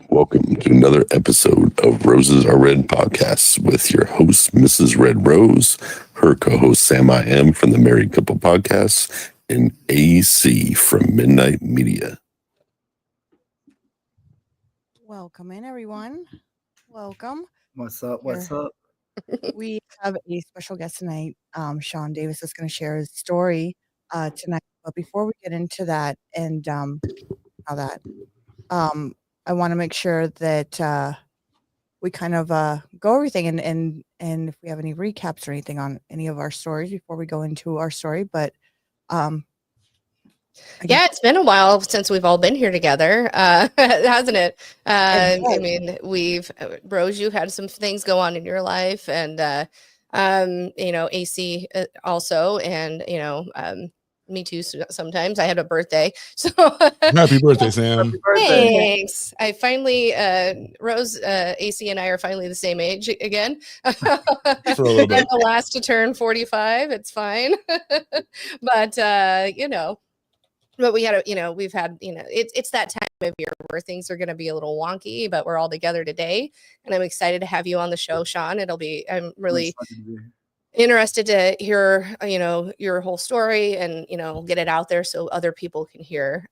Welcome to another episode of Roses Are Red podcast with your host, Mrs. Red Rose, her co-host, Sam I Am from the Married Couple Podcast, and AC from Midnight Media. Welcome in, everyone. Welcome. What's up? What's up? We have a special guest tonight. Sean Davis is going to share his story tonight. But before we get into that and I want to make sure that we kind of go everything and if we have any recaps or anything on any of our stories before we go into our story. But yeah, it's been a while since we've all been here together, hasn't it? I mean, Rose, you had some things go on in your life, and AC also, and me too. Sometimes I had a birthday, so happy birthday, Sam. Happy birthday. Thanks. I finally, Rose, AC, and I are finally the same age again. For a little bit. I'm the last to turn 45. It's fine, but But we had, we've had, it's that time of year where things are going to be a little wonky, but we're all together today, and I'm excited to have you on the show, Sean. I'm really interested to hear, your whole story and, get it out there so other people can hear.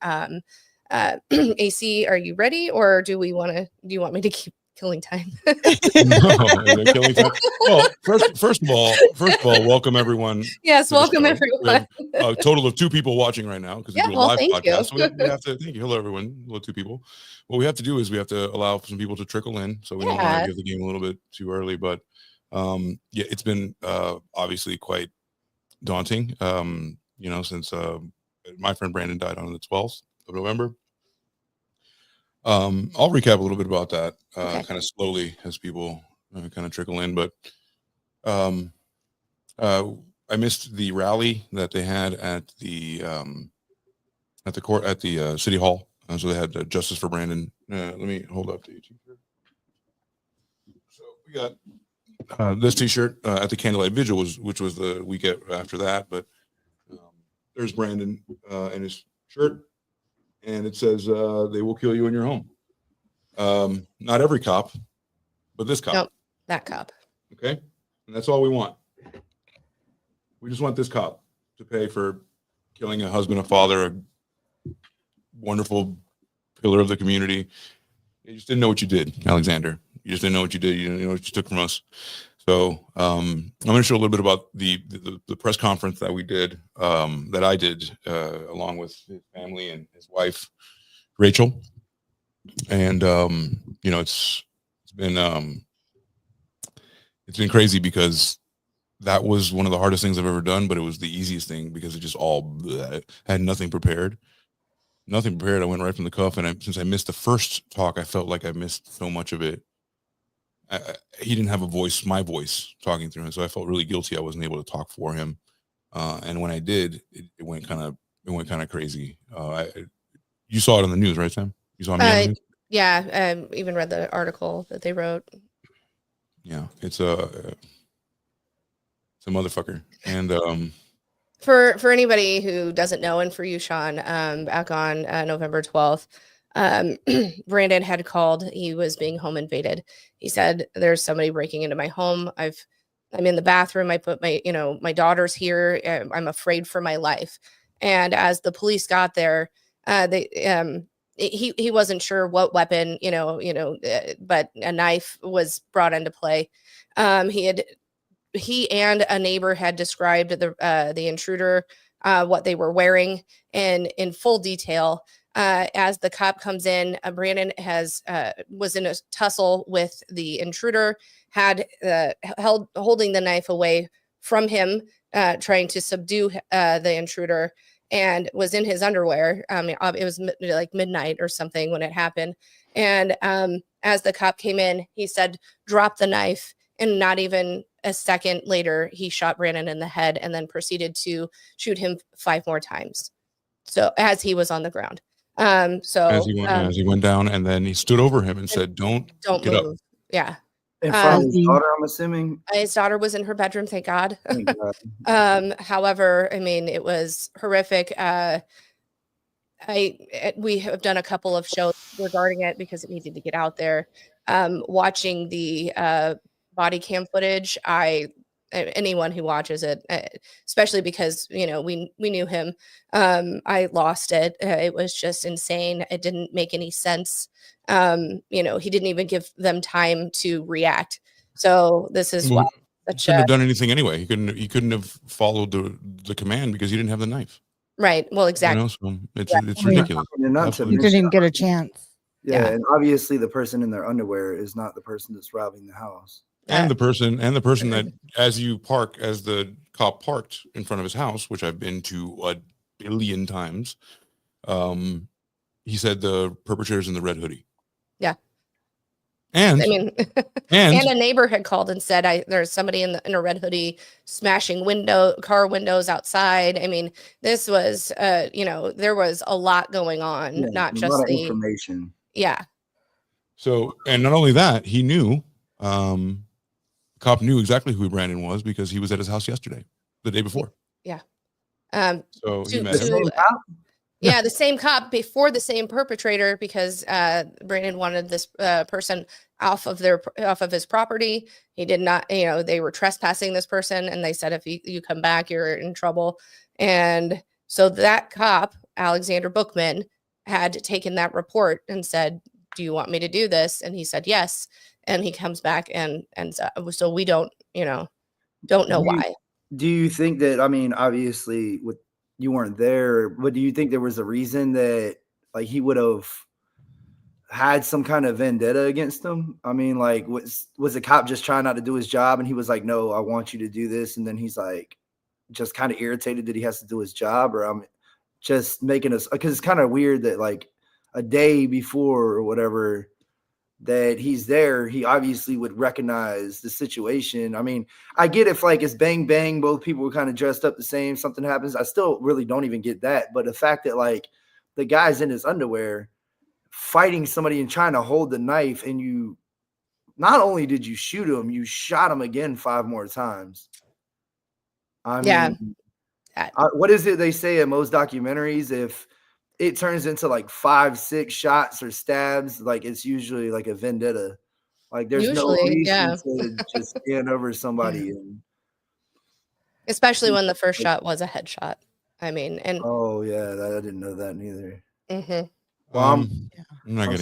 AC, are you ready, or do you want me to keep killing time? No, killing time. Well, first of all, welcome everyone. Yes, welcome everyone. A total of 2 people watching right now because we do a live podcast. So we have to thank you. Hello, everyone. Hello, 2 people. What we have to do is we have to allow some people to trickle in, so we don't want to give the game a little bit too early. But it's been obviously quite daunting. Since my friend Brandon died on the 12th of November. I'll recap a little bit about that kind of slowly as people kind of trickle in, but I missed the rally that they had at the city hall. So they had Justice for Brandon. Let me hold up the t-shirt. So we got this t-shirt at the Candlelight Vigil, which was the week after that, but there's Brandon in his shirt. And it says, they will kill you in your home. Not every cop, but this cop. Nope, that cop. Okay. And that's all we want. We just want this cop to pay for killing a husband, a father, a wonderful pillar of the community. You just didn't know what you did, Alexander. You just didn't know what you did. You didn't know what you took from us. So I'm going to show a little bit about the press conference that we did, that I did along with his family and his wife, Rachel. And it's been crazy because that was one of the hardest things I've ever done, but it was the easiest thing because it just had nothing prepared. Nothing prepared. I went right from the cuff, and since I missed the first talk, I felt like I missed so much of it. He didn't have a voice, my voice, talking through him, so I felt really guilty I wasn't able to talk for him. And when I did, it went kind of crazy. You saw it on the news, right, Sam? You saw me on the news? Yeah, even read the article that they wrote. Yeah, it's a motherfucker. And for anybody who doesn't know, and for you, Sean, back on November 12th. Brandon had called. He was being home invaded. He said, "There's somebody breaking into my home. I'm in the bathroom. I put my daughter's here. I'm afraid for my life." And as the police got there, he wasn't sure what weapon, but a knife was brought into play. He and a neighbor had described the intruder, what they were wearing, and in full detail. As the cop comes in, Brandon was in a tussle with the intruder, had holding the knife away from him, trying to subdue the intruder, and was in his underwear. It was like midnight or something when it happened. And as the cop came in, he said, "Drop the knife." And not even a second later, he shot Brandon in the head and then proceeded to shoot him 5 more times. So as he was on the ground. As he went down, and then he stood over him and said, "Don't get move." up." Yeah. In front of his daughter, I'm assuming. His daughter was in her bedroom, thank God. Thank God. However, I mean, it was horrific. we have done a couple of shows regarding it because it needed to get out there. Watching the body cam footage, anyone who watches it, especially because we knew him, I lost it. It was just insane. It didn't make any sense. He didn't even give them time to react. So this is why he couldn't have done anything anyway. He couldn't have followed the command because he didn't have the knife. Right. Well, exactly. So it's ridiculous. You didn't even get a chance. Yeah, and obviously the person in their underwear is not the person that's robbing the house. And the person that, as the cop parked in front of his house, which I've been to a billion times, he said the perpetrator's in the red hoodie. Yeah. And and a neighbor had called and said, there's somebody in a red hoodie smashing car windows outside. I mean, this was, there was a lot going on, not just the information. Yeah. So, and not only that, he knew, cop knew exactly who Brandon was because he was at his house yesterday, the day before. Yeah. So he met him. Yeah, the same cop before the same perpetrator because Brandon wanted this person off of his property. He did not, they were trespassing this person, and they said if you come back, you're in trouble. And so that cop, Alexander Bookman, had taken that report and said, "Do you want me to do this?" And he said yes. And he comes back and so we don't know why. Do you think that? I mean, obviously, you weren't there, but do you think there was a reason that like he would have had some kind of vendetta against him? I mean, like was the cop just trying not to do his job and he was like, "No, I want you to do this," and then he's like just kind of irritated that he has to do his job? Or I'm just making us, because it's kind of weird that like a day before or whatever that he's there, he obviously would recognize the situation. I mean, I get if like it's bang bang, both people were kind of dressed up the same, something happens. I still really don't even get that. But the fact that like the guy's in his underwear fighting somebody and trying to hold the knife, and you not only did you shoot him, you shot him again 5 more times. I mean, what is it they say in most documentaries? If it turns into like 5, 6 shots or stabs, like it's usually like a vendetta. Like there's no reason to just stand over somebody. And especially when the first shot was a headshot. I mean, and oh yeah, I didn't know that neither. Mm-hmm. Well, I'm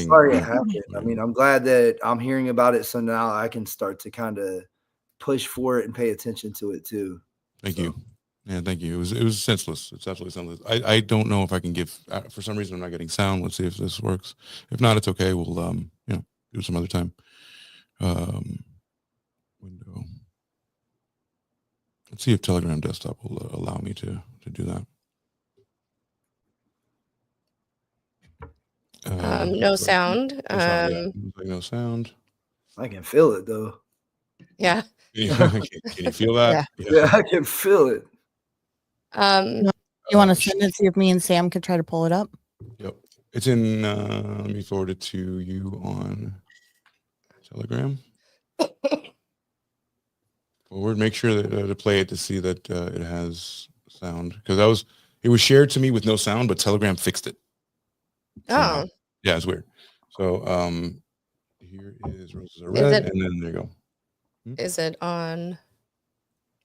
sorry it happened. I mean, I'm glad that I'm hearing about it, so now I can start to kind of push for it and pay attention to it too. Thank you. Yeah, thank you. It was senseless. It's absolutely senseless. I don't know if I can give. For some reason, I'm not getting sound. Let's see if this works. If not, it's okay. We'll do it some other time. Window. Let's see if Telegram desktop will allow me to do that. No sound. No sound. I can feel it though. Yeah. Can you feel that? Yeah, I can feel it. You want to send it, see if me and Sam could try to pull it up? Yep. It's in, let me forward it to you on Telegram. Forward, make sure that to play it to see that it has sound. Because it was shared to me with no sound, but Telegram fixed it. Oh. Yeah, it's weird. So here is Roses Are Red, and then there you go. Is it on?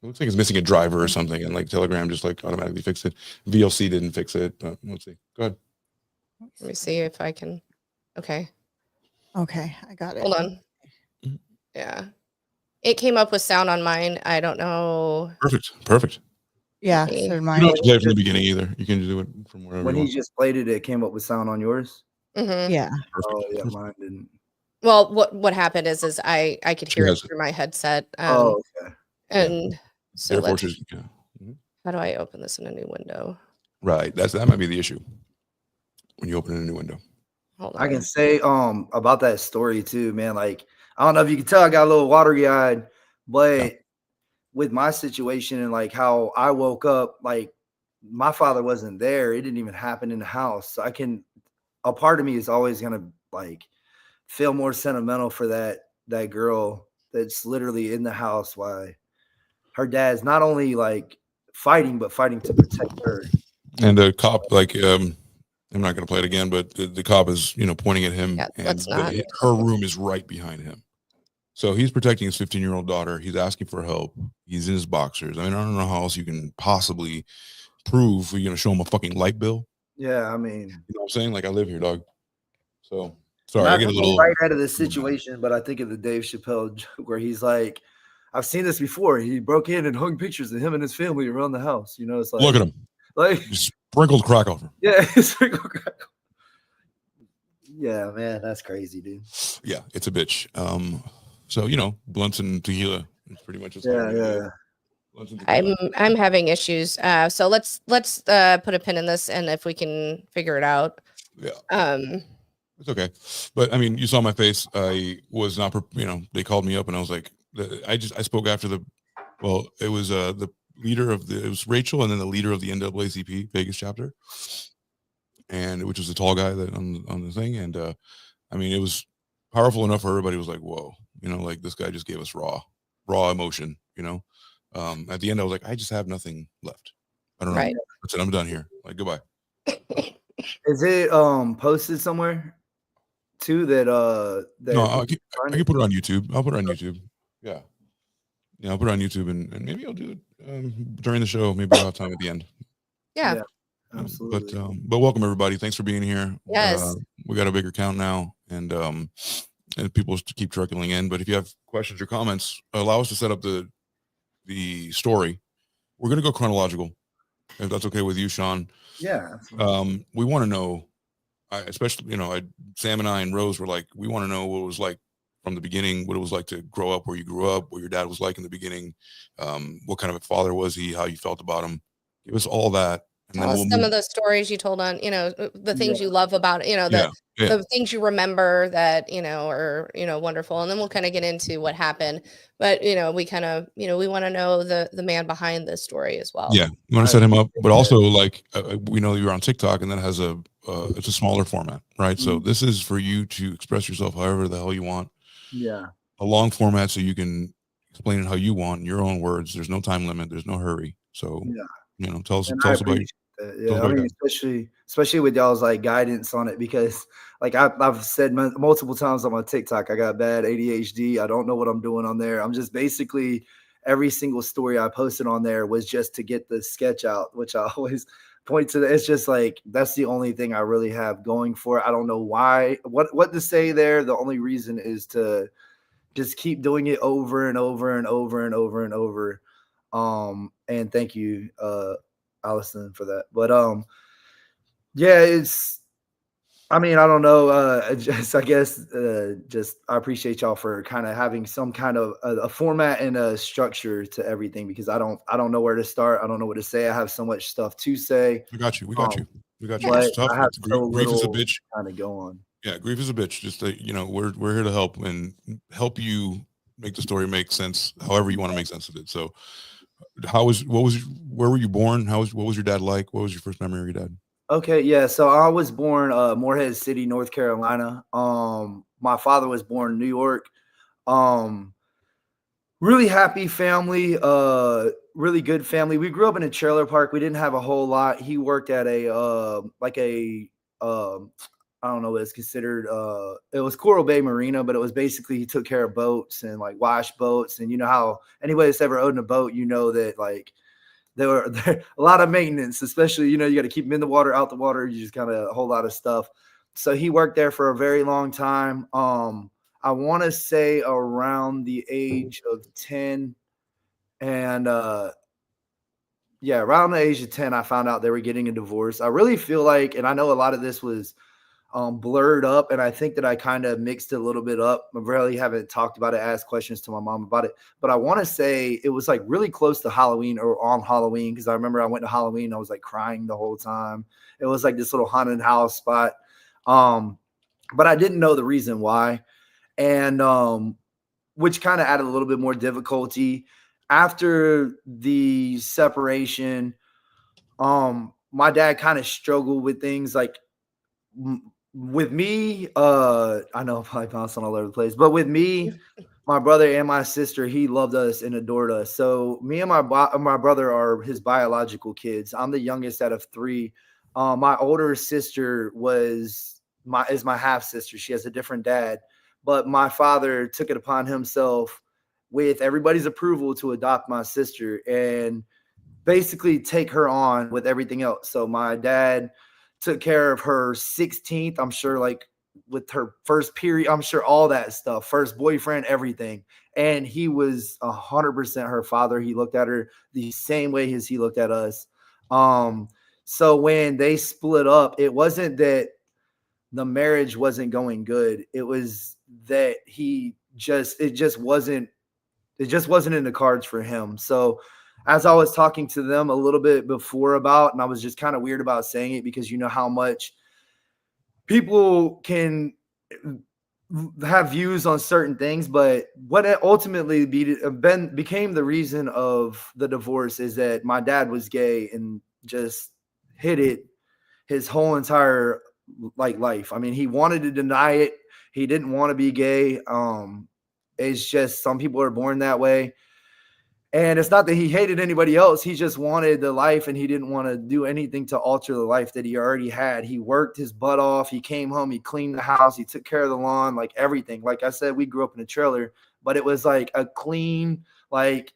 It looks like it's missing a driver or something, and like Telegram just like automatically fixed it. VLC didn't fix it, but let's see. Go ahead. Let me see if I can. Okay, I got it. Hold on. Yeah, it came up with sound on mine. I don't know. Perfect. Yeah, Okay. so You don't have to play it from the beginning either. You can do it from wherever. When he just played it, it came up with sound on yours. Mm-hmm. Yeah. Oh yeah, mine didn't. Well, what happened is I could hear it through my headset. Okay. And so how do I open this in a new window? Right. That might be the issue when you open in a new window. Hold on. I can say about that story too, man. Like I don't know if you can tell, I got a little watery-eyed, but with my situation and like how I woke up, like my father wasn't there. It didn't even happen in the house. So a part of me is always gonna like feel more sentimental for that girl that's literally in the house while her dad's not only like fighting, but fighting to protect her. And the cop, like I'm not going to play it again, but the cop is, pointing at him, Yeah, and let's not. her room is right behind him. So he's protecting his 15-year-old daughter. He's asking for help. He's in his boxers. I mean, I don't know how else you can possibly prove you're going to show him a fucking light bill. Yeah, I mean, You know what I'm saying? Like, I live here, dog. So sorry, not I get a little right out of the situation, but I think of the Dave Chappelle joke where he's like, I've seen this before. He broke in and hung pictures of him and his family around the house. It's like, look at him. Like, He sprinkled crack over him. yeah, sprinkled crack. Yeah, man, that's crazy, dude. Yeah, it's a bitch. So blunts and tequila. It's pretty much just Yeah. I'm having issues. So let's put a pin in this, and if we can figure it out. Yeah. It's okay. But I mean, you saw my face. I was not, they called me up and I was like, I spoke after it was the leader it was Rachel, and then the leader of the NAACP Vegas chapter, and which was the tall guy that on the thing. And I mean, it was powerful enough for everybody. Was like, whoa, like this guy just gave us raw emotion, at the end I was like, I just have nothing left. I don't know. Right. That's it. I'm done here. Like, goodbye. Is it posted somewhere too that no, I can put it on YouTube. I'll put it on YouTube. Yeah, I'll put it on YouTube, and maybe I'll do it during the show. Maybe I'll have time at the end. Yeah. Absolutely. But welcome everybody. Thanks for being here. Yes. We got a bigger count now, and people keep trickling in. But if you have questions or comments, allow us to set up the story. We're gonna go chronological, if that's okay with you, Sean. Yeah. We want to know, especially Sam and I and Rose were like, we want to know what it was like from the beginning, what it was like to grow up where you grew up, what your dad was like in the beginning, what kind of a father was he, how you felt about him. Give us all that. And Tell us some of the stories you told on, the things you love about, the things you remember that, are, wonderful. And then we'll kind of get into what happened. But, we kind of, we want to know the man behind this story as well. Yeah. You want to set him up, but also like, we know you're on TikTok, and that has it's a smaller format, right? Mm-hmm. So this is for you to express yourself however the hell you want. Yeah. A long format so you can explain it how you want in your own words. There's no time limit. There's no hurry. So, tell us about it. Yeah, I mean, especially with y'all's like guidance on it, because like I've said multiple times on my TikTok, I got bad ADHD. I don't know what I'm doing on there. I'm just basically every single story I posted on there was just to get the sketch out, which I always point to. It's just like that's the only thing I really have going for it. I don't know why, what to say there. The only reason is to just keep doing it over and over and over and over and over. And thank you, Allison, for that. But I mean, I don't know. I appreciate y'all for kind of having some kind of a format and a structure to everything, because I don't know where to start. I don't know what to say. I have so much stuff to say. We got you. It's tough. Grief is a bitch. Kind of go on. Yeah, grief is a bitch. Just we're here to help and help you make the story make sense, however you want to make sense of it. So, where were you born? What was your dad like? What was your first memory of your dad? Okay, yeah. So I was born Morehead City, North Carolina. My father was born in New York. Really happy family, really good family. We grew up in a trailer park. We didn't have a whole lot. He worked at I don't know what it's considered. It was Coral Bay Marina, but it was basically he took care of boats and like wash boats. And you know how anybody that's ever owned a boat, that like there were a lot of maintenance, especially, you got to keep them in the water, out the water. You just kind of a whole lot of stuff. So he worked there for a very long time. I want to say around the age of 10. And around the age of 10, I found out they were getting a divorce. I really feel like, and I know a lot of this was blurred up, and I think that I kind of mixed it a little bit up. I really haven't talked about it, asked questions to my mom about it, but I want to say it was like really close to Halloween or on Halloween, because I remember I went to Halloween, I was like crying the whole time. It was like this little haunted house spot, but I didn't know the reason why, and which kind of added a little bit more difficulty. After the separation, my dad kind of struggled with things like with me, I know I'm probably bouncing all over the place, but with me, my brother and my sister, he loved us and adored us. So me and my brother are his biological kids. I'm the youngest out of 3. My older sister is my half sister. She has a different dad, but my father took it upon himself with everybody's approval to adopt my sister and basically take her on with everything else. So my dad took care of her 16th, I'm sure, like with her first period, I'm sure all that stuff, first boyfriend, everything. And he was 100% her father. He looked at her the same way as he looked at us. So when they split up, it wasn't that the marriage wasn't going good. It was that it just wasn't in the cards for him. So as I was talking to them a little bit before about, and I was just kind of weird about saying it because you know how much people can have views on certain things, but what it ultimately became the reason of the divorce is that my dad was gay and just hid it his whole entire life. I mean, he wanted to deny it. He didn't want to be gay. It's just some people are born that way. And it's not that he hated anybody else. He just wanted the life and he didn't want to do anything to alter the life that he already had. He worked his butt off. He came home. He cleaned the house. He took care of the lawn, like everything. Like I said, we grew up in a trailer, but it was like a clean, like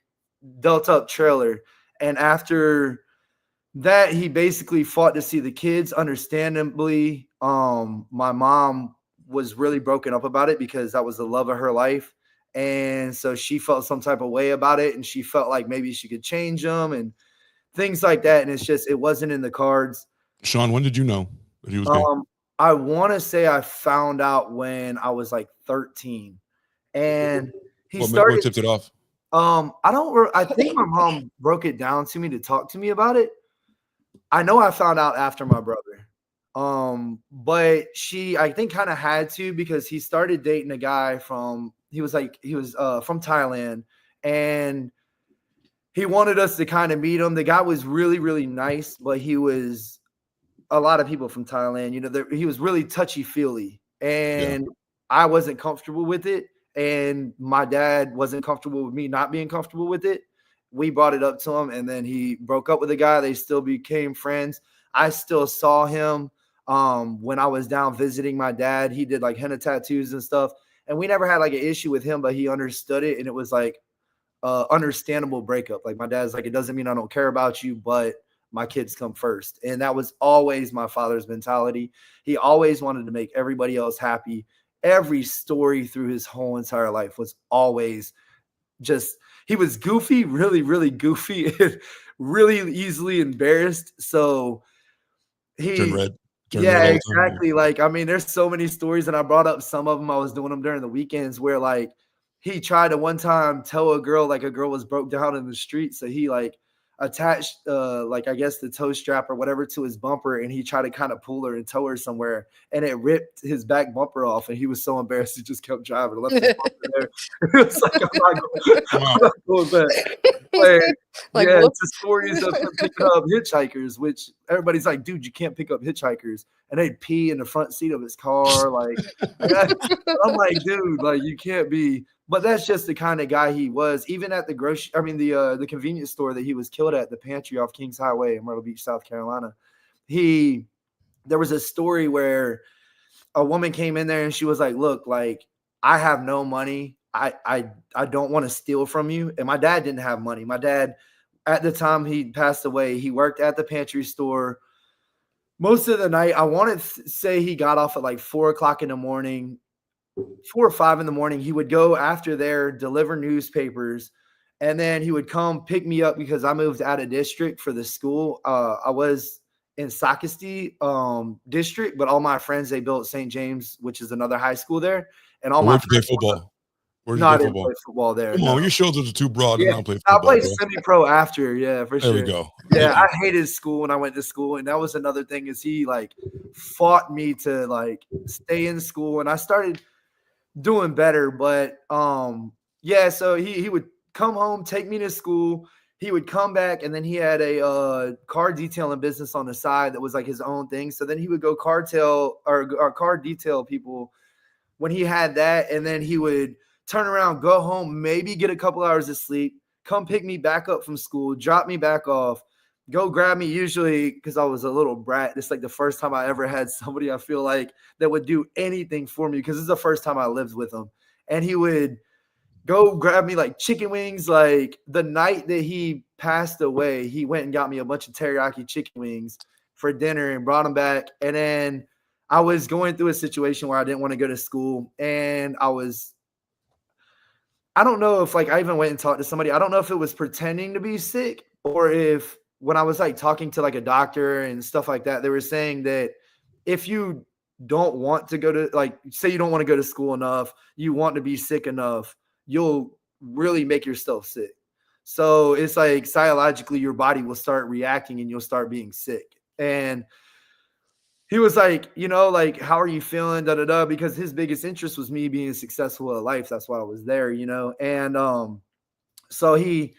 built up trailer. And after that, he basically fought to see the kids. Understandably, my mom was really broken up about it because that was the love of her life. And so she felt some type of way about it. And she felt like maybe she could change them and things like that. And it wasn't in the cards. Sean, when did you know that he was gay? I want to say I found out when I was like 13. And what tipped it off? I think my mom broke it down to me to talk to me about it. I know I found out after my brother. But she, I think, kind of had to because he started dating a guy from Thailand, and he wanted us to kind of meet him. The guy was really, really nice, but he was a lot of people from Thailand, he was really touchy-feely, and I wasn't comfortable with it. And my dad wasn't comfortable with me not being comfortable with it. We brought it up to him, and then he broke up with the guy. They still became friends. I still saw him when I was down visiting my dad. He did like henna tattoos and stuff. And we never had like an issue with him, but he understood it. And it was like understandable breakup. Like my dad's like, it doesn't mean I don't care about you, but my kids come first. And that was always my father's mentality. He always wanted to make everybody else happy. Every story through his whole entire life was always just, he was goofy, really, really goofy, and really easily embarrassed. So Turn red. Yeah, exactly. Like, I mean, there's so many stories, and I brought up some of them. I was doing them during the weekends where like he tried to one time tell a girl, like a girl was broke down in the street. So he like attached like I guess the toe strap or whatever to his bumper, and he tried to kind of pull her and tow her somewhere, and it ripped his back bumper off, and he was so embarrassed he just kept driving, left his bumper there. It was like, I'm not going back. Like, yeah, it's the stories of him picking up hitchhikers, which everybody's like, dude, you can't pick up hitchhikers, and they'd pee in the front seat of his car. Like, I'm like, dude, like you can't be. But that's just the kind of guy he was. Even at the convenience store that he was killed at, the Pantry off Kings Highway in Myrtle Beach, South Carolina. There was a story where a woman came in there and she was like, look, like I have no money. I don't want to steal from you. And my dad didn't have money. My dad, at the time he passed away, he worked at the pantry store most of the night. I want to say he got off at like 4 o'clock in the morning. 4 or 5 in the morning, he would go after there, deliver newspapers, and then he would come pick me up because I moved out of district for the school. I was in Sacristy district, but all my friends, they built St. James, which is another high school there, and all my friends football. I didn't play football there. Come on, your shoulders are too broad to not play I football. played semi-pro after, for sure. There we go. Yeah, I hated school when I went to school, and that was another thing is he like fought me to like stay in school, and I started doing better. But so he would come home, take me to school. He would come back, and then he had a car detailing business on the side that was like his own thing. So then he would go car detail people when he had that, and then he would turn around, go home, maybe get a couple hours of sleep, come pick me back up from school, drop me back off, go grab me, usually because I was a little brat. It's like the first time I ever had somebody I feel like that would do anything for me, because it's the first time I lived with him. And he would go grab me like chicken wings. Like the night that he passed away, he went and got me a bunch of teriyaki chicken wings for dinner and brought them back. And then I was going through a situation where I didn't want to go to school, and I don't know if like I even went and talked to somebody. I don't know if it was pretending to be sick, or if when I was like talking to like a doctor and stuff like that, they were saying that if you don't want to go to, like, say you don't want to go to school enough, you want to be sick enough, you'll really make yourself sick. So it's like psychologically your body will start reacting and you'll start being sick. And he was like, you know, like, how are you feeling? Da da da. Because his biggest interest was me being successful at life. That's why I was there, you know. And so he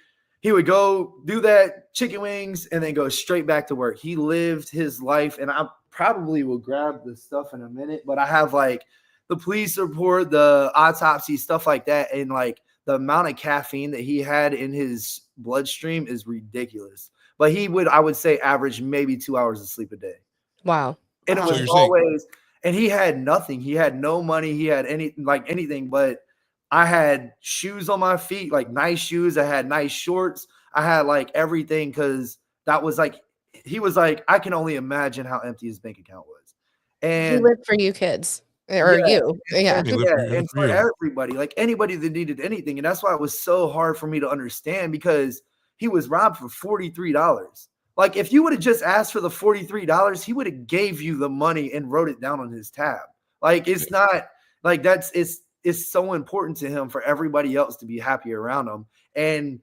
would go do that chicken wings and then go straight back to work. He lived his life, and I probably will grab the stuff in a minute, but I have like the police report, the autopsy, stuff like that, and like the amount of caffeine that he had in his bloodstream is ridiculous. But he would, I would say, average maybe 2 hours of sleep a day. Wow. And it So was you're saying- always, and he had nothing. He had no money. He had anything, but I had shoes on my feet, like nice shoes. I had nice shorts. I had like everything, because that was like, he was like, I can only imagine how empty his bank account was. He And lived for you kids, or Yeah. you. Yeah. and, He lived for you, and for for you. everybody, like anybody that needed anything. And that's why it was so hard for me to understand, because he was robbed for $43. Like if you would have just asked for the $43, he would have gave you the money and wrote it down on his tab. Like it's not like it's so important to him for everybody else to be happy around him. And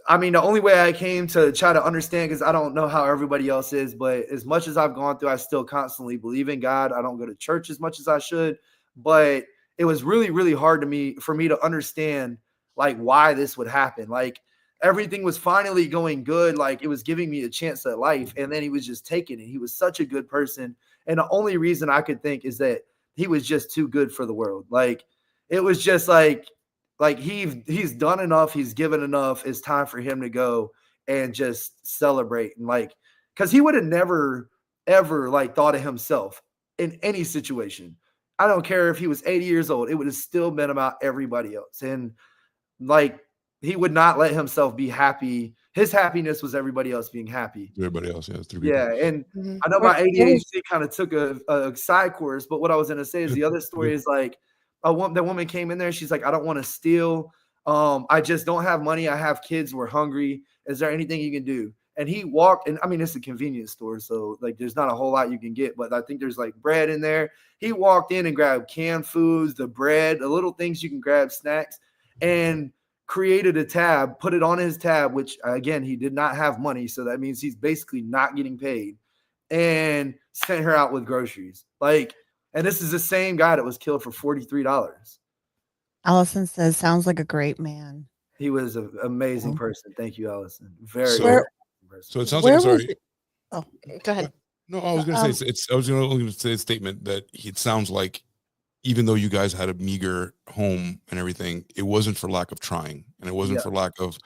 I mean, the only way I came to try to understand, because I don't know how everybody else is, but as much as I've gone through, I still constantly believe in God. I don't go to church as much as I should, but it was really, really hard for me to understand like why this would happen. Like everything was finally going good. Like it was giving me a chance at life. And then he was just taking it. He was such a good person. And the only reason I could think is that he was just too good for the world. Like it was just like he's done enough. He's given enough. It's time for him to go and just celebrate. And like, cause he would have never, ever like thought of himself in any situation. I don't care if he was 80 years old. It would have still been about everybody else. And like, he would not let himself be happy. His happiness was everybody else being happy. Everybody else, yeah. It's 3 Yeah. people. And Mhm. I know my ADHD kind of took a side course, but what I was going to say is the other story is like, the woman came in there. She's like, I don't want to steal. I just don't have money. I have kids. We're hungry. Is there anything you can do? And he walked, and I mean, it's a convenience store, so like there's not a whole lot you can get, but I think there's like bread in there. He walked in and grabbed canned foods, the bread, the little things you can grab, snacks, and created a tab, put it on his tab, which again, he did not have money. So that means he's basically not getting paid, and sent her out with groceries. Like, and this is the same guy that was killed for $43. Allison says, sounds like a great man. He was an amazing person. Thank you, Allison. Very, So- very So it person. sounds Where like, I'm was sorry. it? Oh, Go ahead. No, I was going to say, I was going to say a statement that it sounds like even though you guys had a meager home and everything, it wasn't for lack of trying, and it wasn't Yeah. for lack of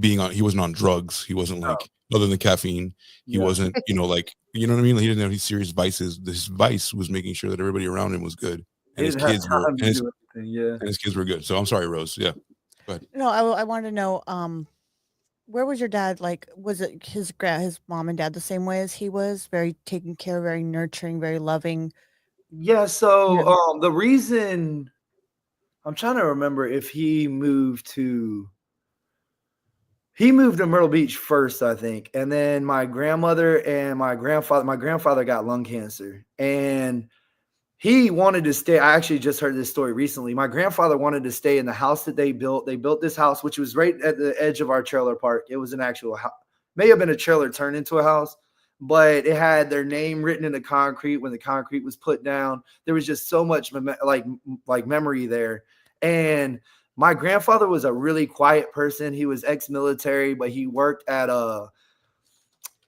he wasn't on drugs. He wasn't like, other than caffeine, he Yeah. wasn't, like, you know what I mean? He didn't have any serious vices. This vice was making sure that everybody around him was good. He And his didn't have kids were, time to do anything. Yeah. and his kids were good. So I'm sorry, Rose. Yeah. no, I wanted to know, where was your dad? Like, was it his mom and dad the same way as he was? Very taking care, very nurturing, very loving. Yeah. So Yeah. the reason I'm trying to remember if he moved to Myrtle Beach first, I think. And then my grandmother and my grandfather got lung cancer, and he wanted to stay. I actually just heard this story recently. My grandfather wanted to stay in the house that they built. They built this house, which was right at the edge of our trailer park. It was an actual house, may have been a trailer turned into a house, but it had their name written in the concrete when the concrete was put down. There was just so much like memory there. And my grandfather was a really quiet person. He was ex-military, but he worked at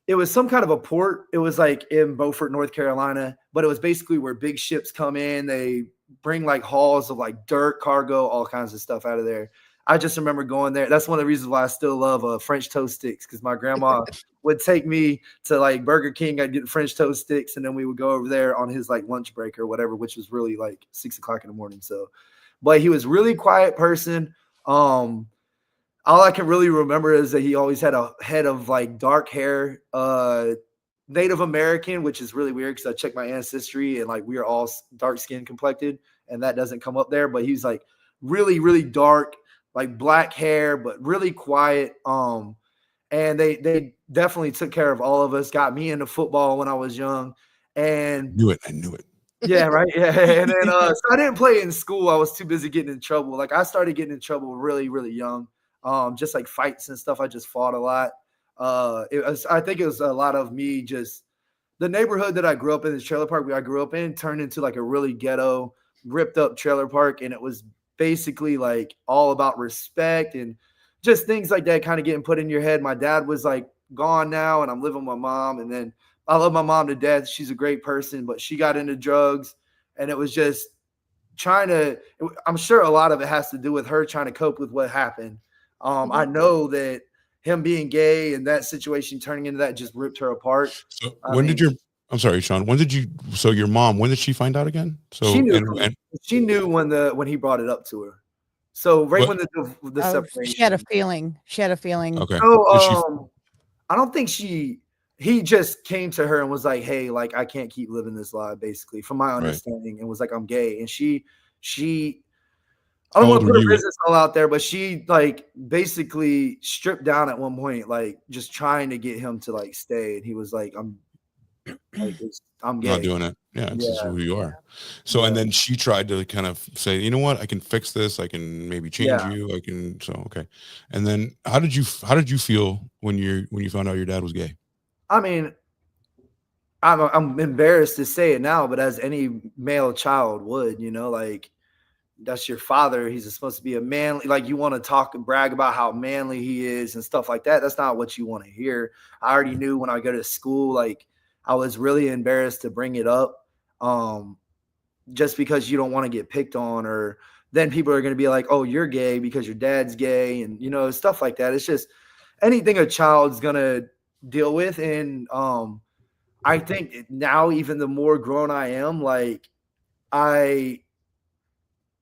it was some kind of a port. It was like in Beaufort, North Carolina, but it was basically where big ships come in. They bring like hauls of like dirt, cargo, all kinds of stuff out of there. I just remember going there. That's one of the reasons why I still love French toast sticks, because my grandma would take me to like Burger King. I'd get French toast sticks, and then we would go over there on his like lunch break or whatever, which was really like 6 o'clock in the morning. So, but he was really quiet person. All I can really remember is that he always had a head of like dark hair, Native American, which is really weird because I checked my ancestry and like we are all dark skin complected, and that doesn't come up there. But he's like really, really dark, like black hair, but really quiet. And they definitely took care of all of us, got me into football when I was young. And I knew it. yeah, right. Yeah. And then so I didn't play in school. I was too busy getting in trouble. Like I started getting in trouble really, really young. Just like fights and stuff. I just fought a lot. I think it was a lot of me just the neighborhood that I grew up in, this trailer park where I grew up in, turned into like a really ghetto, ripped up trailer park. And it was basically like all about respect and just things like that kind of getting put in your head. My dad was like gone now, and I'm living with my mom. And then I love my mom to death. She's a great person, but she got into drugs, and it was just I'm sure a lot of it has to do with her trying to cope with what happened. I know that him being gay and that situation turning into that just ripped her apart. So I'm sorry, Sean, your mom, when did she find out again? So she knew when he brought it up to her. So when the separation. She had a feeling. Okay. So, I don't think he just came to her and was like, hey, like, I can't keep living this lie, basically, from my understanding, and was like, I'm gay. And she I don't want to put her business all out there, but she like basically stripped down at one point, like just trying to get him to like stay. And he was like, I'm gay. Not doing it. Yeah, it's just who you are. So, and then she tried to kind of say, you know what, I can fix this. I can maybe change you. I can. So, okay. And then how did you feel when you found out your dad was gay? I mean, I'm embarrassed to say it now, but as any male child would, like, that's your father. He's supposed to be a manly, like you want to talk and brag about how manly he is and stuff like that. That's not what you want to hear. I already knew when I go to school, like I was really embarrassed to bring it up. Just because you don't want to get picked on, or then people are going to be like, oh, you're gay because your dad's gay. And, stuff like that. It's just anything a child's going to deal with. And, I think now, even the more grown I am, like I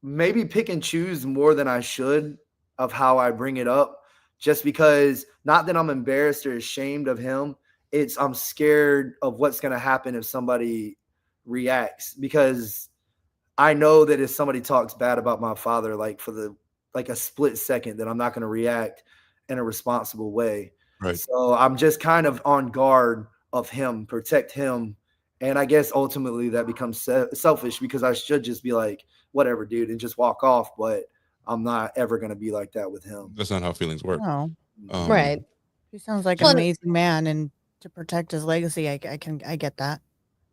maybe pick and choose more than I should of how I bring it up, just because not that I'm embarrassed or ashamed of him. I'm scared of what's going to happen if somebody reacts, because I know that if somebody talks bad about my father, like for a split second, that I'm not going to react in a responsible way. Right. So I'm just kind of on guard of him, protect him. And I guess ultimately that becomes selfish, because I should just be like, whatever, dude, and just walk off. But I'm not ever going to be like that with him. That's not how feelings work. No. Right. He sounds like an amazing man, and to protect his legacy, I get that.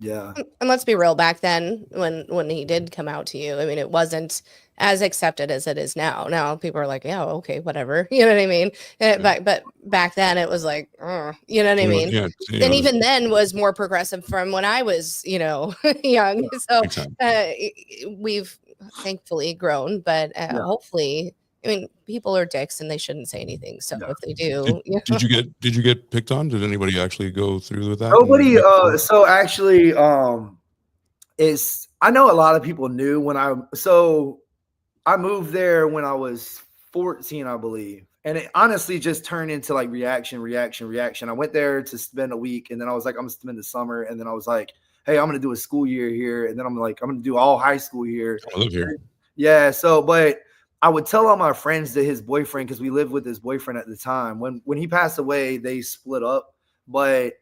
Yeah. And let's be real, back then when he did come out to you, I mean, it wasn't as accepted as it is now. Now people are like, yeah, okay, whatever. You know what I mean? But back then it was like, you know what I mean? Yeah, and even then was more progressive from when I was, young. So we've thankfully grown, but hopefully, I mean, people are dicks and they shouldn't say anything. So if they do, did you get picked on? Did anybody actually go through with that? Nobody. So actually, I know a lot of people knew when I moved there when I was 14, I believe. And it honestly just turned into like reaction. I went there to spend a week, and then I was like, I'm gonna spend the summer. And then I was like, hey, I'm gonna do a school year here. And then I'm like, I'm gonna do all high school here. I live here. Yeah. So, but I would tell all my friends that his boyfriend, because we lived with his boyfriend at the time. When he passed away, they split up, but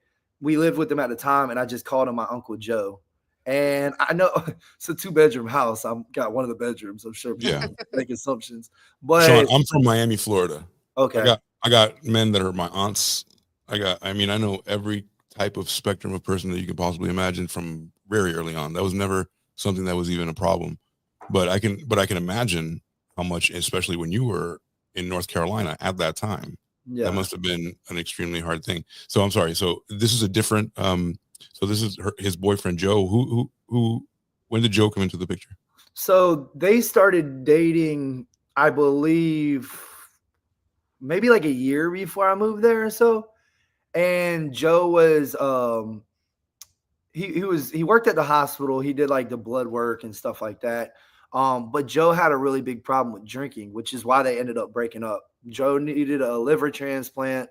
we lived with him at the time, and I just called him my Uncle Joe. And I know it's a 2-bedroom house. I've got one of the bedrooms. I'm sure people make assumptions. But Sean, I'm from Miami, Florida. Okay. I got men that are my aunts. I know every type of spectrum of person that you could possibly imagine from very early on. That was never something that was even a problem. But I can imagine how much, especially when you were in North Carolina at that time, that must have been an extremely hard thing. So I'm sorry. So this is a different. So this is his boyfriend Joe. Who? When did Joe come into the picture? So they started dating. I believe maybe like a year before I moved there or so. And Joe was he worked at the hospital. He did like the blood work and stuff like that. But Joe had a really big problem with drinking, which is why they ended up breaking up. Joe needed a liver transplant.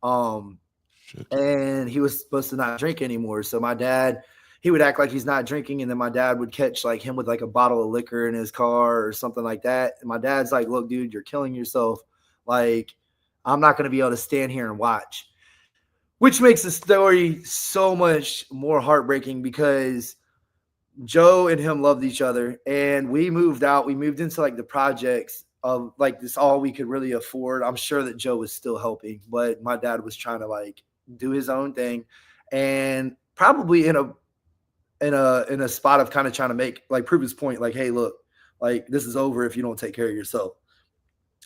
And he was supposed to not drink anymore. So my dad, he would act like he's not drinking, and then my dad would catch like him with like a bottle of liquor in his car or something like that. And my dad's like, "Look, dude, you're killing yourself. Like, I'm not going to be able to stand here and watch." Which makes the story so much more heartbreaking because Joe and him loved each other, and we moved out. We moved into like the projects of like this all we could really afford. I'm sure that Joe was still helping, but my dad was trying to like do his own thing, and probably in a spot of kind of trying to make like prove his point, like, hey, look, like this is over if you don't take care of yourself.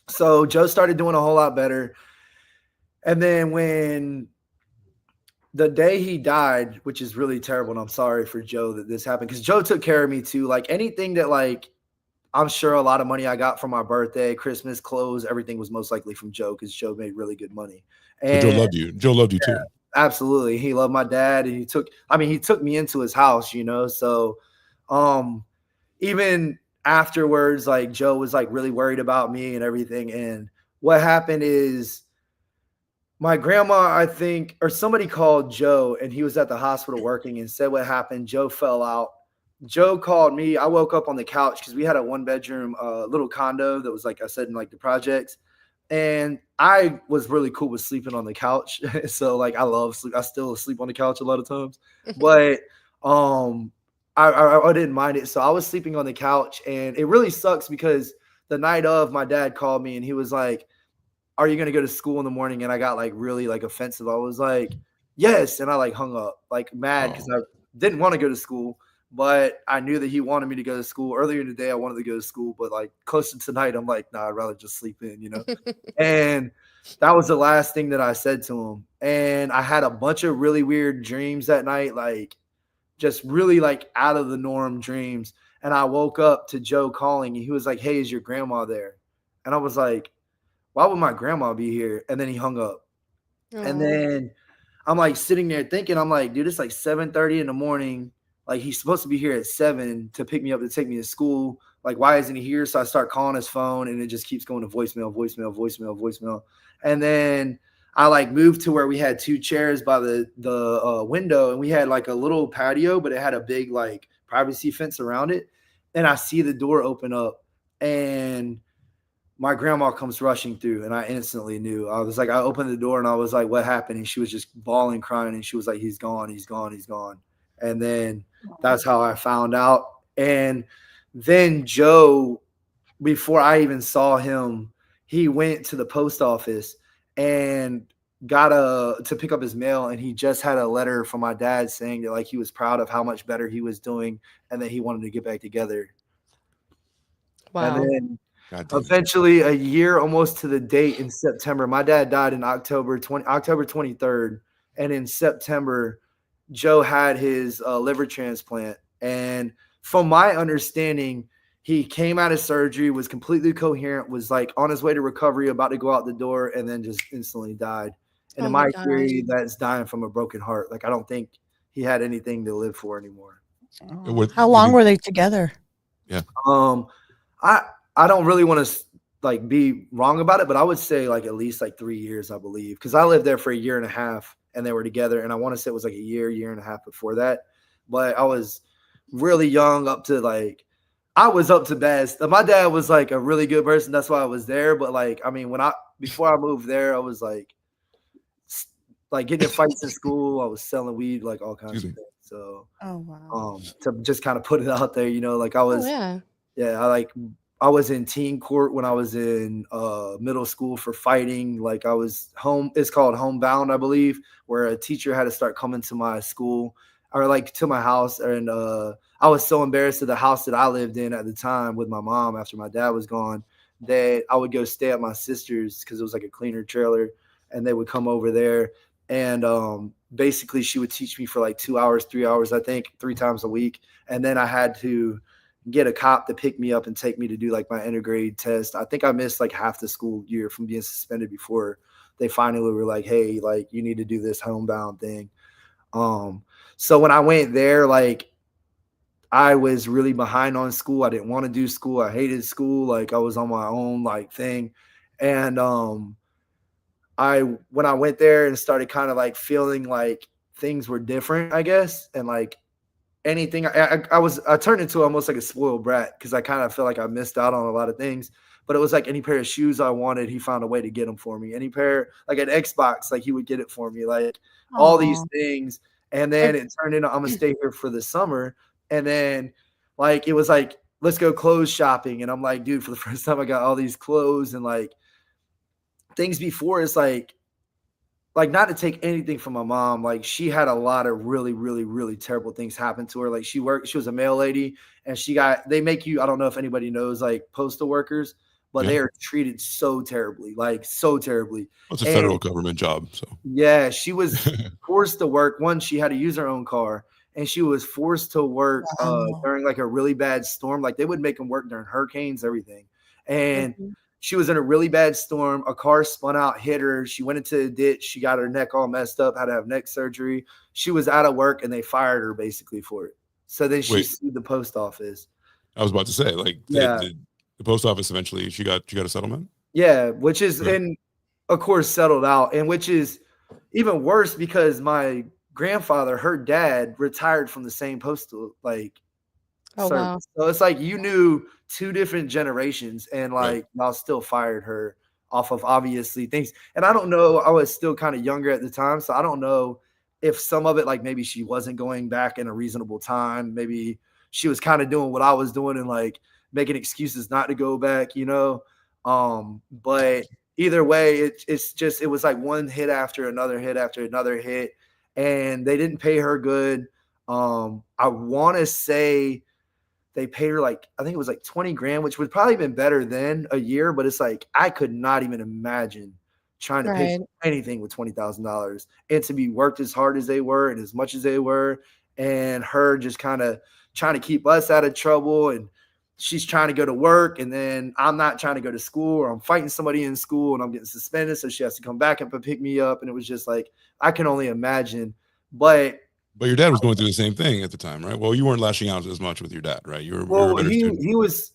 So Joe started doing a whole lot better, and then when the day he died, which is really terrible, and I'm sorry for Joe that this happened because Joe took care of me too. Like anything that like I'm sure a lot of money I got for my birthday, Christmas, clothes, everything was most likely from Joe because Joe made really good money. And So Joe loved you. Joe loved you too. Absolutely. He loved my dad, and he took me into his house, you know. So even afterwards, like Joe was like really worried about me and everything. And what happened is my grandma, I think, or somebody called Joe, and he was at the hospital working and said what happened. Joe fell out. Joe called me. I woke up on the couch because we had a 1-bedroom little condo that was, like I said, in like the projects. And I was really cool with sleeping on the couch. So like I love sleep. I still sleep on the couch a lot of times. But I didn't mind it. So I was sleeping on the couch, and it really sucks because the night of, my dad called me and he was like, "Are you going to go to school in the morning?" And I got like really like offensive. I was like, "Yes." And I like hung up like mad because I didn't want to go to school, but I knew that he wanted me to go to school. Earlier in the day, I wanted to go to school, but like closer to tonight, I'm like, nah, I'd rather just sleep in, you know? And that was the last thing that I said to him. And I had a bunch of really weird dreams that night, like just really like out of the norm dreams. And I woke up to Joe calling, and he was like, "Hey, is your grandma there?" And I was like, "Why would my grandma be here?" And then he hung up. And then I'm like sitting there thinking, I'm like, dude, it's like 7:30 in the morning. Like he's supposed to be here at 7 to pick me up to take me to school. Like, why isn't he here? So I start calling his phone, and it just keeps going to voicemail, voicemail, voicemail, voicemail. And then I like moved to where we had 2 chairs by the window, and we had like a little patio, but it had a big like privacy fence around it. And I see the door open up, and my grandma comes rushing through, and I instantly knew. I was like, I opened the door and I was like, "What happened?" And she was just bawling, crying, and she was like, "He's gone, he's gone, he's gone." And then that's how I found out. And then Joe, before I even saw him, he went to the post office and got to pick up his mail, and he just had a letter from my dad saying that like he was proud of how much better he was doing and that he wanted to get back together. Wow. And then eventually, a year almost to the date in September, my dad died in October 23rd. And in September, Joe had his liver transplant. And from my understanding, he came out of surgery, was completely coherent, was like on his way to recovery, about to go out the door, and then just instantly died. And Oh in my my gosh. theory, that's dying from a broken heart. Like, I don't think he had anything to live for anymore. How long were they together? I don't really want to like be wrong about it, but I would say like at least like 3 years, I believe, because I lived there for a year and a half, and they were together, and I want to say it was like a year and a half before that. But I was really young, up to like I was up to best. My dad was like a really good person, that's why I was there. But like, I mean, before I moved there, I was like getting in fights in school. I was selling weed, like all kinds of things. So, Oh wow. To just kind of put it out there, you know, like I was, I was in teen court when I was in middle school for fighting. Like I was it's called homebound, I believe, where a teacher had to start coming to my school or like to my house. And I was so embarrassed of the house that I lived in at the time with my mom after my dad was gone that I would go stay at my sister's because it was like a cleaner trailer, and they would come over there. And basically she would teach me for like 2 hours, 3 hours, I think, 3 times a week. And then I had to get a cop to pick me up and take me to do like my intergrade test. I think I missed like half the school year from being suspended before they finally were like, hey, like you need to do this homebound thing. So when I went there, like I was really behind on school. I didn't want to do school. I hated school. Like I was on my own like thing. And when I went there and started kind of like feeling like things were different, I guess, and like anything, I turned into almost like a spoiled brat because I kind of feel like I missed out on a lot of things. But it was like any pair of shoes I wanted, he found a way to get them for me. Any pair, like an Xbox, like he would get it for me. Like all these things. And then it turned into I'm gonna stay here for the summer. And then like it was like, let's go clothes shopping. And I'm like, dude, for the first time I got all these clothes and like things before. It's like not to take anything from my mom, like she had a lot of really, really, really terrible things happen to her. Like she was a mail lady and they make you, I don't know if anybody knows like postal workers, but they are treated so terribly, like so terribly. It's a federal government job. So yeah, she was forced to work. One, she had to use her own car and she was forced to work during like a really bad storm. Like they would make them work during hurricanes, everything. And she was in a really bad storm. A car spun out, hit her. She went into a ditch. She got her neck all messed up, had to have neck surgery. She was out of work and they fired her basically for it. So then she sued the post office. I was about to say, like, the post office eventually, she got a settlement? Yeah, which is, and of course, settled out. And which is even worse because my grandfather, her dad, retired from the same postal, like, service. Wow. So it's like you knew two different generations and like y'all still fired her off of obviously things. And I don't know, I was still kind of younger at the time, so I don't know if some of it, like maybe she wasn't going back in a reasonable time. Maybe she was kind of doing what I was doing and like making excuses not to go back, you know. But either way, it was like one hit after another hit after another hit, and they didn't pay her good. I want to say they paid her like, I think it was like 20 grand, which would probably been better than a year, but it's like, I could not even imagine trying to pay anything with $20,000 and to be worked as hard as they were and as much as they were. And her just kind of trying to keep us out of trouble. And she's trying to go to work. And then I'm not trying to go to school, or I'm fighting somebody in school and I'm getting suspended. So she has to come back and pick me up. And it was just like, I can only imagine, But your dad was going through the same thing at the time, right? Well, you weren't lashing out as much with your dad, right? You were a better student.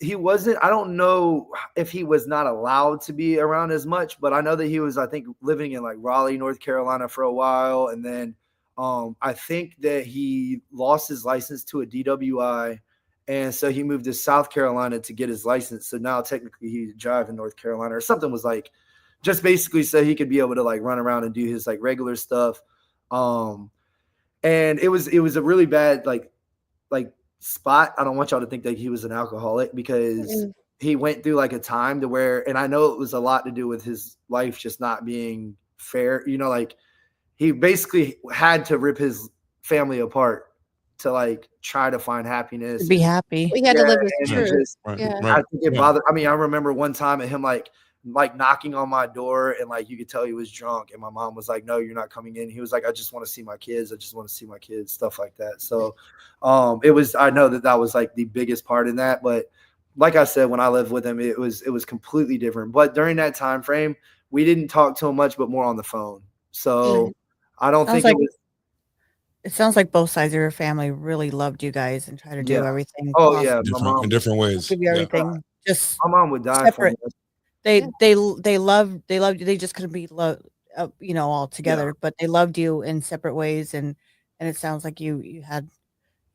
He wasn't. I don't know if he was not allowed to be around as much, but I know that he was, I think, living in like Raleigh, North Carolina for a while. And then I think that he lost his license to a DWI. And so he moved to South Carolina to get his license. So now technically he drive in North Carolina or something, was like just basically so he could be able to like run around and do his like regular stuff. And it was a really bad like spot. I don't want y'all to think that he was an alcoholic, because he went through like a time to where, and I know it was a lot to do with his life just not being fair. You know, like he basically had to rip his family apart to like try to find happiness. Be happy. We had to live his truth. I think it bothered. I mean, I remember one time at him like knocking on my door, and like you could tell he was drunk, and my mom was like, no, you're not coming in. He was like, I just want to see my kids, stuff like that. So I know that was like the biggest part in that. But like I said, when I lived with him, it was completely different. But during that time frame, we didn't talk to him much, but more on the phone. So I don't think it sounds like both sides of your family really loved you guys and tried to do everything. Oh yeah, in different ways. Give you everything. Just my mom would die for me. They loved you. They just couldn't be loved, all together. But they loved you in separate ways, and it sounds like you had,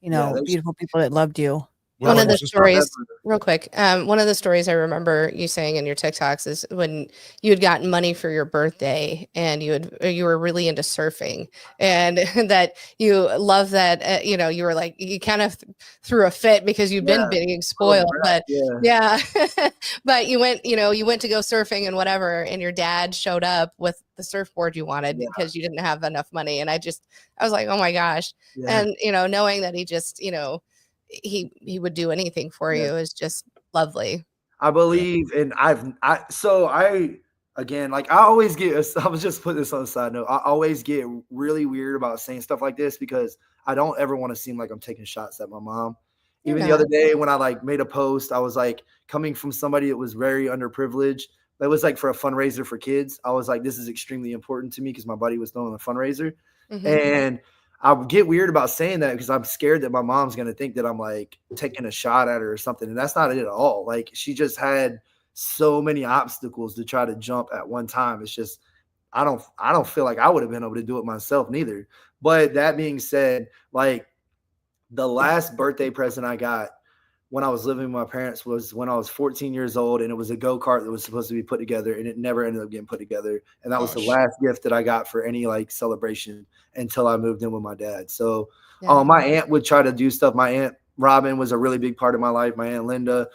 beautiful people that loved you. One of the stories, real quick, one of the stories I remember you saying in your TikToks is when you had gotten money for your birthday and you were really into surfing, and that you love that, you were like, you kind of threw a fit because you've been being spoiled, but but you went to go surfing and whatever, and your dad showed up with the surfboard you wanted because you didn't have enough money. And I was like, oh my gosh. And, knowing that he just, he would do anything for you is just lovely. I believe, and I always get, I was just putting this on the side note. I always get really weird about saying stuff like this because I don't ever want to seem like I'm taking shots at my mom. Even the other day when I like made a post, I was like coming from somebody that was very underprivileged. That was like for a fundraiser for kids. I was like, this is extremely important to me because my buddy was throwing a fundraiser. And I get weird about saying that because I'm scared that my mom's going to think that I'm like taking a shot at her or something. And that's not it at all. Like she just had so many obstacles to try to jump at one time. It's just, I don't feel like I would have been able to do it myself neither. But that being said, like the last birthday present I got when I was living with my parents was when I was 14 years old, and it was a go-kart that was supposed to be put together, and it never ended up getting put together. And that was the last gift that I got for any like celebration until I moved in with my dad. So my aunt would try to do stuff. My aunt Robin was a really big part of my life. My aunt Linda,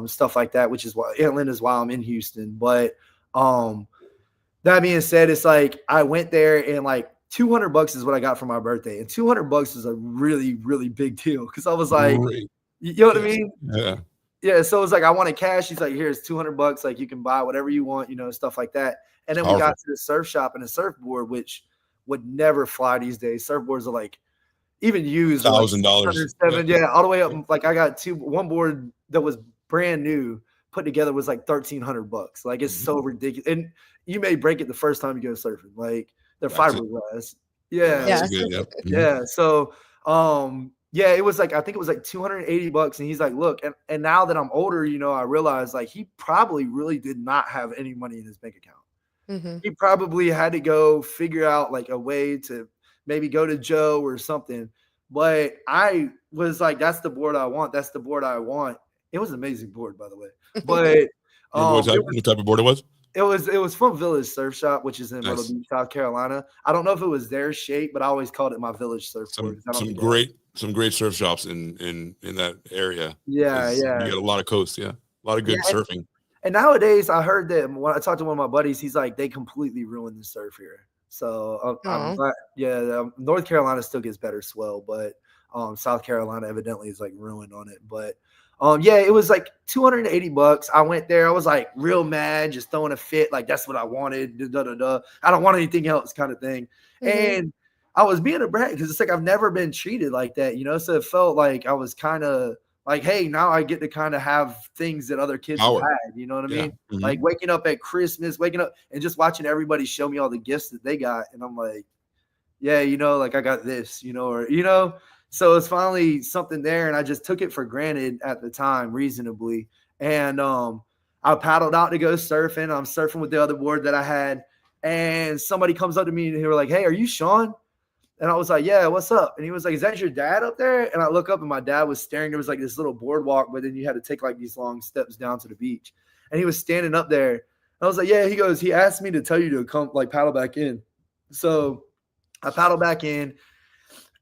stuff like that, which is why Aunt Linda's why I'm in Houston. But that being said, it's like I went there and like $200 is what I got for my birthday, and $200 is a really, really big deal because I was like, you know what I mean? Yeah. So it was like I wanted cash. He's like, here's $200, like you can buy whatever you want, you know, stuff like that. And then we got to the surf shop and a surfboard, which would never fly these days. Surfboards are like even used $1,000. Yeah, all the way up. Like I got one board that was brand new, put together was like $1,300. Like it's so ridiculous. And you may break it the first time you go surfing. Like they're fiberglass. Yeah. So yeah, it was like I think it was like $280. And he's like, look, and now that I'm older, you know, I realize like he probably really did not have any money in his bank account. He probably had to go figure out like a way to maybe go to Joe or something. But I was like, that's the board I want. That's the board I want. It was an amazing board, by the way. But what type of board it was? It was from Village Surf Shop, which is in Myrtle Beach, South Carolina. I don't know if it was their shape, but I always called it my Village surfboard. Some great surf shops in that area. Yeah. You got a lot of coasts, a lot of good surfing. And nowadays, I heard that when I talked to one of my buddies, he's like, they completely ruined the surf here. So I'm glad, North Carolina still gets better swell, but South Carolina evidently is like ruined on it. But it was like $280. I went there. I was like real mad, just throwing a fit. Like that's what I wanted. I don't want anything else kind of thing. And I was being a brat because it's like I've never been treated like that, you know? So it felt like I was kind of like, hey, now I get to kind of have things that other kids have had, you know what I mean? Like waking up at Christmas, waking up and just watching everybody show me all the gifts that they got. And I'm like, yeah, you know, like I got this, you know, or, you know, so it's finally something there. And I just took it for granted at the time, reasonably. And I paddled out to go surfing. I'm surfing with the other board that I had. And somebody comes up to me and they were like, hey, are you Sean? And I was like, yeah, what's up? And he was like, is that your dad up there? And I look up and my dad was staring. There was like this little boardwalk, but then you had to take like these long steps down to the beach. And he was standing up there. And I was like, yeah, he goes, he asked me to tell you to come like paddle back in. So I paddled back in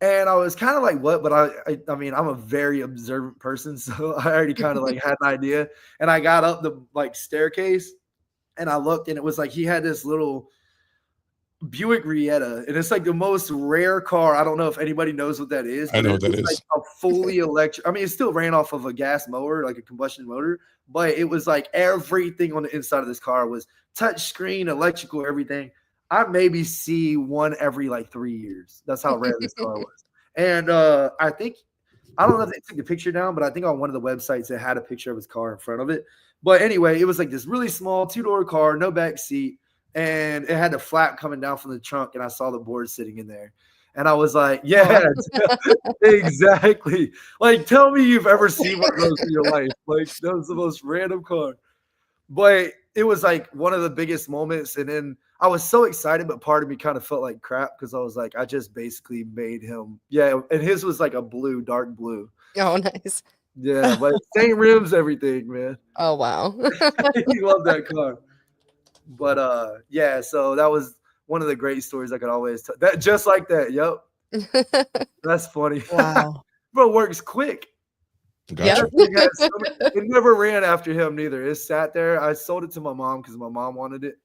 and I was kind of like, what? But I mean, I'm a very observant person. So I already kind of like had an idea. And I got up the like staircase and I looked and it was like, he had this little Buick Rietta, and it's like the most rare car. I don't know if anybody knows what that is. I know what that is. Like a fully electric. I mean, it still ran off of a gas motor, like a combustion motor, but it was like everything on the inside of this car was touch screen, electrical, everything. I maybe see one every like 3 years. That's how rare this car was. And I think, I don't know if they took the picture down, but I think on one of the websites it had a picture of his car in front of it. But anyway, it was like this really small 2-door car, no back seat. And it had the flap coming down from the trunk, and I saw the board sitting in there. And I was like, yeah, exactly. Like, tell me you've ever seen one of those in your life. Like, that was the most random car. But it was like one of the biggest moments. And then I was so excited, but part of me kind of felt like crap because I was like, I just basically made him. Yeah. And his was like a blue, dark blue. Oh, nice. Yeah. But same rims, everything, man. Oh, wow. He loved that car. But yeah, so that was one of the great stories I could always tell. That just like that. Yep. That's funny. Wow. Bro, works quick. Gotcha. It never ran after him neither. It sat there. I sold it to my mom because my mom wanted it.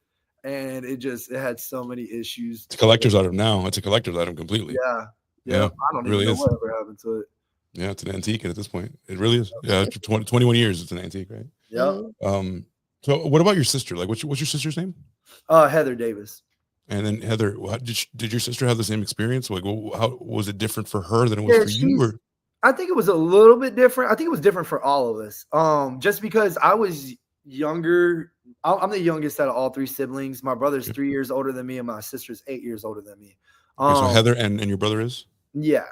And it had so many issues. It's a collector's item now. It's a collector's item completely. Yeah. I don't really know whatever happened to it. Yeah, it's an antique at this point. It really is. Yeah, 21 years, it's an antique, right? Yeah. So what about your sister? Like, what's your sister's name? Heather Davis. And then Heather, did your sister have the same experience? Like, how was it different for her than it was for you? Or? I think it was a little bit different. I think it was different for all of us. Just because I was younger. I'm the youngest out of all three siblings. My brother's 3 years older than me, and my sister's 8 years older than me. Okay, so Heather and your brother is? Yeah.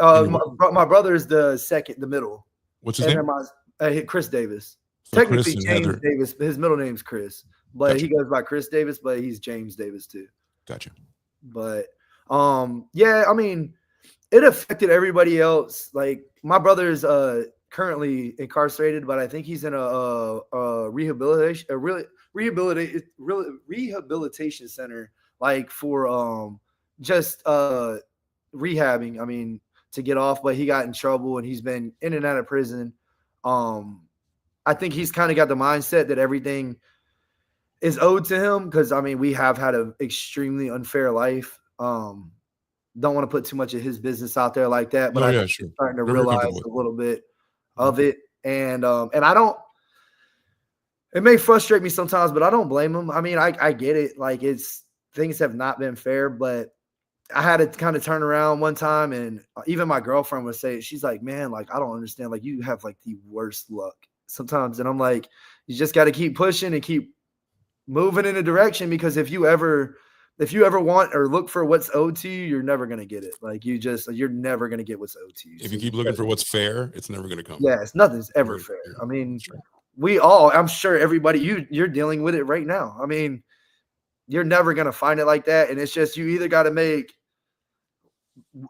And My brother is the middle. What's his And name? then Chris Davis. So Technically, Chris and James Heather. Davis. His middle name's Chris, but Gotcha. he goes by Chris Davis, but he's James Davis too. Gotcha. But yeah, I mean, it affected everybody else. Like my brother's currently incarcerated, but I think he's in a rehabilitation center, like for just rehabbing. I mean, to get off, but he got in trouble and he's been in and out of prison. I think he's kind of got the mindset that everything is owed to him because I mean we have had an extremely unfair life. Don't want to put too much of his business out there like that, but I'm starting to realize a little bit of it, and I don't. It may frustrate me sometimes, but I don't blame him. I mean, I get it. Like things have not been fair, but I had to kind of turn around one time, and even my girlfriend would say, she's like, "Man, like I don't understand. Like you have like the worst luck sometimes," and I'm like, "You just got to keep pushing and keep moving in a direction because if you ever want or look for what's owed to you, you're never going to get it. Like you're never going to get what's owed to you. If you keep looking for what's fair, it's never going to come. Yes, nothing's ever fair. I mean, I'm sure everybody, you're dealing with it right now. I mean, you're never going to find it like that. And it's just, you either got to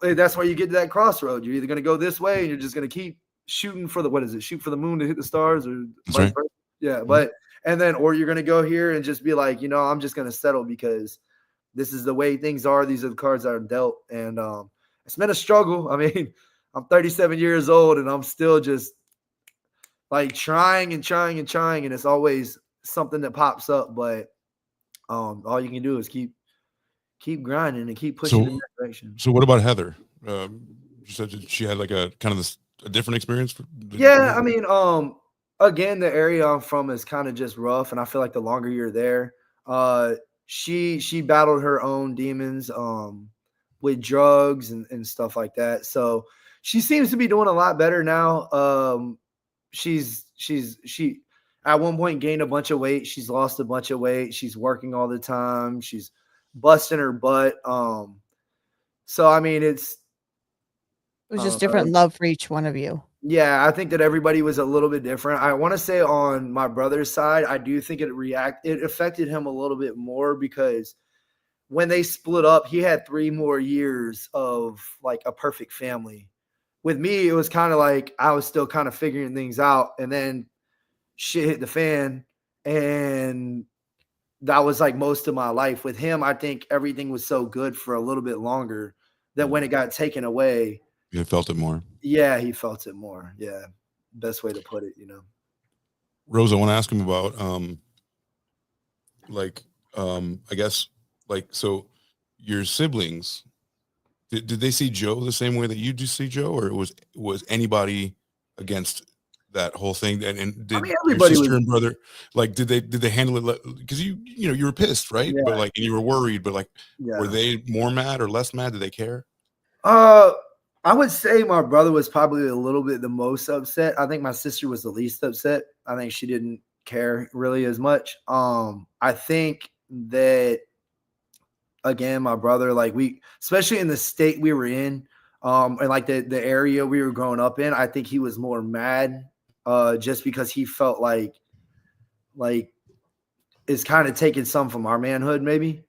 that's where you get to that crossroad. You're either going to go this way and you're just going to keep shooting for shoot for the moon to hit the stars or right. Yeah. But, and then, or you're going to go here and just be like, I'm just going to settle because this is the way things are. These are the cards that are dealt. And it's been a struggle. I mean, I'm 37 years old and I'm still just like trying. And it's always something that pops up. But all you can do is keep grinding and keep pushing in that direction. So what about Heather? You said she had like a kind of a different experience. I mean, again, the area I'm from is kind of just rough. And I feel like the longer you're there, she battled her own demons with drugs and stuff like that. So she seems to be doing a lot better now. She at one point gained a bunch of weight. She's lost a bunch of weight. She's working all the time. She's busting her butt. So I mean, it was just different love for each one of you. Yeah, I think that everybody was a little bit different. I want to say on my brother's side, I do think it affected him a little bit more because when they split up, he had 3 more years of like a perfect family. With me, it was kind of like I was still kind of figuring things out, and then shit hit the fan, and that was like most of my life. With him, I think everything was so good for a little bit longer that when it got taken away, you felt it more. Yeah, he felt it more. Yeah, best way to put it, Rose, I want to ask him about, I guess, so your siblings, did they see Joe the same way that you do see Joe, or was anybody against that whole thing? And did your sister and brother, did they handle it? Because you were pissed, right? Yeah. But and you were worried, but were they more mad or less mad? Did they care? I would say my brother was probably a little bit the most upset. I think my sister was the least upset. I think she didn't care really as much. I think that again, my brother, especially in the state we were in, and the area we were growing up in, I think he was more mad, just because he felt like it's kind of taking some from our manhood, maybe.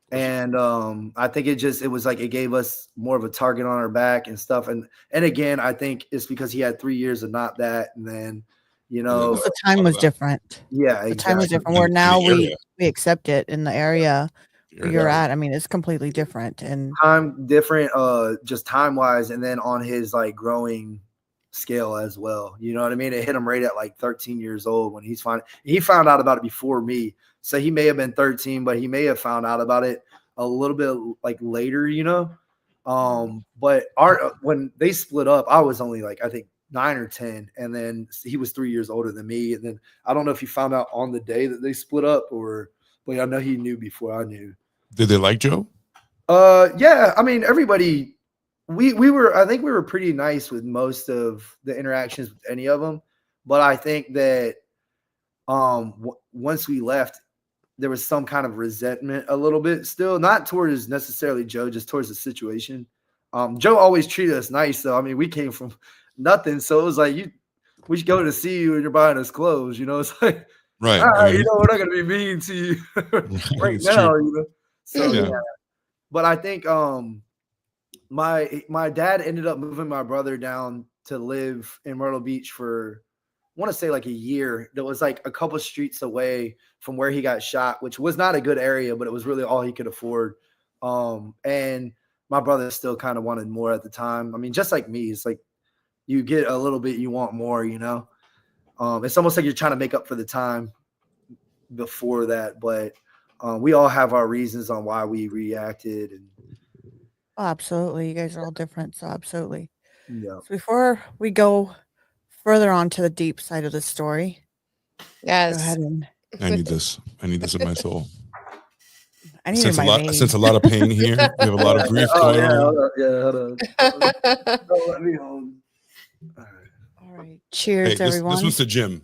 And I think it was like it gave us more of a target on our back and stuff. And again, I think it's because he had 3 years of not that, and then the time was different. Yeah, the time was different. Where now we accept it in the area where you're at. I mean, it's completely different and time different, just time wise, and then on his growing scale as well. You know what I mean? It hit him right at 13 years old when he found out about it before me. So he may have been 13, but he may have found out about it a little bit later, But when they split up, I was only I think 9 or 10, and then he was 3 years older than me. And then I don't know if he found out on the day that they split up but I know he knew before I knew. Did they like Joe? Yeah. I mean, everybody we were, I think we were pretty nice with most of the interactions with any of them, but I think that once we left, there was some kind of resentment a little bit still, not towards necessarily Joe, just towards the situation. Joe always treated us nice, though. I mean, we came from nothing, so it was like we should go to see you and you're buying us clothes, you know. It's like, Right. all right, I mean, you know, we're not gonna be mean to you right it's now, true. you know. So Yeah. yeah. But I think my dad ended up moving my brother down to live in Myrtle Beach for, I want to say like a year. That was like a couple streets away from where he got shot, which was not a good area, but it was really all he could afford. And my brother still kind of wanted more at the time. I mean, just like me, it's like you get a little bit, you want more, you know. It's almost like you're trying to make up for the time before that, but we all have our reasons on why we reacted. And Oh, absolutely. You guys are all different. So absolutely. yeah. So before we go further on to the deep side of the story, go Yes. ahead and I need this. I need this in my soul. I I need it in sense a my lot. I veins. sense a lot of pain here. We have a lot of grief Oh going yeah, on. hold on. Yeah, hold on. Don't let me hold. All right. All right. Cheers, Hey, this everyone. one's to Jim.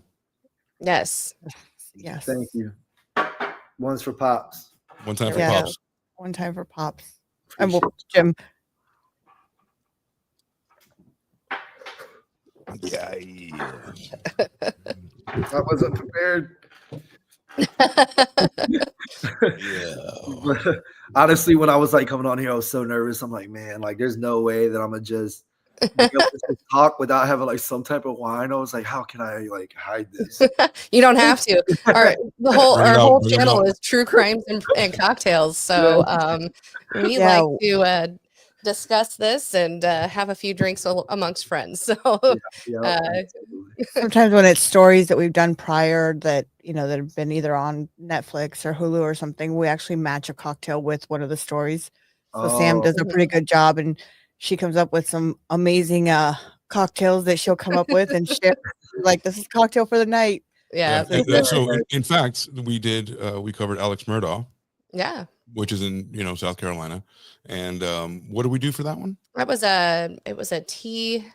Yes. Yes. Thank you. One's for Pops. One time for Yeah. Pops. One time for Pops. And Appreciate Jim. Yeah. I wasn't prepared. Yeah. But honestly, when I was like coming on here, I was so nervous. I'm like, man, like there's no way that I'm gonna just be able to just talk without having like some type of wine. I was like, how can I like hide this? You don't have to. Our Bring it out, whole bring it channel out. is true crimes and cocktails. So we Yeah. like to discuss this and have a few drinks amongst friends. So Yeah, absolutely. Sometimes when it's stories that we've done prior that, that have been either on Netflix or Hulu or something, we actually match a cocktail with one of the stories. So Sam does a pretty good job, and she comes up with some amazing cocktails that she'll come up with and share. Like, this is cocktail for the night. yeah. So in fact, we did. We covered Alex Murdaugh, Yeah. which is in South Carolina. And what do we do for that one? It was a tea.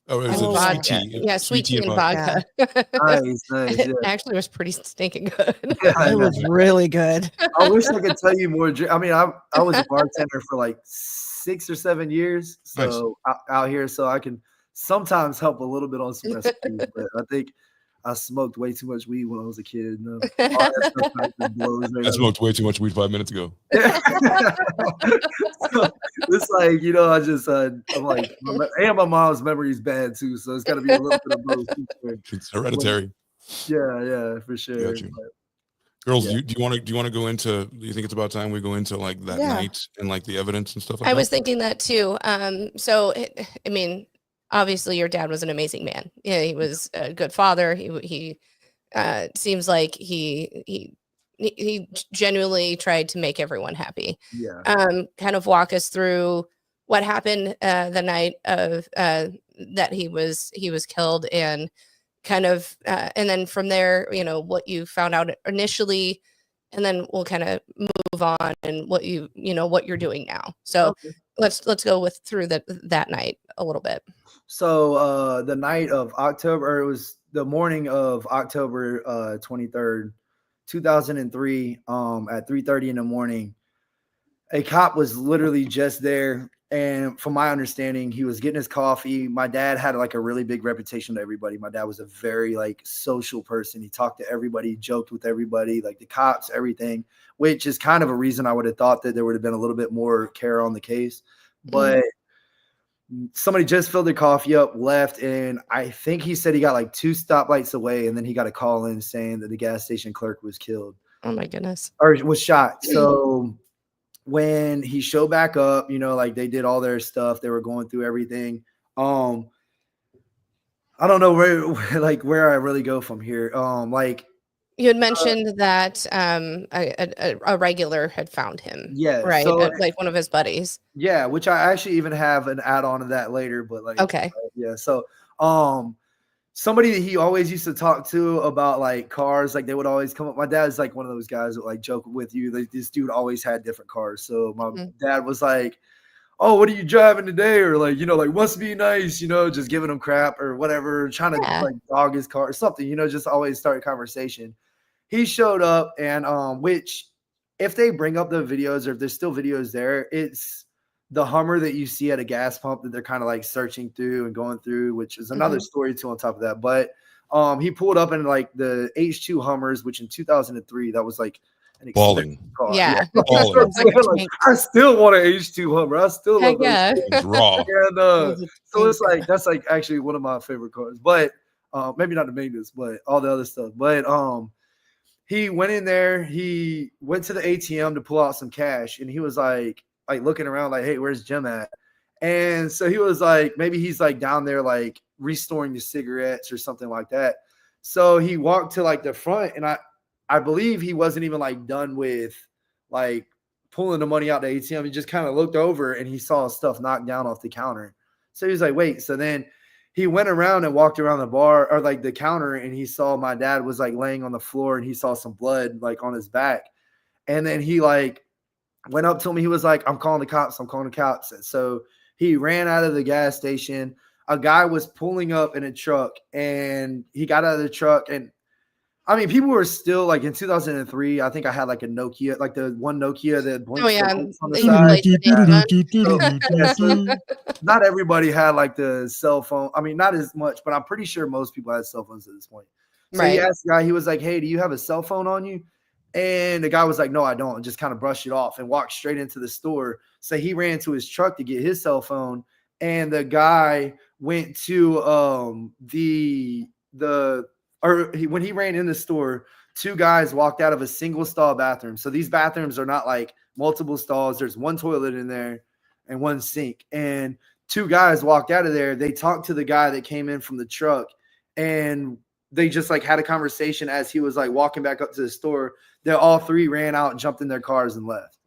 Oh, it was Oh, a vodka. sweet tea. Yeah, sweet tea and vodka. Nice, nice. It Yeah. actually was pretty stinking good. I It was really good. wish I could tell you more. I mean, I was a bartender for like 6 or 7 years, so out here, so I can sometimes help a little bit on some recipes. But I think I smoked way too much weed when I was a kid. All that stuff kind of blows right I out. smoked way too much weed 5 minutes ago. So it's like, I just I'm like, and my mom's memory is bad too, so it's got to be a little bit of both. It's hereditary. Yeah, for sure. Got you. But Girls, Yeah. do you want to go into? Do you think it's about time we go into like that Yeah. night and like the evidence and stuff like I that? was thinking that too. So I mean, obviously your dad was an amazing man. Yeah, he was a good father. He seems like he genuinely tried to make everyone happy. yeah. Kind of walk us through what happened the night of that he was killed, and kind of and then from there, what you found out initially, and then we'll kind of move on and what what you're doing now. So Okay. let's go through that night a little bit. So the night of October, or it was the morning of October 23rd, 2003, at 3:30 in the morning, a cop was literally just there. And from my understanding, he was getting his coffee. My dad had like a really big reputation to everybody. My dad was a very like social person. He talked to everybody, joked with everybody, like the cops, everything, which is kind of a reason I would have thought that there would have been a little bit more care on the case. But somebody just filled their coffee up, left, and I think he said he got like 2 stoplights away, and then he got a call in saying that the gas station clerk was killed. Oh my goodness. Or was shot. So when he showed back up, like they did all their stuff, they were going through everything. I don't know where I really go from here. Like You had mentioned that a regular had found him. Yeah, Right. so- like one of his buddies. yeah, which I actually even have an add-on to that later, but like Okay. yeah. So somebody that he always used to talk to about like cars, like they would always come up. My dad's like one of those guys that like joke with you. Like, this dude always had different cars. So my dad was like, oh, what are you driving today? Or like, like must be nice, just giving him crap or whatever, trying to like dog his car or something, just always start a conversation. He showed up and which if they bring up the videos or if there's still videos there, it's the Hummer that you see at a gas pump that they're kind of like searching through and going through, which is another story too on top of that. But he pulled up in like the H2 Hummers, which in 2003, that was like an Balling. car. Yeah. Balling. Like, I still want an H2 Hummer. I still love those things. It's raw. And so it's like that's like actually one of my favorite cars. But maybe not the maintenance, but all the other stuff. But he went in there, he went to the ATM to pull out some cash, and he was like looking around like, hey, where's Jim at? And so he was like, maybe he's like down there like restoring the cigarettes or something like that. So he walked to like the front, and I believe he wasn't even like done with like pulling the money out the ATM. He just kind of looked over and he saw stuff knocked down off the counter. So he was like, wait. So then he went around and walked around the bar or like the counter, and he saw my dad was like laying on the floor, and he saw some blood like on his back. And then he like went up to him. He was like, I'm calling the cops. I'm calling the cops. And so he ran out of the gas station. A guy was pulling up in a truck, and he got out of the truck. And I mean, people were still like in 2003. I think I had like a Nokia, like the one Nokia that blinks on the side. Not everybody had like the cell phone. I mean, not as much, but I'm pretty sure most people had cell phones at this point. So he asked the guy, he was like, hey, do you have a cell phone on you? And the guy was like, no, I don't. And just kind of brushed it off and walked straight into the store. So he ran to his truck to get his cell phone. And the guy went to when he ran in the store, two guys walked out of a single stall bathroom. So these bathrooms are not like multiple stalls. There's one toilet in there and one sink. And two guys walked out of there. They talked to the guy that came in from the truck, and they just like had a conversation as he was like walking back up to the store. They all three ran out and jumped in their cars and left.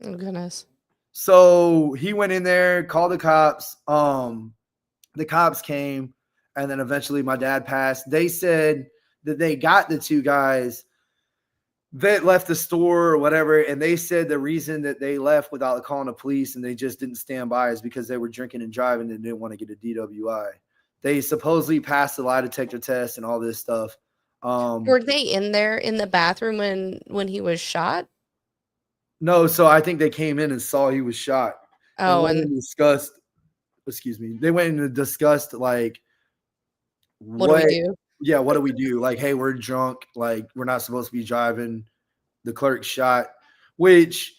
Oh goodness. So he went in there, called the cops. The cops came, and then eventually my dad passed. They said that they got the two guys that left the store or whatever, and they said the reason that they left without calling the police and they just didn't stand by is because they were drinking and driving and didn't want to get a DWI. They supposedly passed the lie detector test and all this stuff. Were they in there in the bathroom when he was shot? No, so I think they came in and saw he was shot. Oh, and discussed. Excuse me. They went and discussed like what do we do? Yeah, what do we do? Like, hey, we're drunk. Like, we're not supposed to be driving. The clerk shot, which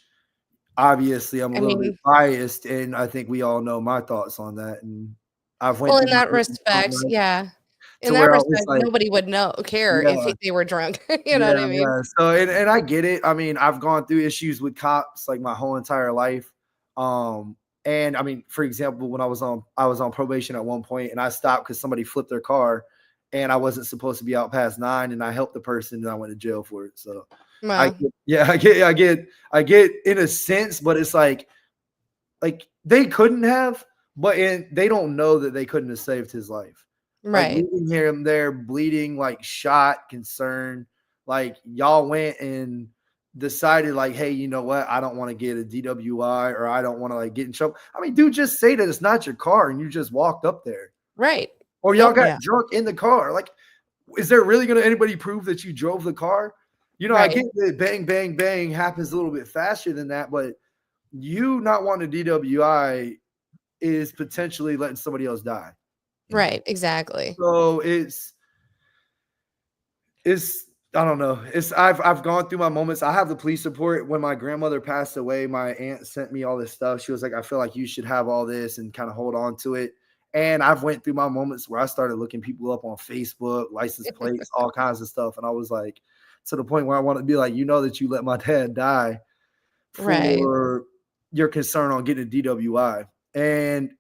obviously I'm a little bit biased, and I think we all know my thoughts on that. And I've went in that respect, yeah. In that respect, like, nobody would care if they were drunk. You know what I mean? Yeah. So, and I get it. I mean, I've gone through issues with cops like my whole entire life. And I mean, for example, when I was on probation at one point, and I stopped because somebody flipped their car, and I wasn't supposed to be out past 9, and I helped the person, and I went to jail for it. So, wow. I get in a sense, but it's like they couldn't have, but they don't know that they couldn't have saved his life. Right. Like, leaving him there bleeding, like shot, concerned, like y'all went and decided like, hey, you know what? I don't want to get a DWI, or I don't want to like get in trouble. I mean, dude, just say that it's not your car and you just walked up there. Right. Or y'all got drunk in the car. Like, is there really going to anybody prove that you drove the car? You know, right. I get that bang, bang, bang happens a little bit faster than that, but you not wanting a DWI is potentially letting somebody else die. Right, exactly. So it's I don't know. I've gone through my moments. I have the police report. When my grandmother passed away, my aunt sent me all this stuff. She was like, I feel like you should have all this and kind of hold on to it. And I've went through my moments where I started looking people up on Facebook, license plates, all kinds of stuff. And I was like, to the point where I want to be like, you know that you let my dad die for your concern on getting a DWI. And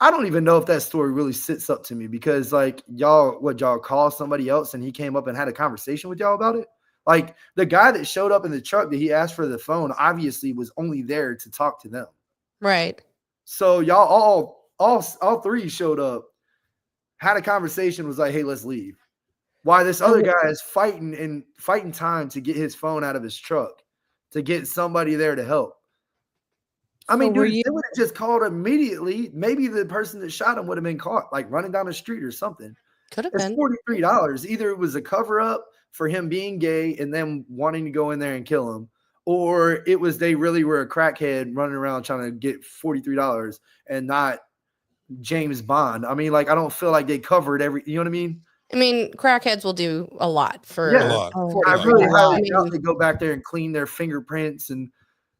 I don't even know if that story really sits up to me, because like y'all call somebody else and he came up and had a conversation with y'all about it? Like, the guy that showed up in the truck that he asked for the phone obviously was only there to talk to them. Right. So y'all all three showed up, had a conversation, was like, hey, let's leave. Why this other guy is fighting time to get his phone out of his truck, to get somebody there to help. I mean, were dude, you they would have just called immediately. Maybe the person that shot him would have been caught, like running down the street or something. Could have It's been. $43. Either it was a cover up for him being gay and them wanting to go in there and kill him, or it was they really were a crackhead running around trying to get $43 and not James Bond. I mean, like, I don't feel like they covered every, you know what I mean? I mean, crackheads will do a lot for Yeah. A lot. Oh, I Yeah. really a highly lot. doubt they go back there and clean their fingerprints and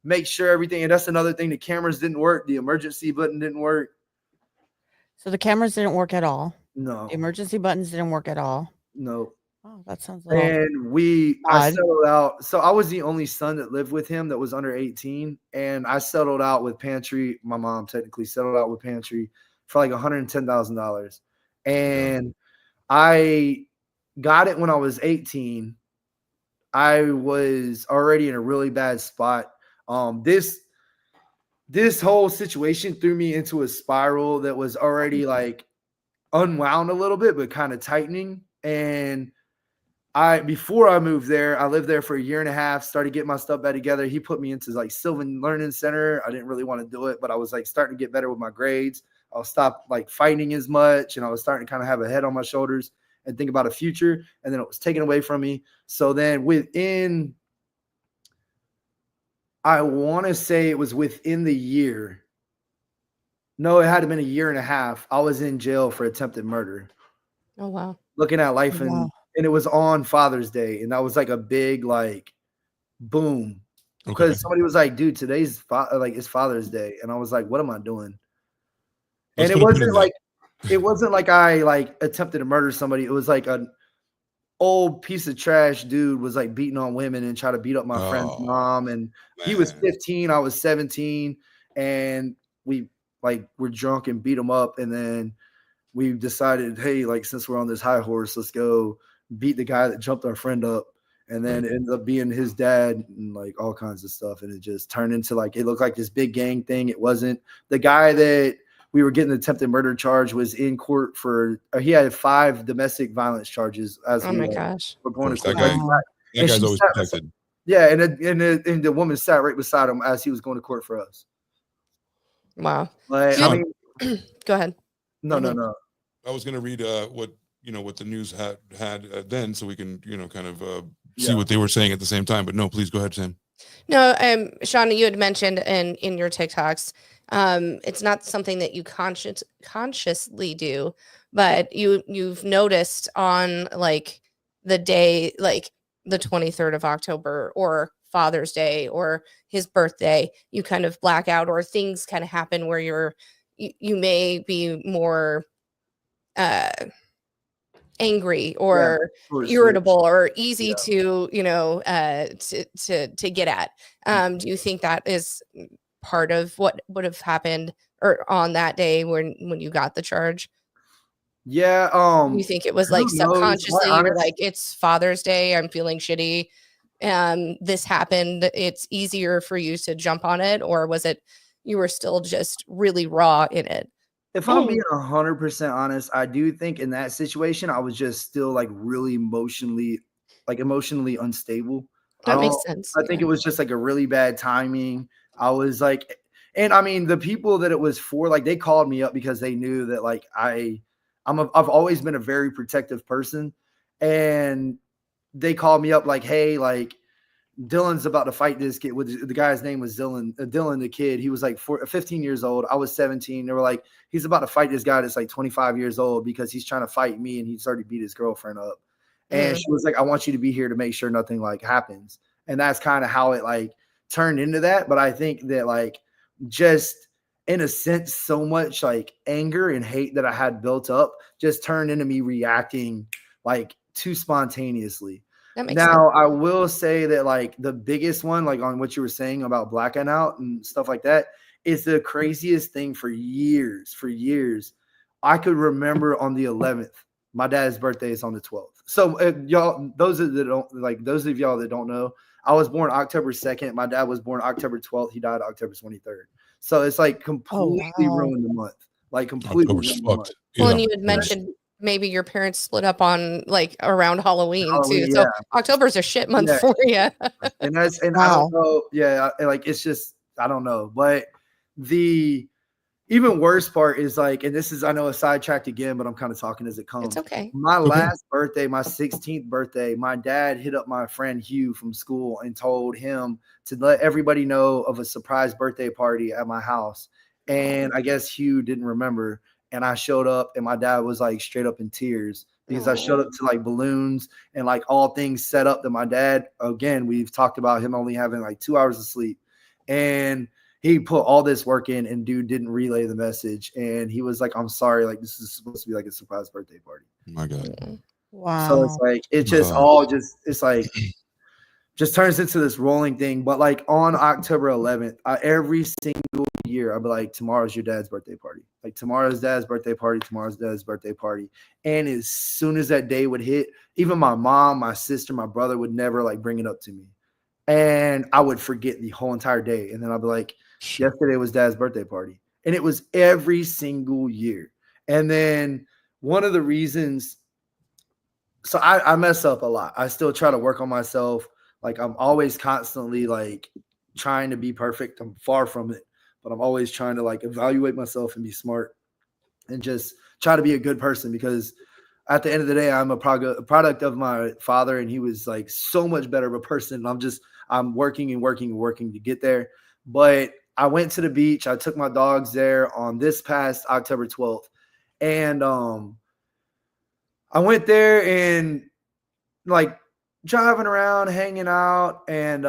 make sure everything. And that's another thing. The cameras didn't work. The emergency button didn't work. So the cameras didn't work at all. No, The emergency buttons didn't work at all. no. Oh, that sounds a little And I odd. settled out. So I was the only son that lived with him that was under 18. And I settled out with Pantry. My mom technically settled out with Pantry for like $110,000. And I got it when I was 18. I was already in a really bad spot. This whole situation threw me into a spiral that was already like unwound a little bit, but kind of tightening. And before I moved there, I lived there for a year and a half, started getting my stuff back together. He put me into like Sylvan Learning Center. I didn't really want to do it, but I was like starting to get better with my grades. I'll stop like fighting as much, and I was starting to kind of have a head on my shoulders and think about a future. And then it was taken away from me. So then I want to say it was within the year. No, it had been a year and a half. I was in jail for attempted murder. Oh, wow. Looking at life Wow. and it was on Father's Day, and that was like a big like boom because somebody was like, "Dude, today's it's Father's Day," and I was like, "What am I doing?" And it wasn't like I like attempted to murder somebody. It was like an old piece of trash dude was like beating on women and trying to beat up my friend's mom, and he was 15, I was 17, and we like were drunk and beat him up, and then we decided, hey, like since we're on this high horse, let's go beat the guy that jumped our friend up. And then it ended up being his dad and like all kinds of stuff. And it just turned into like, it looked like this big gang thing. It wasn't. The guy that we were getting attempted murder charge was in court he had 5 domestic violence charges. Oh my gosh. We're going to court. That guy's always protected. Yeah. And the woman sat right beside him as he was going to court for us. Wow. Like, I mean, go ahead. No. I was going to read what the news had then, so we can kind of see what they were saying at the same time. But no, please go ahead, Sam. No, Shauna, you had mentioned in your TikToks, it's not something that you consciously do, but you've noticed on like the day, like the 23rd of October or Father's Day or his birthday, you kind of black out, or things kind of happen where you may be more angry or irritable or easy to to get at. Do you think that is part of what would have happened or on that day when you got the charge? Yeah. You think it was like subconsciously you were like, it's Father's Day, I'm feeling shitty, this happened, it's easier for you to jump on it, or was it you were still just really raw in it? If I'm being 100% honest, I do think in that situation, I was just still like really emotionally unstable. That makes sense. I think it was just like a really bad timing. I was like, and I mean, the people that it was for, like, they called me up because they knew that like I've always been a very protective person, and they called me up like, hey, like, Dylan's about to fight this kid. With the guy's name was Dylan. Dylan, the kid, he was like 15 years old. I was 17. They were like, he's about to fight this guy that's like 25 years old because he's trying to fight me, and he's already beat his girlfriend up. And she was like, I want you to be here to make sure nothing like happens. And that's kind of how it like turned into that. But I think that like just in a sense, so much like anger and hate that I had built up just turned into me reacting like too spontaneously. Now, I will say that like the biggest one, like on what you were saying about blacking out and stuff like that, is the craziest thing for years. For years, I could remember on the 11th. My dad's birthday is on the 12th. So y'all, those of y'all that don't know, I was born October 2nd. My dad was born October 12th. He died October 23rd. So it's like completely ruined the month. Like completely ruined the month. Well, and you had mentioned maybe your parents split up on like around Halloween too. So October's a shit month for you. I don't know. Yeah. Like, it's just, I don't know. But the even worse part is like, and this is, I know, a sidetracked again, but I'm kind of talking as it comes. It's okay. My last birthday, my 16th birthday, my dad hit up my friend Hugh from school and told him to let everybody know of a surprise birthday party at my house. And I guess Hugh didn't remember. And I showed up and my dad was like straight up in tears because I showed up to like balloons and like all things set up that my dad, again, we've talked about him only having like 2 hours of sleep. And he put all this work in and dude didn't relay the message. And he was like, I'm sorry. Like, this is supposed to be like a surprise birthday party. Oh my God. Wow. So it's like, it just it's like, just turns into this rolling thing. But like on October 11th, every single year, I'd be like, tomorrow's your dad's birthday party. Like tomorrow's dad's birthday party, tomorrow's dad's birthday party. And as soon as that day would hit, even my mom, my sister, my brother would never like bring it up to me. And I would forget the whole entire day. And then I'd be like, yesterday was dad's birthday party. And it was every single year. And then one of the reasons, so I mess up a lot. I still try to work on myself. Like I'm always constantly like trying to be perfect. I'm far from it, but I'm always trying to like evaluate myself and be smart and just try to be a good person, because at the end of the day, I'm a product of my father, and he was like so much better of a person. I'm working and working and working to get there. But I went to the beach. I took my dogs there on this past October 12th. And I went there and like driving around, hanging out, and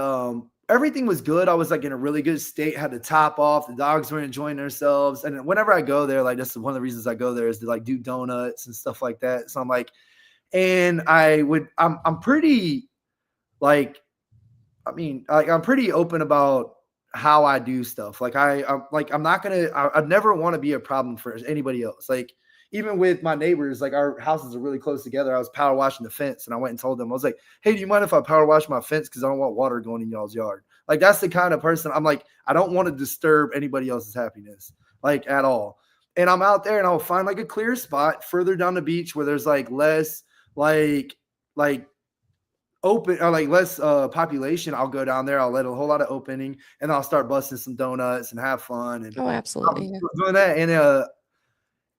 everything was good. I was like in a really good state, had the top off. The dogs were enjoying themselves. And whenever I go there, like that's one of the reasons I go there is to like do donuts and stuff like that. So I'm like, and I'm pretty like, I mean, like I'm pretty open about how I do stuff. Like I'm not going to, I'd never want to be a problem for anybody else. Like even with my neighbors, like our houses are really close together. I was power washing the fence and I went and told them, I was like, hey, do you mind if I power wash my fence? Cause I don't want water going in y'all's yard. Like that's the kind of person I'm like, I don't want to disturb anybody else's happiness, like at all. And I'm out there and I'll find like a clear spot further down the beach where there's like less like open or like less population. I'll go down there, I'll let a whole lot of opening, and I'll start busting some donuts and have fun. And absolutely doing that. And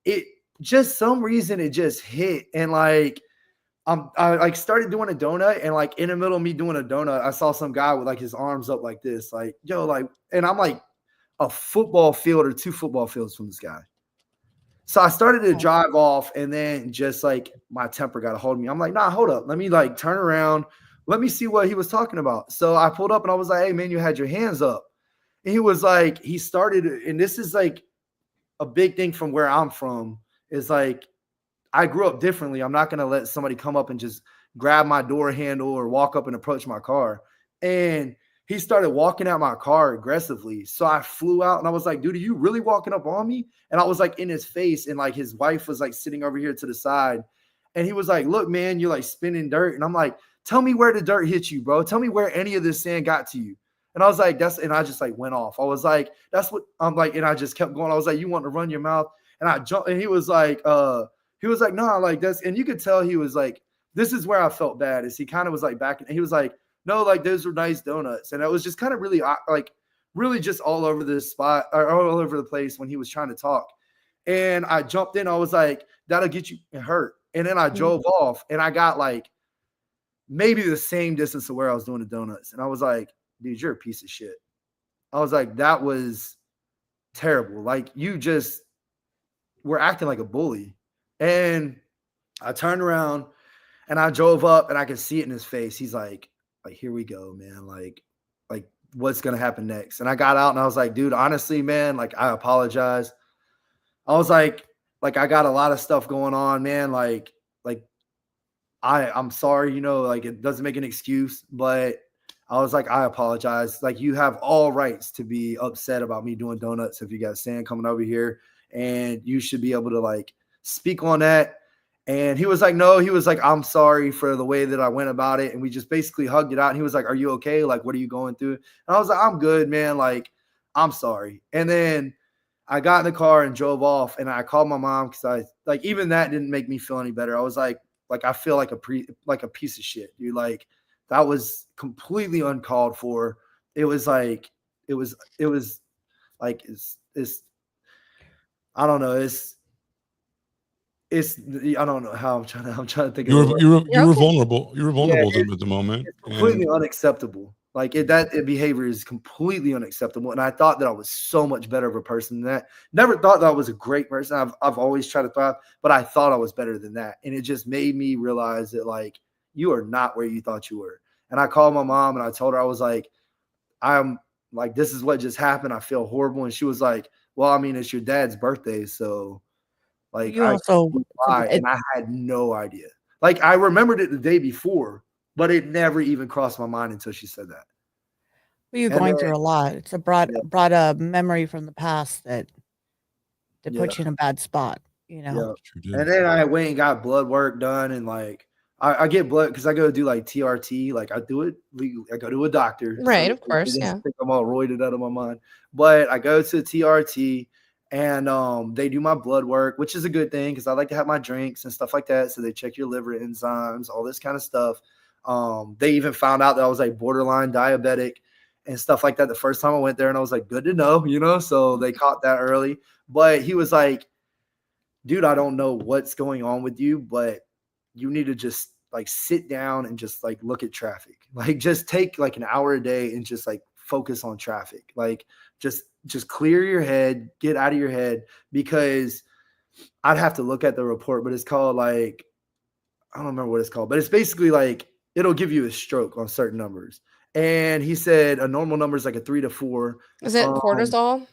it just some reason it just hit. And like I like started doing a donut, and like in the middle of me doing a donut, I saw some guy with like his arms up like this, like, yo, like, and I'm like a football field or 2 football fields from this guy. So I started to drive off, and then just like my temper got a hold of me. I'm like, nah, hold up. Let me like turn around. Let me see what he was talking about. So I pulled up and I was like, hey man, you had your hands up. And he was like, he started, and this is like a big thing from where I'm from, is like, I grew up differently. I'm not going to let somebody come up and just grab my door handle or walk up and approach my car. And he started walking at my car aggressively. So I flew out and I was like, dude, are you really walking up on me? And I was like in his face, and like his wife was like sitting over here to the side. And he was like, look, man, you're like spinning dirt. And I'm like, tell me where the dirt hit you, bro. Tell me where any of this sand got to you. And I was like, and I just like went off. I was like, that's what I'm like. And I just kept going. I was like, you want to run your mouth? And I jumped, and he was like, no, like that's, and you could tell he was like, this is where I felt bad, is he kind of was like back, and he was like, no, like those were nice donuts. And it was just kind of really like really just all over the spot or all over the place when he was trying to talk. And I jumped in. I was like, that'll get you hurt. And then I drove off, and I got like maybe the same distance to where I was doing the donuts. And I was like, dude, you're a piece of shit. I was like, that was terrible. Like you just were acting like a bully. And I turned around and I drove up, and I could see it in his face. He's like, here we go, man. Like what's going to happen next? And I got out and I was like, dude, honestly, man, like I apologize. I was like I got a lot of stuff going on, man. Like I'm sorry, you know, like it doesn't make an excuse, but I was like, I apologize. Like you have all rights to be upset about me doing donuts if you got sand coming over here, and you should be able to like speak on that. And he was like, no, he was like, I'm sorry for the way that I went about it. And we just basically hugged it out. And he was like, are you okay? Like, what are you going through? And I was like, I'm good, man. Like, I'm sorry. And then I got in the car and drove off, and I called my mom, because I like, even that didn't make me feel any better. I was like I feel like a piece of shit, dude. Like that was completely uncalled for. It was like, it was Like it's I don't know. It's I don't know how I'm trying to think You of were it. you were you were okay. vulnerable. You were vulnerable Yeah, at the moment, it's completely and unacceptable. Like that behavior is completely unacceptable. And I thought that I was so much better of a person than that. Never thought that I was a great person. I've always tried to thrive, but I thought I was better than that. And it just made me realize that like you are not where you thought you were. And I called my mom and I told her, I was like, I'm like, this is what just happened. I feel horrible. And she was like, well, I mean, it's your dad's birthday, so like You also why? it, And I had no idea. Like I remembered it the day before, but it never even crossed my mind until she said that. you're And going then, through a lot. It's yeah, brought a memory from the past that yeah, puts you in a bad spot, you know. yeah. sure did. And then I went and got blood work done, and like I get blood because I go do like TRT. Like I do it legally. I go to a doctor. So Right, of they course, just yeah. think I'm all roided out of my mind. But I go to TRT and they do my blood work, which is a good thing because I like to have my drinks and stuff like that. So they check your liver enzymes, all this kind of stuff. They even found out that I was like borderline diabetic and stuff like that the first time I went there, and I was like, good to know, you know. So they caught that early. But he was like, dude, I don't know what's going on with you, but you need to just like sit down and just like look at traffic. Like just take like an hour a day and just like focus on traffic. Like just clear your head, get out of your head, because I'd have to look at the report, but it's called like, I don't remember what it's called, but it's basically like it'll give you a stroke on certain numbers. And he said a normal number is like a 3 to 4. Is it cortisol?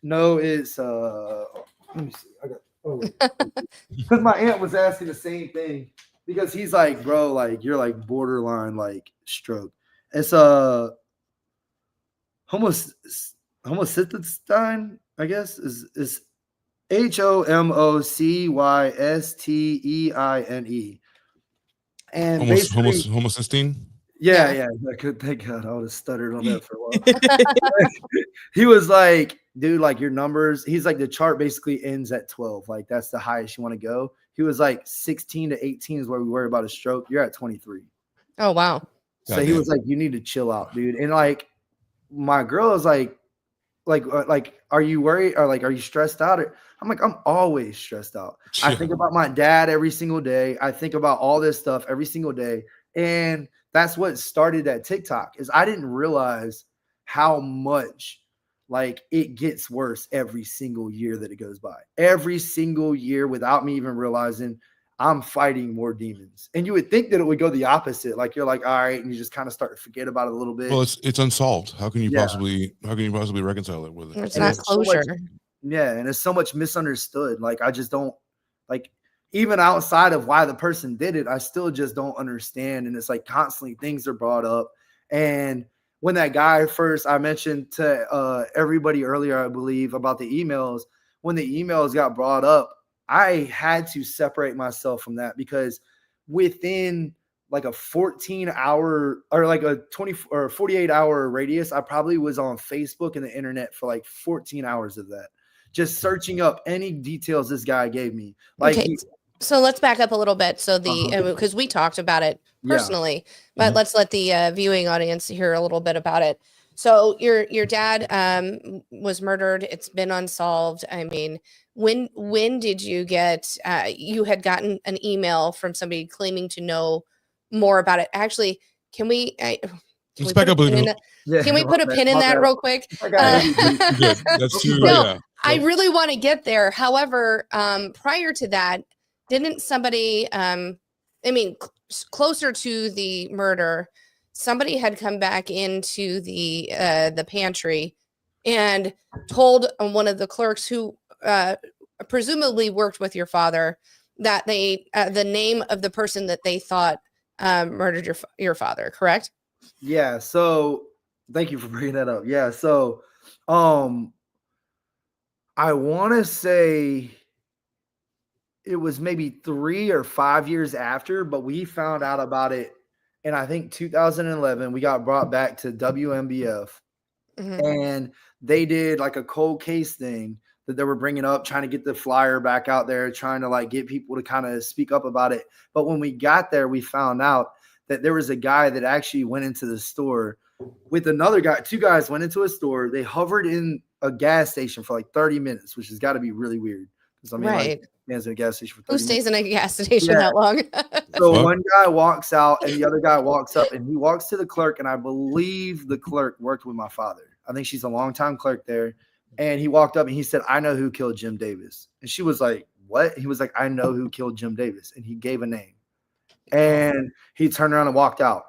No, it's let me see. I got because my aunt was asking the same thing because he's like, bro, like you're like borderline like stroke. It's homocysteine, I guess is HOMOCYSTEINE. And basically, Homocysteine. yeah, Yeah. I could thank God I would have stuttered on that for a while. He was like, dude, like your numbers, he's like the chart basically ends at 12. Like that's the highest you want to go. He was like 16 to 18 is where we worry about a stroke. You're at 23. Oh, wow. So he was like, you need to chill out, dude. And like my girl is like, are you worried or like, are you stressed out? I'm like, I'm always stressed out. Yeah. I think about my dad every single day. I think about all this stuff every single day. And that's what started that TikTok is I didn't realize how much like it gets worse every single year that it goes by. Every single year without me even realizing I'm fighting more demons. And you would think that it would go the opposite. Like you're like, all right, and you just kind of start to forget about it a little bit. Well, it's unsolved. How can you Yeah. possibly reconcile it with it? It's And not it's so much- closure. Yeah, and it's so much misunderstood. Like I just don't like even outside of why the person did it, I still just don't understand. And it's like constantly things are brought up. And when that guy first, I mentioned to everybody earlier, I believe, about the emails, when the emails got brought up, I had to separate myself from that because within like a 14-hour or like a 20 or 48-hour radius, I probably was on Facebook and the internet for like 14 hours of that, just searching up any details this guy gave me. Like, Okay. So let's back up a little bit. So because we talked about it Yeah. personally, but Mhm. let's let the viewing audience hear a little bit about it. So your dad was murdered. It's been unsolved. I mean, when did you get? You had gotten an email from somebody claiming to know more about it. Actually, can we? Let's back up a little. Can we put a pin in that real quick? Good. That's true. No, Yeah. I really want to get there. However, prior to that, didn't somebody, closer to the murder, somebody had come back into the pantry and told one of the clerks who presumably worked with your father that they the name of the person that they thought murdered your father, correct? Yeah. So thank you for bringing that up. Yeah. So, I want to say it was maybe 3 or 5 years after, but we found out about it in I think 2011. We got brought back to WMBF, and they did like a cold case thing that they were bringing up, trying to get the flyer back out there, trying to like get people to kind of speak up about it. But when we got there, we found out that there was a guy that actually went into the store with another guy. Two guys went into a store. They hovered in a gas station for like 30 minutes, which has got to be really weird. Because I mean, Right. like, stands in a gas station for 30 Who minutes. stays in a gas station Yeah. that long? So Well- one guy walks out and the other guy walks up and he walks to the clerk. And I believe the clerk worked with my father. I think she's a longtime clerk there. And he walked up and he said, I know who killed Jim Davis. And she was like, what? He was like, I know who killed Jim Davis. And he gave a name. And he turned around and walked out.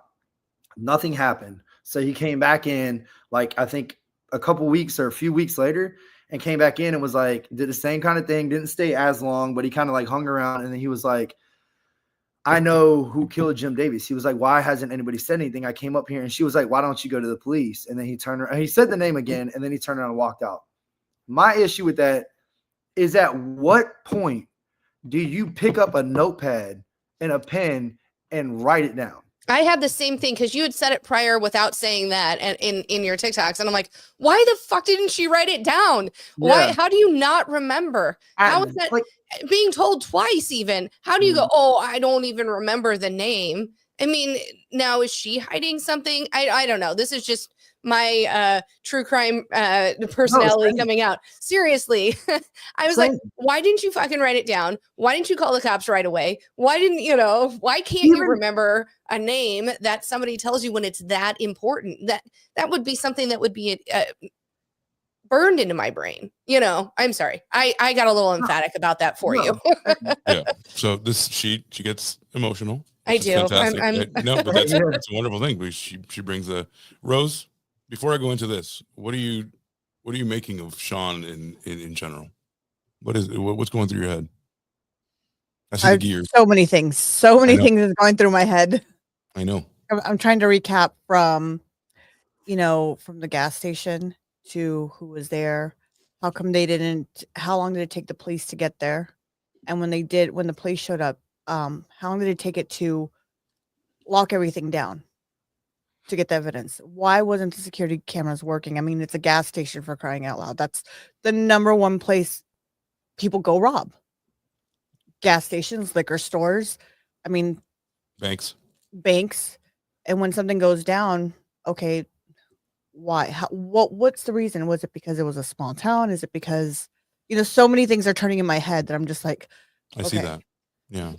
Nothing happened. So he came back in, like, I think a couple weeks or a few weeks later, and came back in and was like, did the same kind of thing, didn't stay as long, but he kind of like hung around. And then he was like, I know who killed Jim Davis. He was like, why hasn't anybody said anything? I came up here. And she was like, why don't you go to the police? And then he turned around, he said the name again, and then he turned around and walked out. My issue with that is, at what point do you pick up a notepad and a pen and write it down? I had the same thing because you had said it prior without saying that and in your TikToks. And I'm like, why the fuck didn't she write it down? Why? Yeah. How do you not remember? How is that Like, being told twice even? How do you go, oh, I don't even remember the name? I mean, now is she hiding something? I don't know. This is just my true crime personality same. coming out. Seriously. I was like, Same. why didn't you fucking write it down? Why didn't you call the cops right away? Why didn't why can't you remember a name that somebody tells you when it's that important? That would be something that would be burned into my brain. I'm sorry. I got a little emphatic about that for you. Yeah. So she gets emotional. I which is do. fantastic. No, but that's a wonderful thing. Because she brings a Rose. Before I go into this, what are you making of Sean in general? What's going through your head? I see the gears. So many things things is going through my head. I know. I'm trying to recap from the gas station to who was there. How come they didn't? How long did it take the police to get there? And when the police showed up, how long did it take it to lock everything down to get the evidence? Why wasn't the security cameras working? I mean, it's a gas station, for crying out loud. That's the number one place people go rob. Gas stations, liquor stores. I mean, banks. And when something goes down, okay, why? What's the reason? Was it because it was a small town? Is it because so many things are turning in my head that I'm just like, I see that. Yeah.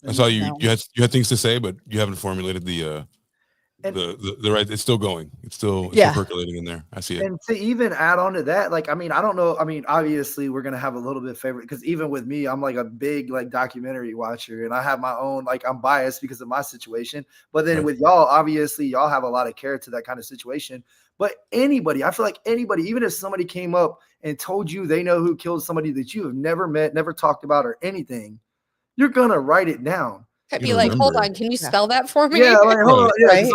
I saw you had things to say, but you haven't formulated the right. It's still going. It's still percolating in there. I see it. And to even add on to that, like, I mean, I don't know. I mean, obviously we're going to have a little bit of favorite, because even with me, I'm like a big like documentary watcher, and I have my own, like, I'm biased because of my situation. But then with y'all, obviously y'all have a lot of care to that kind of situation. But I feel like anybody, even if somebody came up and told you they know who killed somebody that you have never met, never talked about or anything, you're going to write it down. I'd be like, hold on, can you spell that for me? Yeah, like, hold on. Yeah, Right?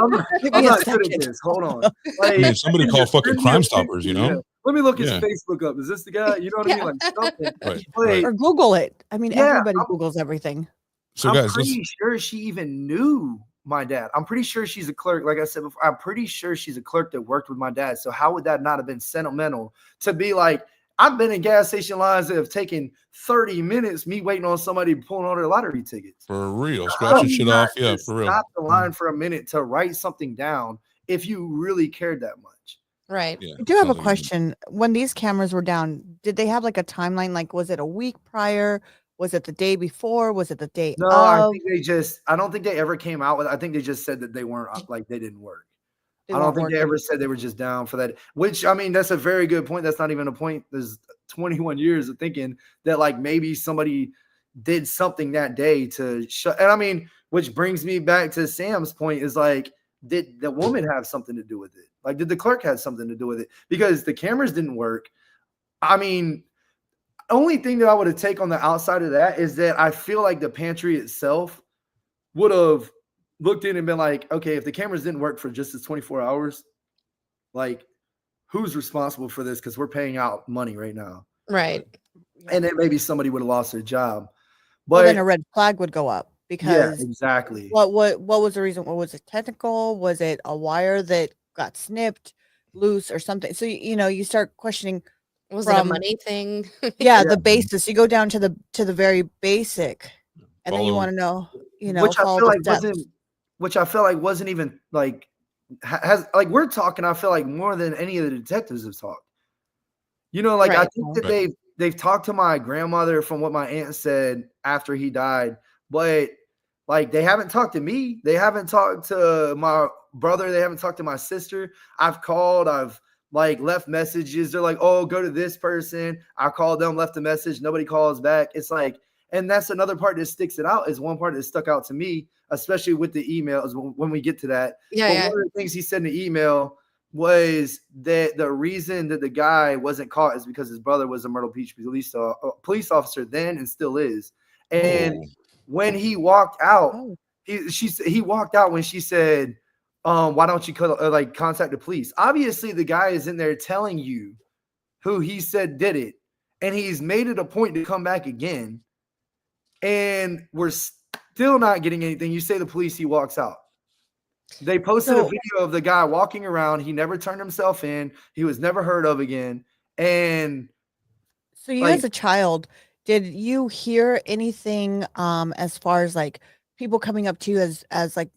I'm not good at this. Hold on. Like, I mean, somebody call fucking Crime Stoppers, Yeah. Let me look his Facebook up. Is this the guy? You know what I mean? Like, something. Right. Or Google it. I mean, everybody Googles everything. So I'm guys, pretty sure she even knew my dad. I'm pretty sure she's a clerk. Like I said before, I'm pretty sure she's a clerk that worked with my dad. So how would that not have been sentimental to be like, I've been in gas station lines that have taken 30 minutes, me waiting on somebody pulling on their lottery tickets. For real, scratching shit off. Yeah, for real. Stop the line for a minute to write something down if you really cared that much. Right. Yeah, I do have a question. When these cameras were down, did they have like a timeline? Like, was it a week prior? Was it the day before? Was it the day No, of? I don't think they ever came out with, I think they just said that they weren't, like, they didn't work. They I don't weren't think they working. ever said they were just down for that, which, I mean, that's a very good point. That's not even a point. There's 21 years of thinking that, like, maybe somebody did something that day to shut. And I mean, which brings me back to Sam's point, is like, did the woman have something to do with it? Like, did the clerk have something to do with it? Because the cameras didn't work. I mean, only thing that I would have taken on the outside of that is that I feel like the pantry itself would have looked in and been like, okay, if the cameras didn't work for just the 24 hours, like, who's responsible for this? Because we're paying out money right now. Right. And then maybe somebody would have lost their job. But Well, then a red flag would go up because exactly. What was the reason? What was it? Technical? Was it a wire that got snipped loose or something? So you start questioning. Was it a money thing? Yeah, the basis. You go down to the very basic, and then you want to know, which I feel like wasn't even like has like we're talking. I feel like more than any of the detectives have talked. You know, like I Right. think that Right. they've talked to my grandmother from what my aunt said after he died, but like they haven't talked to me. They haven't talked to my brother. They haven't talked to my sister. I've called. I've like left messages. They're like, "Oh, go to this person." I called them, left a message. Nobody calls back. It's like, and that's another part that sticks it out. Is one part that stuck out to me, especially with the emails when we get to that. Yeah, But yeah. one of the things he said in the email was that the reason that the guy wasn't caught is because his brother was a Myrtle Beach police officer then and still is. And Oh, when he walked out, Oh. he walked out when she said, why don't you like contact the police? Obviously, the guy is in there telling you who he said did it, and he's made it a point to come back again. And we're still not getting anything. You say the police, he walks out. They posted a So video of the guy walking around. He never turned himself in. He was never heard of again. And so you like, as a child, did you hear anything as far as like people coming up to you as like,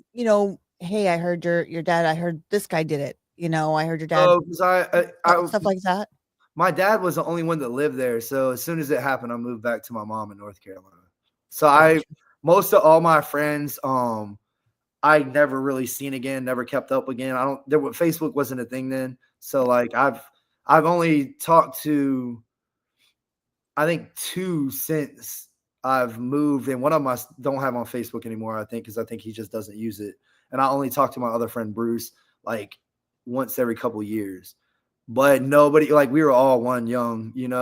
hey, I heard your dad, I heard this guy did it. I heard your dad because stuff like that. my dad was the only one that lived there. So as soon as it happened, I moved back to my mom in North Carolina. So Gotcha. most of all my friends, I never really seen again, never kept up again. Facebook wasn't a thing then. So like I've only talked to, I think 2 since I've moved, and one of them I don't have on Facebook anymore, I think, because I think he just doesn't use it. And I only talk to my other friend Bruce like once every couple years. But nobody, like we were all one young, And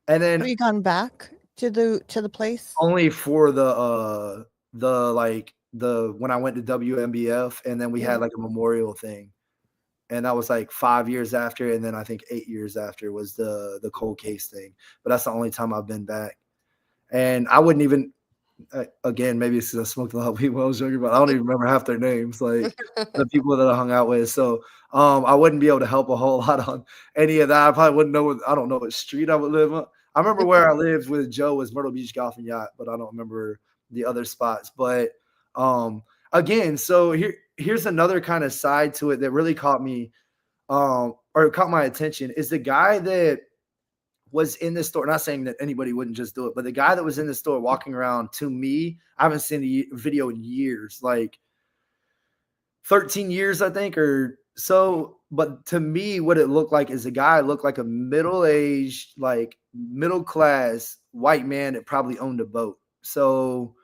Have then you gone back to the place? only for the when I went to WMBF, and then we had like a memorial thing. And that was like 5 years after, and then I think 8 years after was the cold case thing. But that's the only time I've been back. And I wouldn't even, again, maybe it's because I smoked a lot of people when I was younger, but I don't even remember half their names, like the people that I hung out with. So I wouldn't be able to help a whole lot on any of that. I probably wouldn't know. I don't know what street I would live on. I remember where I lived with Joe was Myrtle Beach Golf and Yacht, but I don't remember the other spots. But again, so here's another kind of side to it that really caught me, or caught my attention, is the guy that was in the store. Not saying that anybody wouldn't just do it, but the guy that was in the store walking around, to me, I haven't seen a video in years, like 13 years, I think, or so. But to me, what it looked like is a guy looked like a middle-aged, like middle-class white man that probably owned a boat. So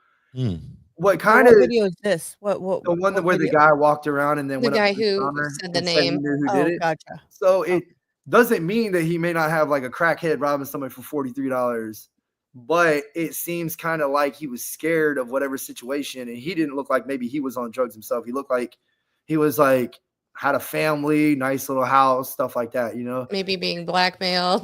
what kind of video is this? What the one that where the video? guy walked around and then The went up guy to the who counter said the and said he name. knew who Oh, did it. gotcha. So it doesn't mean that he may not have like a crackhead robbing somebody for $43, but it seems kind of like he was scared of whatever situation, and he didn't look like maybe he was on drugs himself. He looked like he was like had a family, nice little house, stuff like that, Maybe being blackmailed.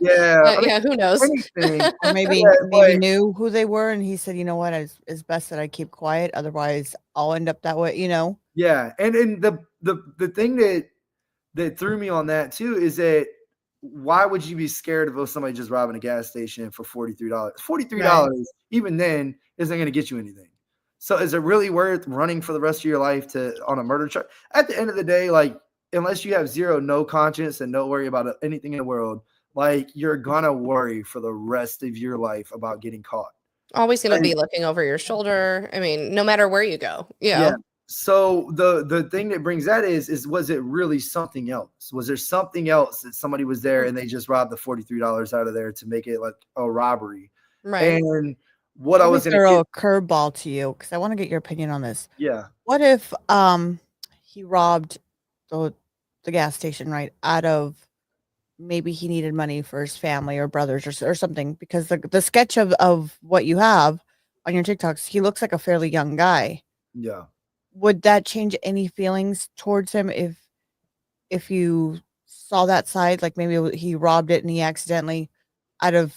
Yeah, I mean, Yeah, who knows? anything. Or maybe Yeah, like, knew who they were, and he said, "You know what? It's best that I keep quiet. Otherwise, I'll end up that way." yeah, and the thing that threw me on that too is that why would you be scared of somebody just robbing a gas station for $43? $43, even then, isn't going to get you anything. So is it really worth running for the rest of your life on a murder charge? At the end of the day, like, unless you have no conscience and don't worry about anything in the world, like, you're going to worry for the rest of your life about getting caught. Always going to be looking over your shoulder. I mean, no matter where you go. Yeah. So the thing that brings that is was it really something else? Was there something else that somebody was there and they just robbed the $43 out of there to make it like a robbery? Right. And what I was going to throw a curveball to you because I want to get your opinion on this. Yeah. What if he robbed the gas station right out of maybe he needed money for his family or brothers or something, because the sketch of what you have on your TikToks, he looks like a fairly young guy. Yeah. Would that change any feelings towards him if you saw that side? Like maybe he robbed it and he accidentally, out of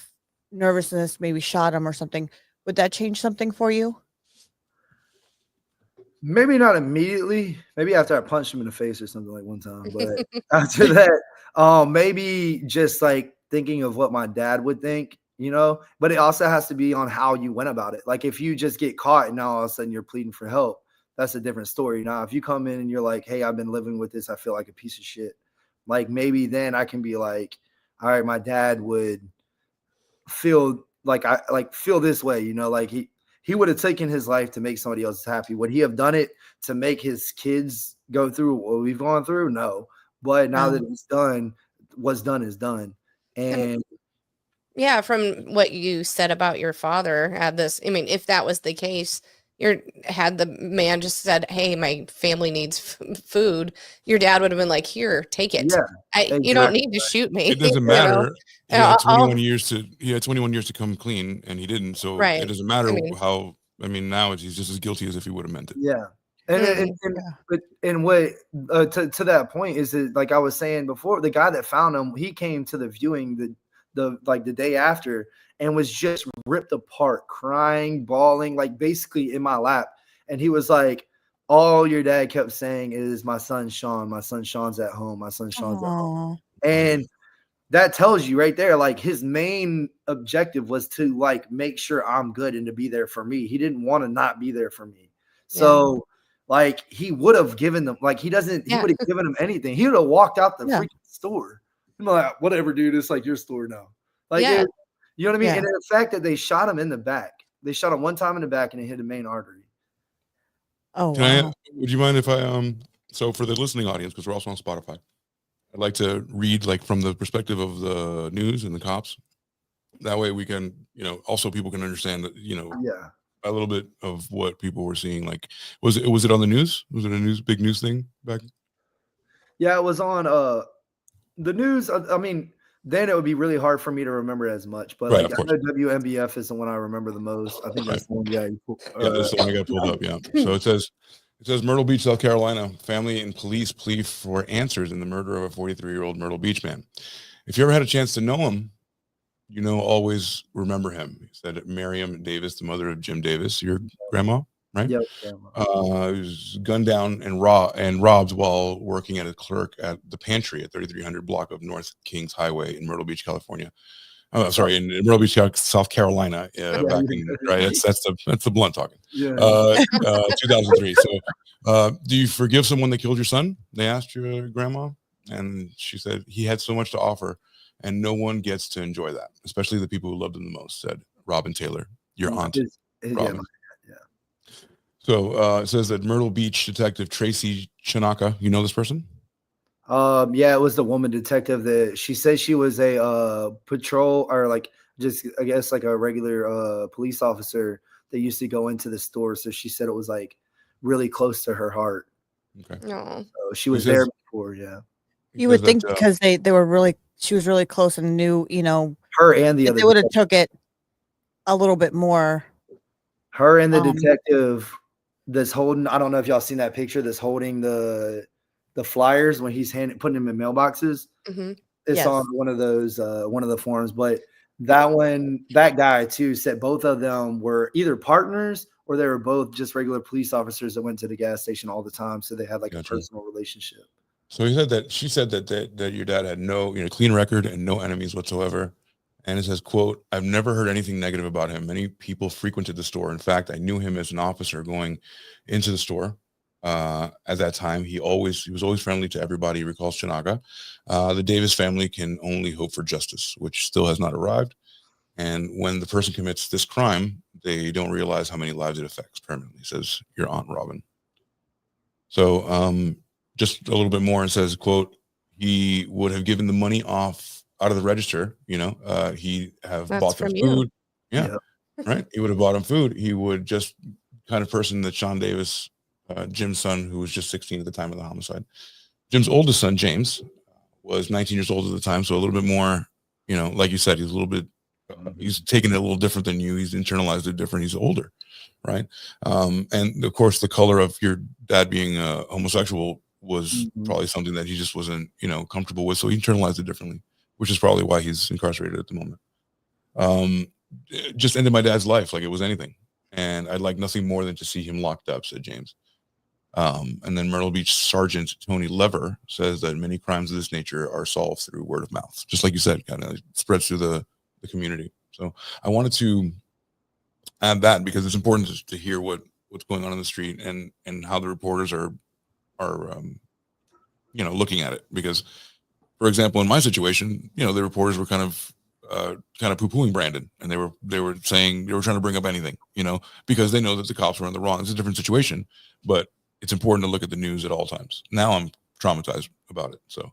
nervousness, maybe shot him or something. Would that change something for you? Maybe not immediately. Maybe after I punched him in the face or something like one time. But after that, maybe just like thinking of what my dad would think, But it also has to be on how you went about it. Like if you just get caught and now all of a sudden you're pleading for help, that's a different story. Now, if you come in and you're like, hey, I've been living with this, I feel like a piece of shit. Like maybe then I can be like, all right, my dad would feel like feel this way, you know, like he would have taken his life to make somebody else happy. Would he have done it to make his kids go through what we've gone through? No. But now that it's done, what's done is done. And yeah, from what you said about your father had this, I mean, if that was the case, had the man just said, "Hey, my family needs food," your dad would have been like, "Here, take it. Yeah, You don't need to shoot me." It doesn't you know? matter. He had 21 years to come clean, and he didn't. So Right. it doesn't matter I mean, how. I mean, now he's just as guilty as if he would have meant it. Yeah. And what to that point is that, like I was saying before, the guy that found him, he came to the viewing the day after and was just ripped apart, crying, bawling, like basically in my lap. And he was like, all your dad kept saying is, my son Sean, my son Sean's at home, my son Sean's at home. And that tells you right there, like his main objective was to like make sure I'm good and to be there for me. He didn't want to not be there for me. So like he would have given them, like he would have given them anything. He would have walked out the freaking store. I'm like, whatever, dude, it's like your store now. Like, you know what I mean? And the fact that they shot him in the back, they shot him one time in the back and it hit the main artery. Oh, wow. Would you mind if I, so for the listening audience, because we're also on Spotify, I'd like to read like from the perspective of the news and the cops. That way we can, you know, also people can understand that, you know, a little bit of what people were seeing. Like, was it on the news? Was it a big news thing back? Yeah, it was on the news. I mean, then it would be really hard for me to remember as much, but like I know WMBF is the one I remember the most. I think that's the one. That's the one I got pulled up. Yeah. So it says Myrtle Beach, South Carolina, family and police plea for answers in the murder of a 43-year-old Myrtle Beach man. If you ever had a chance to know him, you know, always remember him. He said Miriam Davis, the mother of Jim Davis, your grandma, right? Yep. Was gunned down and robbed while working at a clerk at the pantry at 3300 block of North Kings Highway in Myrtle Beach, California. Sorry, in Myrtle Beach, South Carolina. Back in that's the blunt talking. 2003. So, do you forgive someone that killed your son? They asked your grandma, and she said he had so much to offer, and no one gets to enjoy that, especially the people who loved him the most. Said Robin Taylor, your aunt. Robin. So it says that Myrtle Beach detective Tracy Chinaka, you know this person? Yeah, it was the woman detective that she said she was a patrol or like just I guess like a regular police officer that used to go into the store. So she said it was like really close to her heart. Okay. So she was there before, You would think because she was really close and knew, you know, her and the other. They would have took it a little bit more. Her and the detective that's holding, I don't know if y'all seen that picture, that's holding the flyers when he's putting them in mailboxes. Mm-hmm. It's on one of those, one of the forums. But that guy too said both of them were either partners or they were both just regular police officers that went to the gas station all the time. So they had like a personal relationship. So she said that your dad had no, you know, clean record and no enemies whatsoever. And it says, quote, I've never heard anything negative about him. Many people frequented the store. In fact, I knew him as an officer going into the store. At that time, he was always friendly to everybody, recalls Chinaka. The Davis family can only hope for justice, which still has not arrived. And when the person commits this crime, they don't realize how many lives it affects permanently, says your Aunt Robin. So just a little bit more, and says, quote, he would have given the money out of the register, you know, he have bought them food. Yeah. Right. He would have bought him food. He would just kind of person that Sean Davis, Jim's son, who was just 16 at the time of the homicide. Jim's oldest son, James, was 19 years old at the time. So a little bit more, you know, like you said, he's a little bit, he's taken it a little different than you. He's internalized it different. He's older. Right. And of course, the color of your dad being homosexual was probably something that he just wasn't, you know, comfortable with. So he internalized it differently, which is probably why he's incarcerated at the moment. Just ended my dad's life like it was anything. And I'd like nothing more than to see him locked up, said James. And then Myrtle Beach Sergeant Tony Lever says that many crimes of this nature are solved through word of mouth. Just like you said, kind of spreads through the community. So I wanted to add that because it's important to hear what's going on in the street and how the reporters are you know, looking at it, because for example, in my situation, the reporters were kind of poo-pooing Brandon, and they were saying they were trying to bring up anything, because they know that the cops were in the wrong. It's a different situation, but it's important to look at the news at all times. Now I'm traumatized about it. So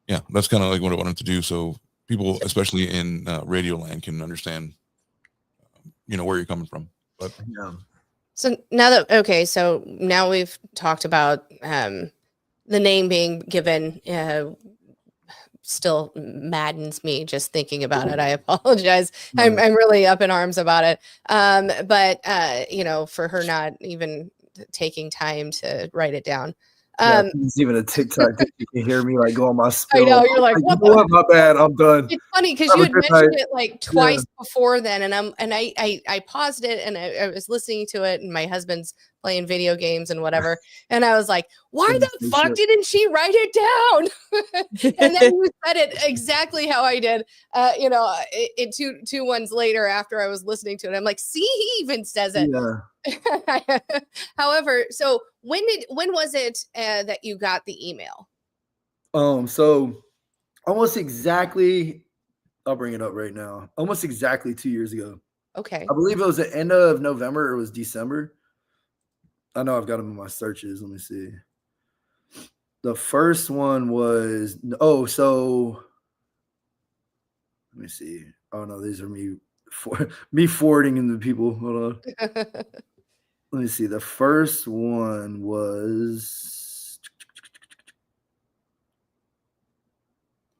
yeah, that's kind of like what I wanted to do. So people, especially in radio land, can understand, where you're coming from. But Yeah. So now we've talked about the name being given. Still maddens me just thinking about it. I apologize. I'm really up in arms about it. But for her not even taking time to write it down. It's even a TikTok. You can hear me like go on my spill. I know, you're like, what? My bad. I'm done. It's funny because you had mentioned it like twice before then, and I paused it and I was listening to it, and my husband's playing video games and whatever, and I was like, why the fuck didn't she write it down? And then you said it exactly how I did. Two ones later after I was listening to it, I'm like, see, he even says it. Yeah. However, so when was it that you got the email? So almost exactly, I'll bring it up right now. Almost exactly 2 years ago. Okay. I believe it was the end of November or it was December. I know I've got them in my searches. Let me see. The first one was let me see. Oh no, these are me forwarding into people. Hold on. Let me see. The first one was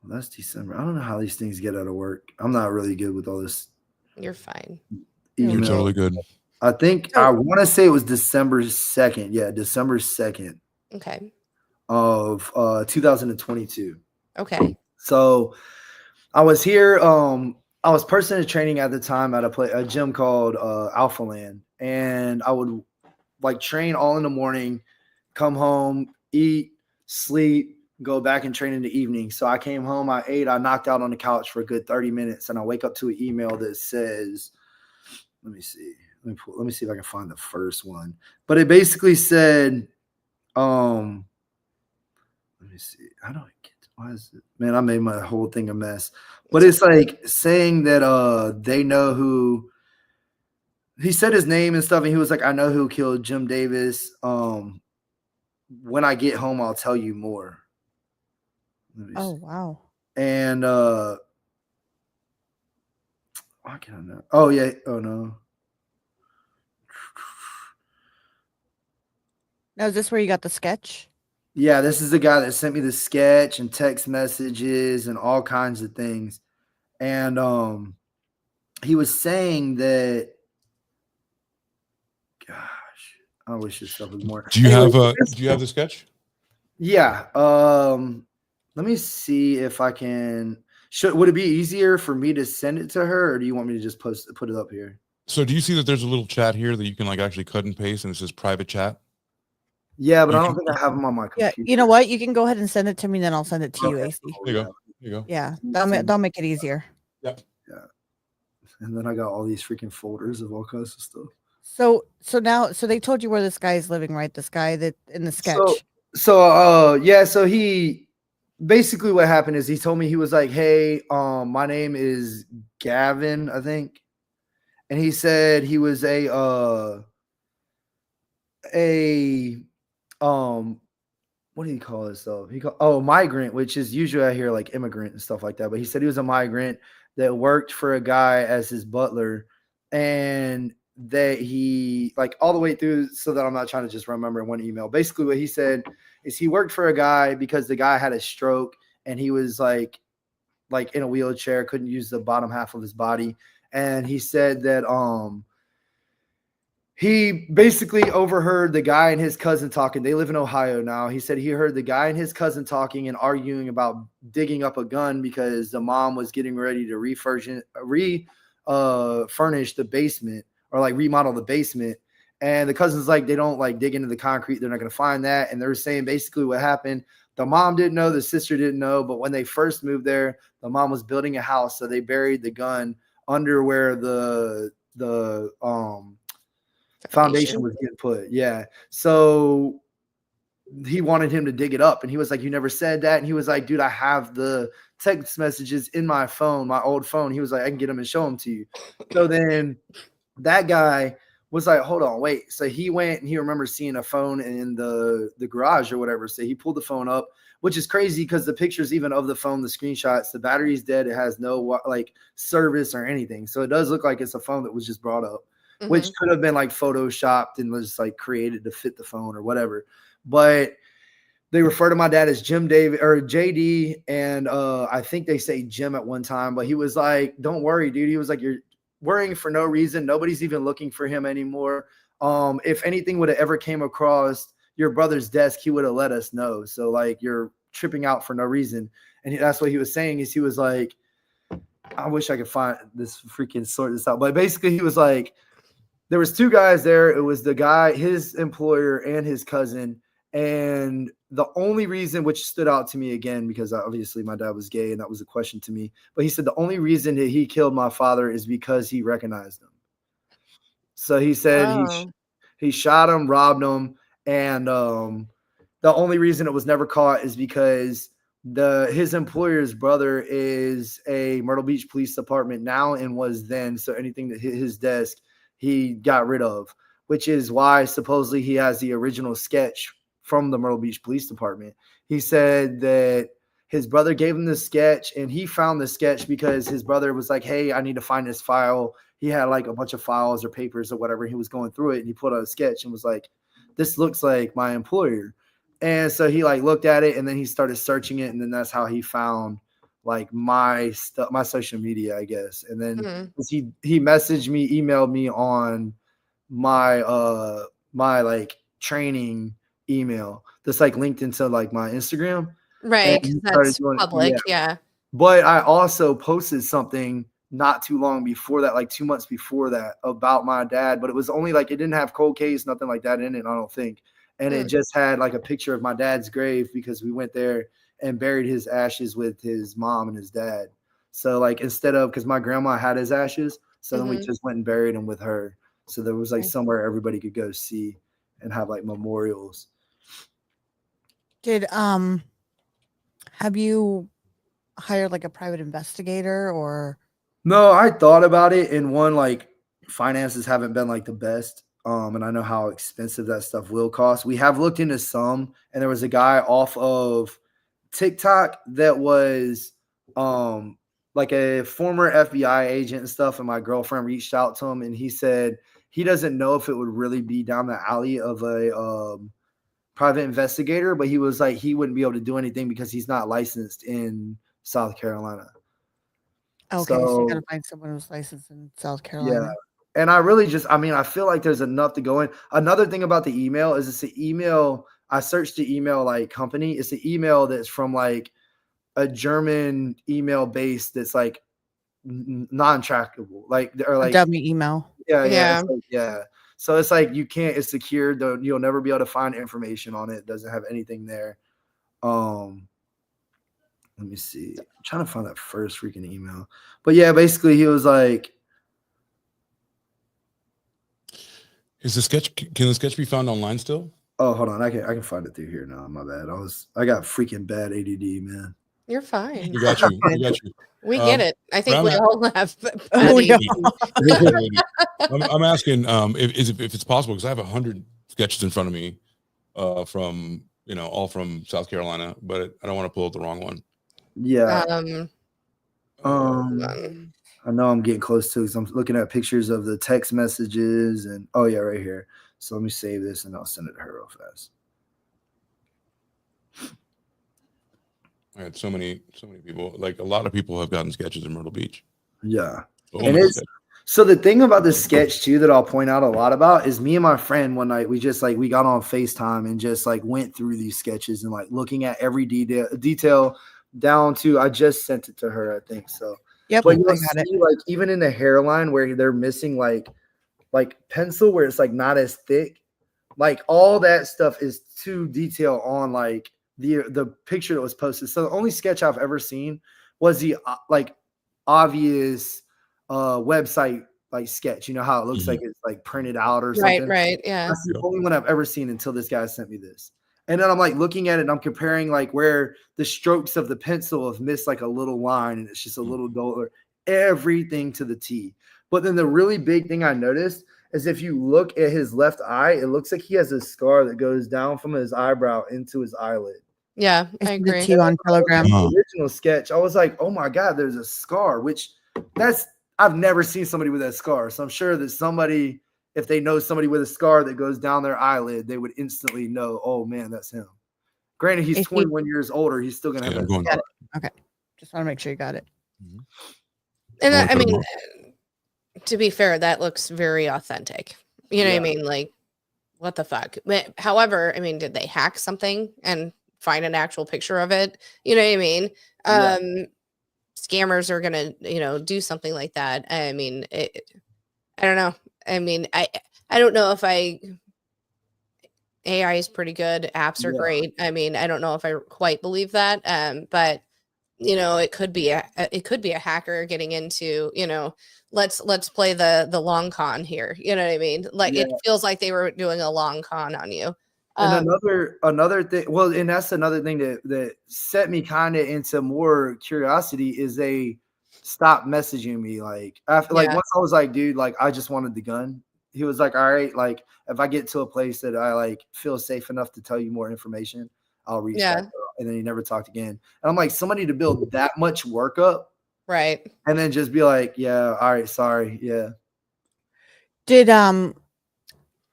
that's December. I don't know how these things get out of work. I'm not really good with all this. You're fine. You're totally good. I think I want to say it was December 2nd. Yeah, December 2nd. Okay. Of 2022. Okay. So I was here. I was personal training at the time at a gym called Alpha Land, and I would like train all in the morning, come home, eat, sleep, go back and train in the evening. So I came home, I ate, I knocked out on the couch for a good 30 minutes, and I wake up to an email that says, let me see if I can find the first one. But it basically said, let me see. How do I get? Why is it? Man, I made my whole thing a mess. But it's like saying that they know who. He said his name and stuff, and he was like, "I know who killed Jim Davis. When I get home, I'll tell you more." Oh wow! And why can't I know? Oh yeah. Oh no. Now is this where you got the sketch? Yeah, this is the guy that sent me the sketch and text messages and all kinds of things. And he was saying that, gosh, I wish this stuff was more. Do you have the sketch? Yeah. Let me see if I can. Would it be easier for me to send it to her, or do you want me to just put it up here? So do you see that there's a little chat here that you can like actually cut and paste, and it says private chat? Yeah, but I don't think I have them on my computer. Yeah, you know what? You can go ahead and send it to me, then I'll send it to you, AC. There you go. Yeah, that'll make it easier. Yep. Yeah. And then I got all these freaking folders of all kinds of stuff. So they told you where this guy is living, right? This guy that in the sketch. So he basically what happened is he told me, he was like, "Hey, my name is Gavin, I think." And he said he was a what do you call himself? Migrant, which is usually I hear like immigrant and stuff like that. But he said he was a migrant that worked for a guy as his butler, and that he like all the way through, so that I'm not trying to just remember in one email. Basically what he said is he worked for a guy because the guy had a stroke and he was like in a wheelchair, couldn't use the bottom half of his body. And he said that he basically overheard the guy and his cousin talking. They live in Ohio now. He said he heard the guy and his cousin talking and arguing about digging up a gun because the mom was getting ready to furnish the basement, or like remodel the basement. And the cousin's like, they don't like dig into the concrete. They're not going to find that. And they were saying basically what happened. The mom didn't know, the sister didn't know, but when they first moved there, the mom was building a house. So they buried the gun under where the foundation was getting put. Yeah. So he wanted him to dig it up. And he was like, you never said that. And he was like, dude, I have the text messages in my phone, my old phone. He was like, I can get them and show them to you. So then that guy was like, hold on, wait. So he went and he remembers seeing a phone in the garage or whatever. So he pulled the phone up, which is crazy because the pictures even of the phone, the screenshots, the battery's dead. It has no like service or anything. So it does look like it's a phone that was just brought up, which could have been like photoshopped and was like created to fit the phone or whatever. But they refer to my dad as Jim David or JD. And I think they say Jim at one time, but he was like, don't worry, dude. He was like, you're worrying for no reason. Nobody's even looking for him anymore. If anything would have ever came across your brother's desk, he would have let us know. So like you're tripping out for no reason. And that's what he was saying is he was like, I wish I could find this freaking sort this out. But basically he was like, there was two guys there. It was the guy, his employer and his cousin. And the only reason, which stood out to me again, because obviously my dad was gay and that was a question to me, but he said the only reason that he killed my father is because he recognized him. So he said he shot him, robbed him. And the only reason it was never caught is because his employer's brother is a Myrtle Beach Police Department now and was then. So anything that hit his desk, he got rid of, which is why supposedly he has the original sketch from the Myrtle Beach Police Department. He said that his brother gave him the sketch and he found the sketch because his brother was like, hey, I need to find this file. He had like a bunch of files or papers or whatever. He was going through it and he put out a sketch and was like, this looks like my employer. And so he like looked at it and then he started searching it. And then that's how he found like my stuff, my social media, I guess. And then he messaged me, emailed me on my, my like training email that's like linked into like my Instagram. Right. That's public. Yeah. But I also posted something not too long before that, like 2 months before that, about my dad, but it was only like, it didn't have cold case, nothing like that in it, I don't think. And it just had like a picture of my dad's grave because we went there and buried his ashes with his mom and his dad. So like, instead of, because my grandma had his ashes, so then we just went and buried him with her. So there was like somewhere everybody could go see and have like memorials. Did have you hired like a private investigator or? No, I thought about it, and one, like, finances haven't been like the best. And I know how expensive that stuff will cost. We have looked into some, and there was a guy off of TikTok that was like a former FBI agent and stuff, and my girlfriend reached out to him and he said he doesn't know if it would really be down the alley of a private investigator, but he was like he wouldn't be able to do anything because he's not licensed in South Carolina. Okay, so you gotta find someone who's licensed in South Carolina. Yeah. And I really just, I mean, I feel like there's enough to go in. Another thing about the email is it's an email. I searched the email like company. It's an email that's from like a German email base that's like non-trackable, like, or like a dummy email. Yeah. Like, yeah. So it's like you can't, it's secured. You'll never be able to find information on it. It doesn't have anything there. Let me see. I'm trying to find that first freaking email. But yeah, basically he was like, is the sketch, can the sketch be found online still? Oh, hold on. I can find it through here now. My bad. I got freaking bad ADD, man. You're fine. We got you. We got you. We get it. I think we all have. I'm asking if it's possible, because I have 100 sketches in front of me from, all from South Carolina, but I don't want to pull out the wrong one. Yeah. I know I'm getting close to it because I'm looking at pictures of the text messages and oh yeah, right here. So let me save this and I'll send it to her real fast. I had so many people, like a lot of people have gotten sketches in Myrtle Beach. Yeah. So the thing about this sketch too that I'll point out a lot about is me and my friend one night, we got on FaceTime and just like went through these sketches and like looking at every detail down to, I just sent it to her, I think so. Yep, but you'll see, like even in the hairline where they're missing like pencil where it's like not as thick, like all that stuff is too detailed on like the picture that was posted. So the only sketch I've ever seen was the like obvious website like sketch. You know how it looks like it's like printed out or something. Right. Yeah. That's the only one I've ever seen until this guy sent me this. And then I'm like looking at it and I'm comparing like where the strokes of the pencil have missed like a little line and it's just a little duller, everything to the T. But then the really big thing I noticed is if you look at his left eye, it looks like he has a scar that goes down from his eyebrow into his eyelid. Yeah, I I sent it agree. to you on Telegram. The original sketch, I was like, oh my God, there's a scar, which I've never seen somebody with that scar. So I'm sure that somebody, if they know somebody with a scar that goes down their eyelid, they would instantly know, oh man, that's him. Granted, he's 21 years older. He's still going to have that scar. Okay. Just want to make sure you got it. And I mean, to be fair, that looks very authentic. You know what I mean? Like, what the fuck? However, I mean, did they hack something and find an actual picture of it? You know what I mean? Scammers are gonna, do something like that. I mean, I don't know. I mean, I don't know if AI is pretty good. Apps are great. I mean, I don't know if I quite believe that. But it could be a hacker getting into, let's play the long con here. You know what I mean? Like it feels like they were doing a long con on you. And another thing, well, and that's another thing that set me kind of into more curiosity is they stopped messaging me. Like after, like once I was like, dude, like I just wanted the gun. He was like, all right, like if I get to a place that I like feel safe enough to tell you more information, I'll reach out. And then he never talked again. And I'm like, somebody to build that much work up, right? And then just be like, yeah, all right, sorry, yeah. Did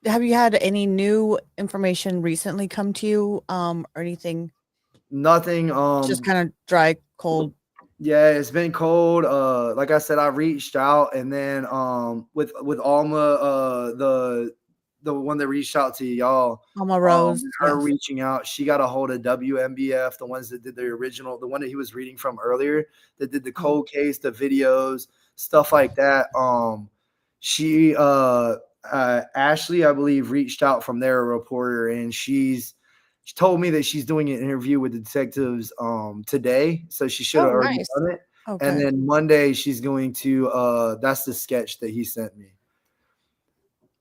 have you had any new information recently come to you, or anything? Nothing. Just kind of dry, cold. Yeah, it's been cold. Like I said, I reached out, and then with Alma, the one that reached out to y'all, Alma Rose, her reaching out, she got a hold of WMBF, the ones that did the original, the one that he was reading from earlier, that did the cold case, the videos, stuff like that. She Ashley, I believe, reached out from their reporter, and she told me that she's doing an interview with the detectives today, so she should have already done it. Okay. And then Monday she's going to that's the sketch that he sent me,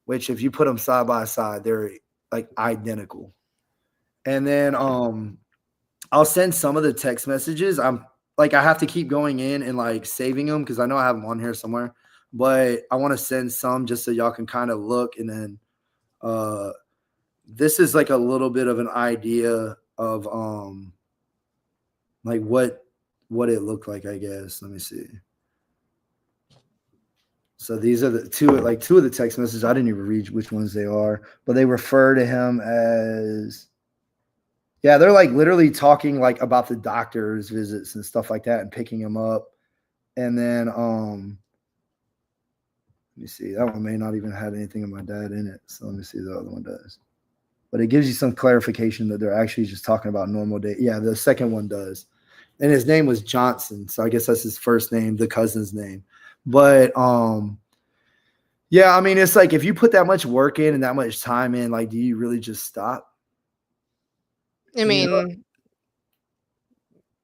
which if you put them side by side, they're like identical. And then I'll send some of the text messages. I'm like, I have to keep going in and like saving them because I know I have them on here somewhere, but I want to send some just so y'all can kind of look. And then this is like a little bit of an idea of like what it looked like, I guess. Let me see. So these are the two of the text messages. I didn't even read which ones they are, but they refer to him as, they're like literally talking like about the doctor's visits and stuff like that and picking him up. And then let me see, that one may not even have anything of my dad in it. So let me see if the other one does. But it gives you some clarification that they're actually just talking about normal day. Yeah, the second one does. And his name was Johnson. So I guess that's his first name, the cousin's name. But yeah, I mean, it's like if you put that much work in and that much time in, like, do you really just stop? I mean,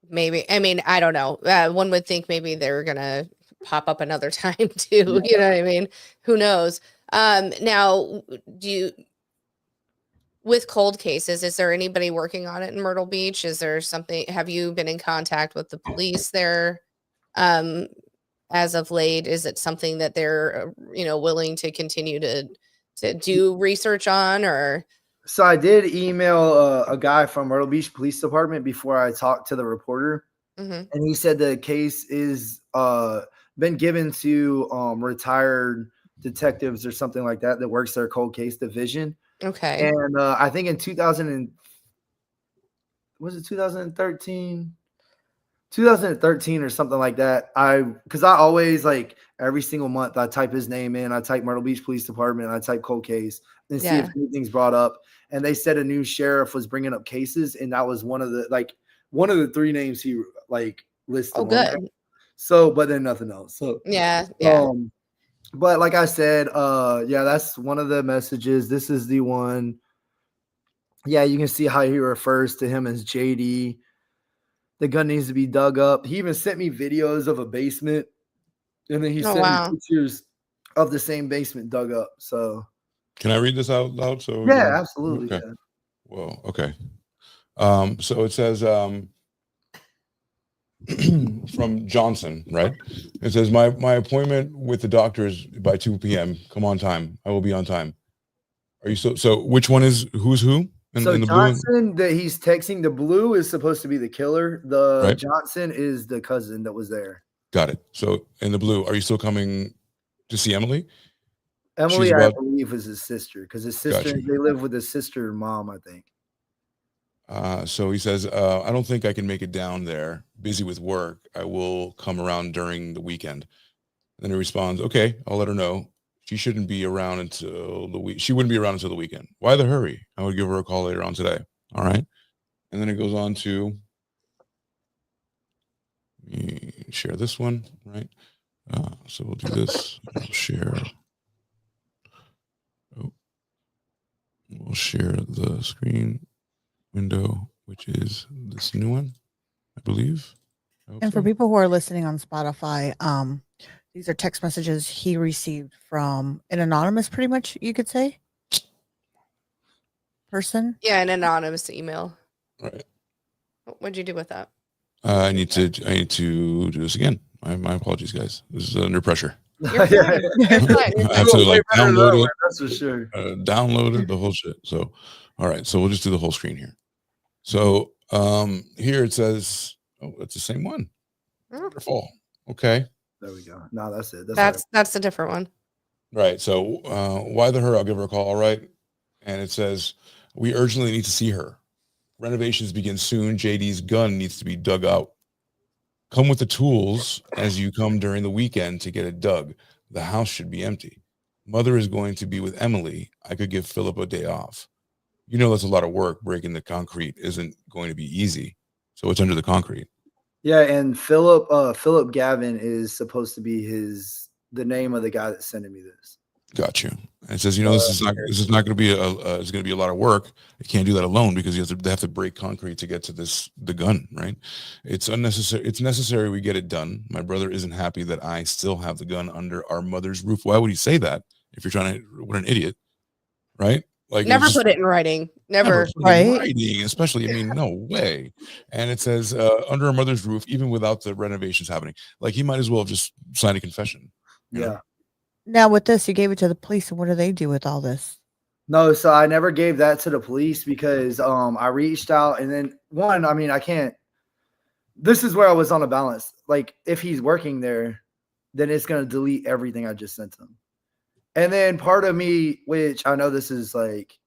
maybe. I mean, I don't know. One would think maybe they're gonna pop up another time too. You know what I mean? Who knows? Now, with cold cases, is there anybody working on it in Myrtle Beach? Is there something? Have you been in contact with the police there? As of late, is it something that they're willing to continue to do research on? Or so I did email a guy from Myrtle Beach Police Department before I talked to the reporter, and he said the case is been given to retired detectives or something like that works their cold case division. Okay, and I think in 2013 or something like that. Because I always like every single month I type his name in, I type Myrtle Beach Police Department, I type cold case and see if anything's brought up. And they said a new sheriff was bringing up cases, and that was one of the three names he like listed. Oh, good. So, but then nothing else. So yeah. But like I said, that's one of the messages. This is the one. Yeah, you can see how he refers to him as JD. The gun needs to be dug up. He even sent me videos of a basement, and then he sent me pictures of the same basement dug up. So, can I read this out loud? So yeah, absolutely. Okay. Yeah. Well, okay. So it says from Johnson, right? It says my appointment with the doctor is by 2 p.m. Come on time. I will be on time. Are you so which one is who's who? So In the blue, Johnson that he's texting, the blue is supposed to be the killer. The right? Johnson is the cousin that was there. Got it. So in the blue, are you still coming to see Emily? Emily, I believe, was his sister because his sister, Gotcha. they live with his sister and mom, I think. So he says, I don't think I can make it down there. Busy with work. I will come around during the weekend. And then he responds, okay, I'll let her know. She shouldn't be around until the week. She wouldn't be around until the weekend. Why the hurry? I would give her a call later on today. All right. And then it goes on to share this one, right? So we'll do this. I'll share. Oh, we'll share the screen window, which is this new one, I believe. And for people who are listening on Spotify, these are text messages he received from an anonymous, pretty much, you could say, person. Yeah, an anonymous email. Right. What'd you do with that? I need to do this again. My apologies, guys. This is under pressure. You're fine. You're fine. I have to like download it. That's for sure. Download it, the whole shit. So, all right. So we'll just do the whole screen here. So here it says, oh, it's the same one. Wonderful. Okay. There we go. No, that's it. That's a different one. Right. So why the her? I'll give her a call. All right. And it says, we urgently need to see her. Renovations begin soon. JD's gun needs to be dug out. Come with the tools as you come during the weekend to get it dug. The house should be empty. Mother is going to be with Emily. I could give Philip a day off. You know, that's a lot of work. Breaking the concrete isn't going to be easy. So it's under the concrete. Yeah. And Philip Gavin is supposed to be the name of the guy that's sending me this. Got you. And it says, you know, this is not going to be it's going to be a lot of work. You can't do that alone because they have to break concrete to get to the gun, right? It's unnecessary. It's necessary we get it done. My brother isn't happy that I still have the gun under our mother's roof. Why would he say that if you're trying to, what an idiot, right? Like never put it in writing. Never right? In writing, especially, I mean, no way. And it says under our mother's roof, even without the renovations happening. Like he might as well have just signed a confession. You know? Now with this, you gave it to the police, and what do they do with all this? No, so I never gave that to the police because I reached out, and then I mean, I can't. This is where I was on a balance. Like, if he's working there, then it's gonna delete everything I just sent him. And then part of me, which I know this is like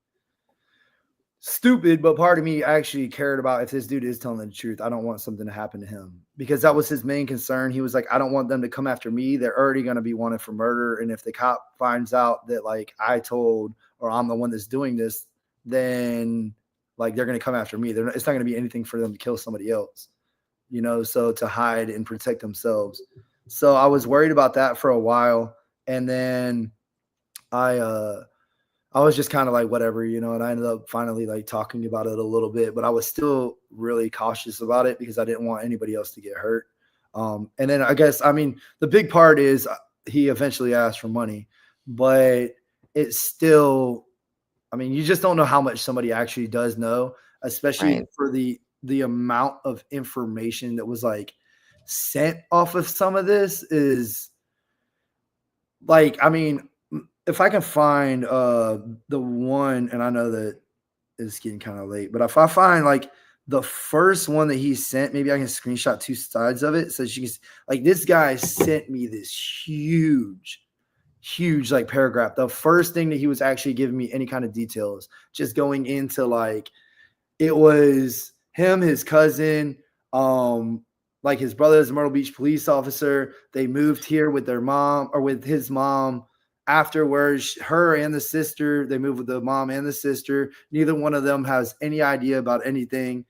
stupid, but part of me actually cared about if this dude is telling the truth. I don't want something to happen to him because that was his main concern. He was like, I don't want them to come after me. They're already going to be wanted for murder. And if the cop finds out that like I told or I'm the one that's doing this, then like they're going to come after me. It's not going to be anything for them to kill somebody else, you know, so to hide and protect themselves. So I was worried about that for a while. And then I was just kind of like, whatever, you know, and I ended up finally like talking about it a little bit, but I was still really cautious about it because I didn't want anybody else to get hurt. And then I guess, I mean, the big part is he eventually asked for money, but it's still, I mean, you just don't know how much somebody actually does know, especially for the amount of information that was like sent off of some of this is like, I mean, if I can find the one, and I know that it's getting kind of late, but if I find like the first one that he sent, maybe I can screenshot two sides of it. So you can like this guy sent me this huge like paragraph. The first thing that he was actually giving me any kind of details, just going into like it was him, his cousin, like his brother is a Myrtle Beach police officer. They moved here with their mom or with his mom. Afterwards, her and the sister, they moved with the mom and the sister. Neither one of them has any idea about anything.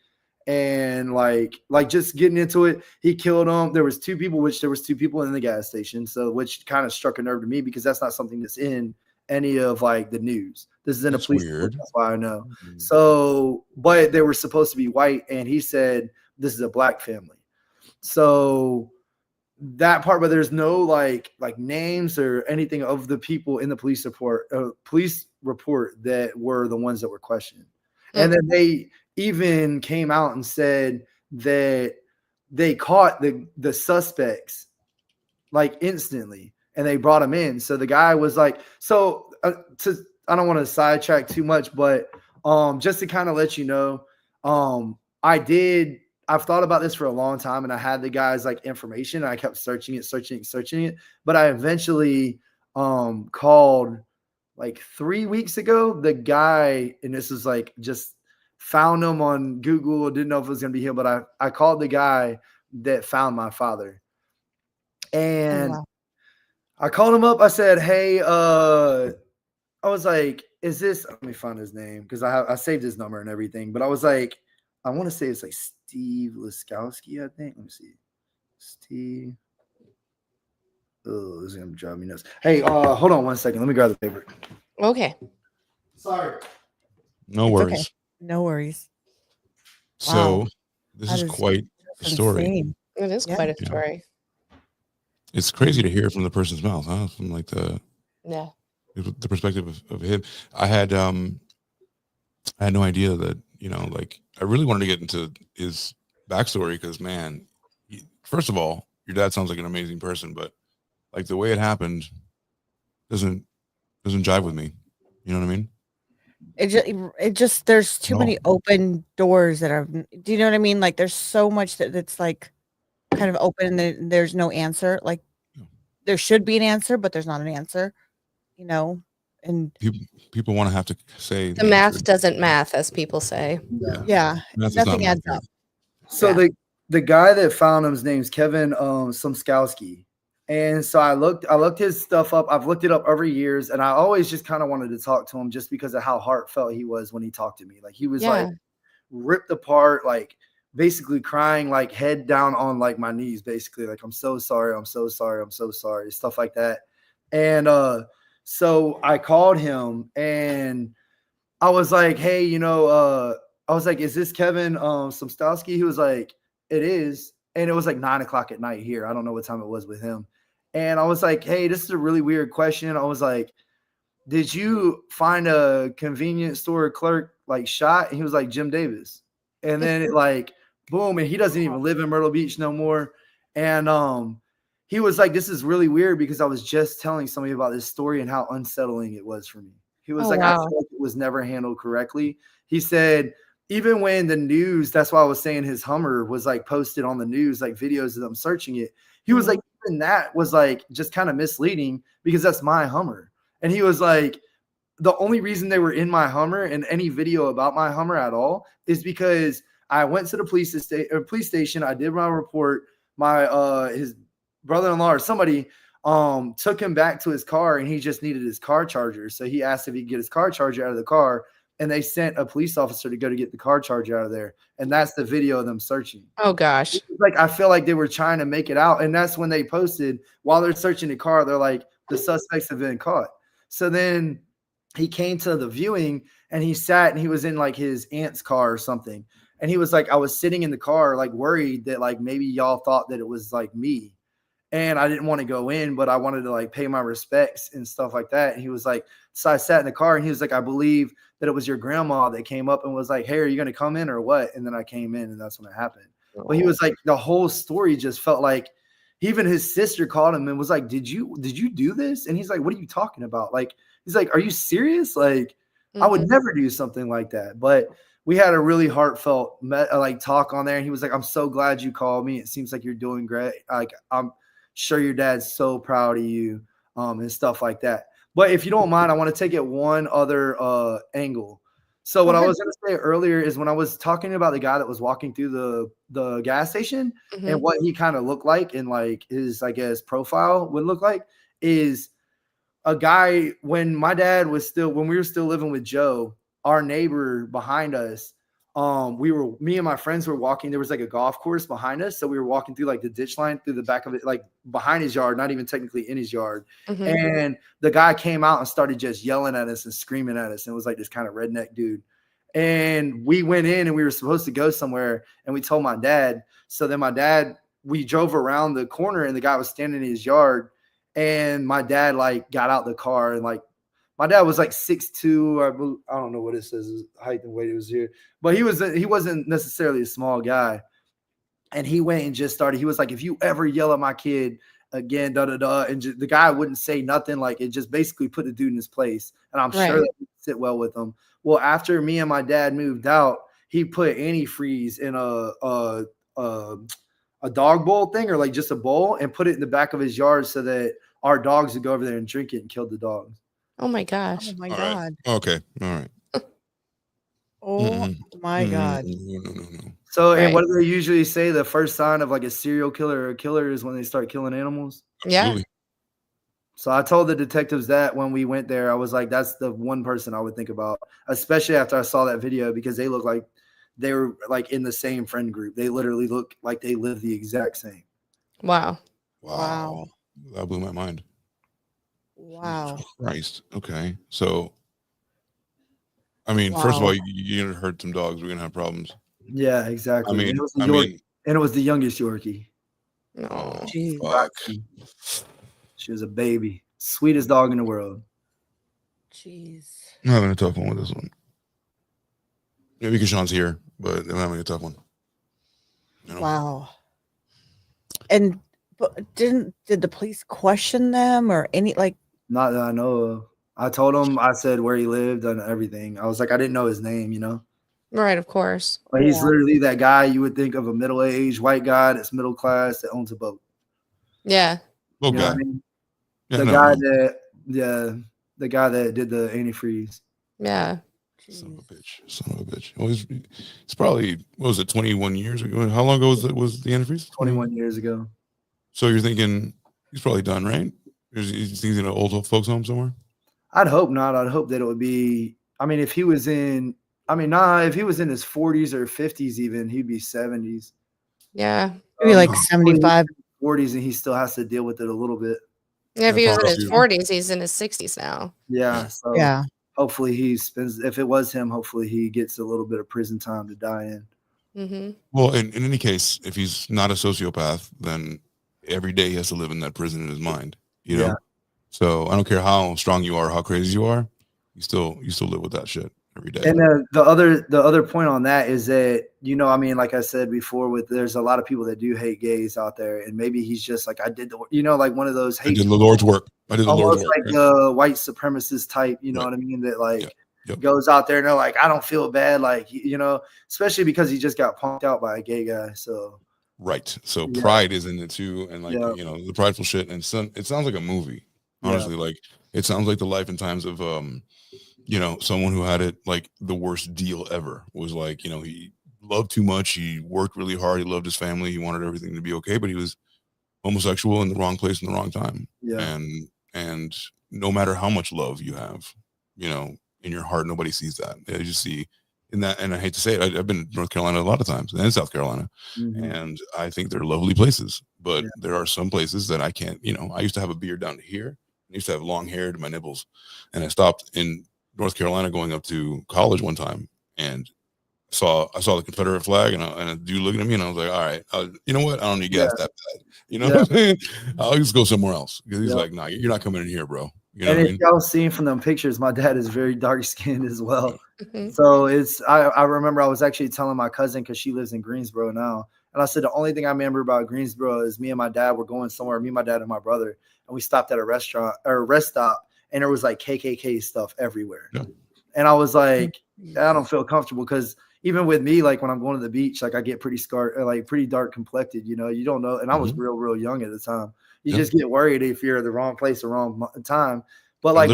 And like just getting into it, he killed them. There was two people in the gas station. So which kind of struck a nerve to me because that's not something that's in any of like the news. This is in a police report, that's why I know. Mm-hmm. So, but they were supposed to be white, and he said this is a black family. So that part, but there's no like names or anything of the people in the police report that were the ones that were questioned. Mm-hmm. And then even came out and said that they caught the suspects like instantly, and they brought him in. So the guy was like, I don't want to sidetrack too much, but just to kind of let you know, I've thought about this for a long time, and I had the guy's like information, and I kept searching it, but I eventually called like 3 weeks ago the guy, and this is like just found him on Google, didn't know if it was gonna be him, but I called the guy that found my father. And I called him up. I said, hey, I was like, is this, let me find his name, because I saved his number and everything. But I was like, I want to say it's like Steve Laskowski, I think. Let me see. Steve. Oh, this is going to drive me nuts. Hey, hold on 1 second. Let me grab the paper. Okay. Sorry. No It's worries. okay. No worries. So Wow. this That is is quite a story. insane. It is Yeah. quite a story. It's crazy to hear from the person's mouth, huh? From like the perspective of him. I had no idea that, like, I really wanted to get into his backstory because, man, first of all, your dad sounds like an amazing person, but like the way it happened doesn't jive with me. You know what I mean? It just there's too many open doors that are, do you know what I mean? Like there's so much that's like kind of open, and there's no answer. Like there should be an answer, but there's not an answer, and people want to have to say the math doesn't math, as people say. yeah, nothing adds up. So the guy that found him's name's Kevin Sumskowski. And so I looked his stuff up. I've looked it up every years, and I always just kind of wanted to talk to him just because of how heartfelt he was when he talked to me. Like he was like ripped apart, like basically crying, like head down on like my knees, basically like, I'm so sorry, I'm so sorry, I'm so sorry, stuff like that. And so I called him and I was like, hey, I was like, is this Kevin Sumskowski? He was like, it is. And it was like 9:00 at night here. I don't know what time it was with him. And I was like, hey, this is a really weird question. I was like, did you find a convenience store clerk like shot? And he was like, Jim Davis. And then it like, boom. And he doesn't even live in Myrtle Beach no more. And he was like, this is really weird because I was just telling somebody about this story and how unsettling it was for me. He was I feel like it was never handled correctly. He said, even when the news, that's why I was saying his Hummer was like posted on the news, like videos of them searching it. He was like, even that was like just kind of misleading because that's my Hummer. And he was like, the only reason they were in my Hummer and any video about my Hummer at all is because I went to the police station. I did my report. My his brother-in-law or somebody took him back to his car, and he just needed his car charger. So he asked if he could get his car charger out of the car. And they sent a police officer to go to get the car charger out of there. And that's the video of them searching. Oh, gosh. Like, I feel like they were trying to make it out. And that's when they posted, while they're searching the car, they're like, the suspects have been caught. So then he came to the viewing, and he sat, and he was in like his aunt's car or something. And he was like, I was sitting in the car, like worried that like maybe y'all thought that it was like me. And I didn't want to go in, but I wanted to like pay my respects and stuff like that. And he was like, so I sat in the car, and he was like, I believe that it was your grandma that came up and was like, hey, are you going to come in or what? And then I came in, and that's when it happened. But he was like, the whole story just felt like, even his sister called him and was like, did you do this? And he's like, what are you talking about? Like, he's like, are you serious? Like, I would never do something like that. But we had a really heartfelt like talk on there. And he was like, I'm so glad you called me. It seems like you're doing great. Like, I'm sure your dad's so proud of you and stuff like that. But if you don't mind, I want to take it one other angle. So what I was going to say earlier is when I was talking about the guy that was walking through the gas station and what he kind of looked like and like his, I guess, profile would look like is a guy when we were still living with Joe, our neighbor behind us, me and my friends were walking. There was like a golf course behind us. So we were walking through like the ditch line through the back of it, like behind his yard, not even technically in his yard. And the guy came out and started just yelling at us and screaming at us. And it was like this kind of redneck dude. And we went in and we were supposed to go somewhere and we told my dad. So then we drove around the corner and the guy was standing in his yard and my dad like got out the car and like, my dad was like 6'2". I don't know what it says his height and weight. It was here, but he wasn't necessarily a small guy. And he went and just started. He was like, if you ever yell at my kid again, and the guy wouldn't say nothing. Like, it just basically put the dude in his place. And I'm sure that would sit well with him. Well, after me and my dad moved out, he put antifreeze in a dog bowl thing, or like just a bowl, and put it in the back of his yard so that our dogs would go over there and drink it and kill the dogs. Oh my gosh. Oh my All God. right. Okay. All right. Oh my God. No. So, and what do they usually say? The first sign of like a serial killer or a killer is when they start killing animals. Absolutely. Yeah. So I told the detectives that when we went there, I was like, that's the one person I would think about, especially after I saw that video, because they look like they were like in the same friend group. They literally look like they live the exact same. Wow. Wow. That blew my mind. Wow. Jesus Christ. Okay. So, I mean, first of all, you're going to hurt some dogs. We're going to have problems. Yeah, exactly. I mean, and it was the youngest Yorkie. No. Jeez. Fuck. She was a baby. Sweetest dog in the world. Jeez. I'm having a tough one with this one. Maybe because Sean's here, but I'm having a tough one. You know? Wow. And did the police question them or any like? Not that I know of. I told him, I said where he lived and everything. I was like, I didn't know his name, you know? Right, of course. But he's literally that guy you would think of, a middle-aged white guy that's middle class that owns a boat. Yeah. Okay. You know what I mean? Yeah, The guy that did the antifreeze. Yeah. Son of a bitch. Well, it's probably, what was it, 21 years ago? How long ago was the antifreeze? 21 years ago. So you're thinking he's probably done, right? He's in an old folks home somewhere? I'd hope not. I'd hope that it would be, I mean, if he was in his 40s or 50s even, he'd be 70s. Yeah. Maybe like 75. 40s, and he still has to deal with it a little bit. Yeah, if he was in his probably. 40s, he's in his 60s now. Yeah. So Yeah. hopefully if it was him, hopefully he gets a little bit of prison time to die in. Mm-hmm. Well, in any case, if he's not a sociopath, then every day he has to live in that prison in his mind, you know? Yeah. So I don't care how strong you are, how crazy you are, you still live with that shit every day. And the other point on that is that, you know, I mean, like I said before, there's a lot of people that do hate gays out there, and maybe he's just like, like one of those hate. I did the Lord's work. Almost like the white supremacist type, you know what I mean? That like goes out there and they're like, I don't feel bad, like, you know, especially because he just got punked out by a gay guy. So right. So pride is in it too, and like you know, the prideful shit. And it sounds like a movie. Honestly, like it sounds like the life and times of you know, someone who had it like the worst deal ever. Was like, you know, he loved too much, he worked really hard, he loved his family, he wanted everything to be okay, but he was homosexual in the wrong place in the wrong time. And no matter how much love you have, you know, in your heart, nobody sees that. They just see in that, and I hate to say it, I've been to North Carolina a lot of times and South Carolina, and I think they're lovely places, but there are some places that I can't, you know. I used to have a beard down to here. I used to have long hair to my nipples, and I stopped in North Carolina going up to college one time, and I saw the Confederate flag, and a dude looking at me, and I was like, all right, you know what? I don't need gas that bad. You know what I'm saying? I'll just go somewhere else. Because he's like, nah, you're not coming in here, bro. You know and what I if mean? y'all seen from them pictures, my dad is very dark skinned as well. So I remember I was actually telling my cousin, because she lives in Greensboro now, and I said the only thing I remember about Greensboro is me and my dad were going somewhere, me, my dad, and my brother, and we stopped at a restaurant or a rest stop, and there was like KKK stuff everywhere. And I was like, I don't feel comfortable, because even with me, like when I'm going to the beach, like I get pretty scarred, like pretty dark complected, you know, you don't know. And I was real young at the time. You just get worried if you're at the wrong place, the wrong time. But like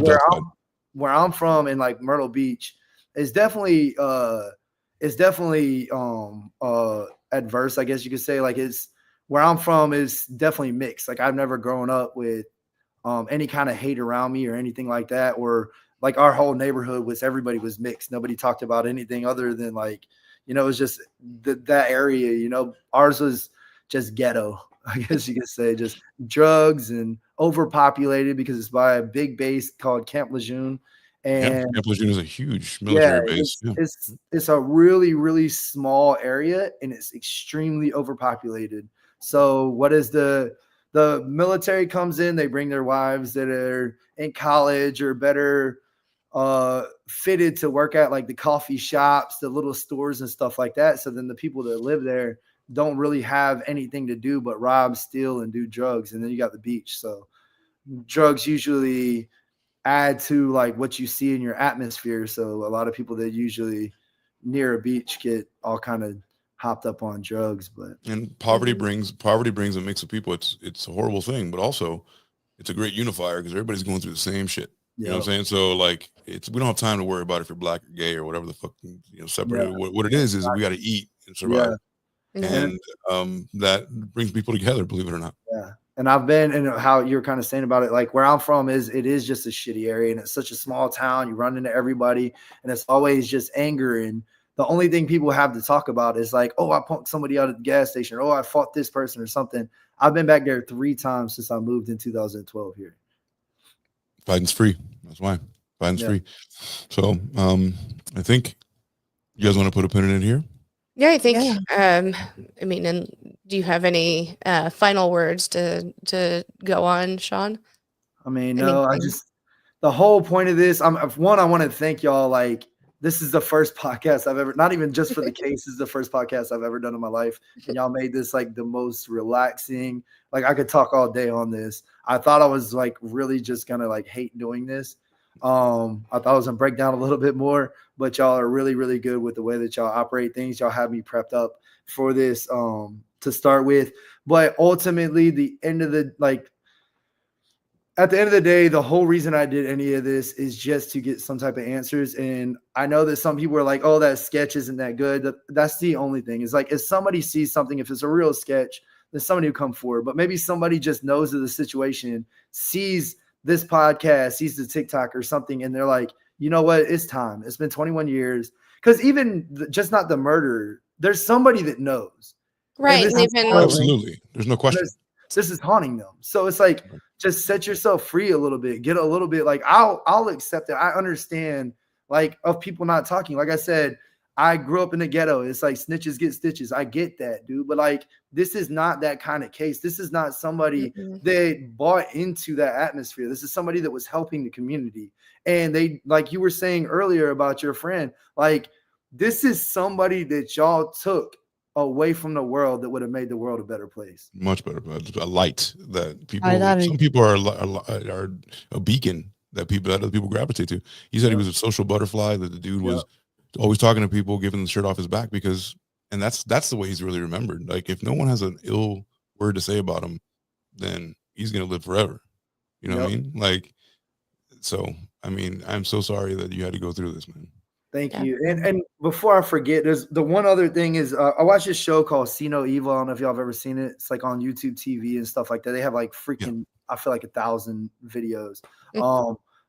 where I'm from in like Myrtle Beach is definitely adverse, I guess you could say. Like it's where I'm from is definitely mixed. Like I've never grown up with any kind of hate around me or anything like that, or like our whole neighborhood everybody was mixed. Nobody talked about anything other than like, you know, it was just that area, you know. Ours was just ghetto, I guess you could say, just drugs and overpopulated because it's by a big base called Camp Lejeune. And Camp Lejeune is a huge military base. It's a really, really small area, and it's extremely overpopulated. So what is the military comes in, they bring their wives that are in college or better fitted to work at like the coffee shops, the little stores and stuff like that. So then the people that live there don't really have anything to do but rob, steal, and do drugs. And then you got the beach. So drugs usually add to like what you see in your atmosphere. So a lot of people that usually near a beach get all kind of hopped up on drugs. But and poverty brings a mix of people. It's a horrible thing, but also it's a great unifier because everybody's going through the same shit. You know what I'm saying? So like we don't have time to worry about if you're black or gay or whatever the fuck, separate. What it is we got to eat and survive. And that brings people together, believe it or not. Yeah. And I've been, and how you're kind of saying about it, like where I'm from it is just a shitty area, and it's such a small town. You run into everybody, and it's always just anger. And the only thing people have to talk about is like, oh, I punked somebody out at the gas station, or oh, I fought this person or something. I've been back there 3 times since I moved in 2012 here. Fighting's free. That's why fighting's free. So I think you guys want to put a pin in it here. Yeah, I think. I mean, and do you have any final words to go on, Sean? I mean, no. The whole point of this. I want to thank y'all. Like, this is the first podcast I've ever. Not even just for the case. This is the first podcast I've ever done in my life, and y'all made this like the most relaxing. Like, I could talk all day on this. I thought I was like really just gonna like hate doing this. I thought I was gonna break down a little bit more, but y'all are really, really good with the way that y'all operate things. Y'all have me prepped up for this to start with. But ultimately, at the end of the day, the whole reason I did any of this is just to get some type of answers. And I know that some people are like, oh, that sketch isn't that good. That's the only thing. It's like if somebody sees something, if it's a real sketch, then somebody will come forward. But maybe somebody just knows of the situation, sees this podcast, sees the TikTok or something, and they're like, you know what? It's time. It's been 21 years. Because even just not the murderer, there's somebody that knows. Right. Absolutely. There's no question. This is haunting them. So it's like, just set yourself free a little bit. Get a little bit like, I'll accept it. I understand like of people not talking. Like I said, I grew up in the ghetto. It's like snitches get stitches. I get that, dude. But like, this is not that kind of case. This is not somebody that bought into that atmosphere. This is somebody that was helping the community. And they, like you were saying earlier about your friend, like this is somebody that y'all took away from the world that would have made the world a better place. Much better. A light that people, some people are a beacon that other people gravitate to. He said he was a social butterfly, that the dude was always talking to people, giving the shirt off his back and that's the way he's really remembered. Like if no one has an ill word to say about him, then he's going to live forever. You know what I mean? Like, so, I mean, I'm so sorry that you had to go through this, man. Thank you. And before I forget, there's the one other thing is I watched this show called See No Evil. I don't know if y'all have ever seen it. It's like on YouTube TV and stuff like that. They have like freaking, I feel like 1,000 videos.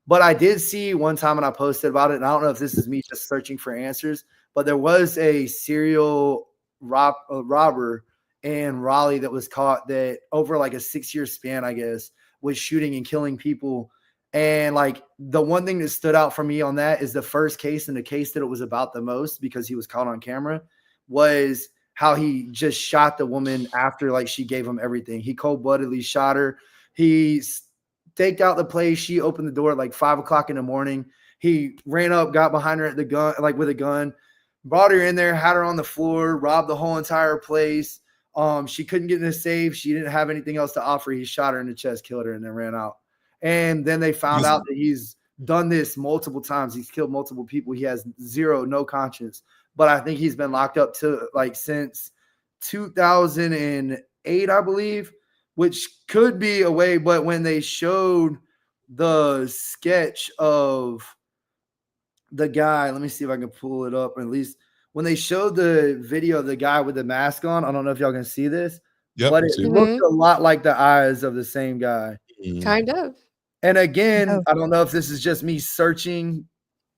But I did see one time and I posted about it. And I don't know if this is me just searching for answers, but there was a serial robber in Raleigh that was caught that over like a 6-year span, I guess, was shooting and killing people. And like the one thing that stood out for me on that is the first case, and the case that it was about the most because he was caught on camera, was how he just shot the woman after like she gave him everything. He cold-bloodedly shot her. He staked out the place. She opened the door at like 5 o'clock in the morning. He ran up, got behind her at the gun, like with a gun, brought her in there, had her on the floor, robbed the whole entire place. She couldn't get in the safe. She didn't have anything else to offer. He shot her in the chest, killed her, and then ran out. And then they found out that he's done this multiple times. He's killed multiple people. He has no conscience. But I think he's been locked up to like since 2008, I believe, which could be a way. But when they showed the sketch of the guy, let me see if I can pull it up. Or at least when they showed the video of the guy with the mask on, I don't know if y'all can see this, but it looked a lot like the eyes of the same guy. Kind of. And again, I don't know if this is just me searching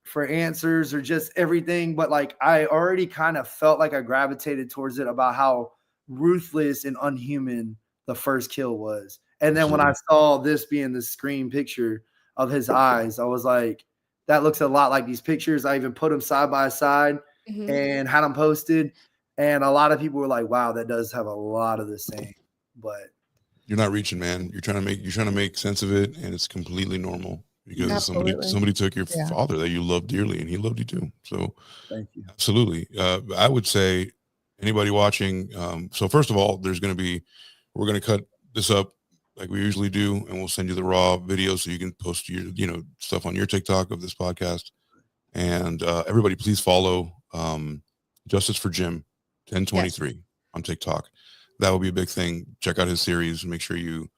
for answers or just everything, but like I already kind of felt like I gravitated towards it about how ruthless and unhuman the first kill was. And then when I saw this being the screen picture of his eyes, I was like, that looks a lot like these pictures. I even put them side by side and had them posted. And a lot of people were like, wow, that does have a lot of the same. But you're not reaching, man. You're trying to make sense of it, and it's completely normal. because somebody took your father that you loved dearly, and he loved you too. So Thank you. absolutely. I would say anybody watching. So first of all, we're going to cut this up like we usually do, and we'll send you the raw video so you can post your, stuff on your TikTok of this podcast. And everybody, please follow Justice for Jim 1023 on TikTok. That will be a big thing. Check out his series. Make sure you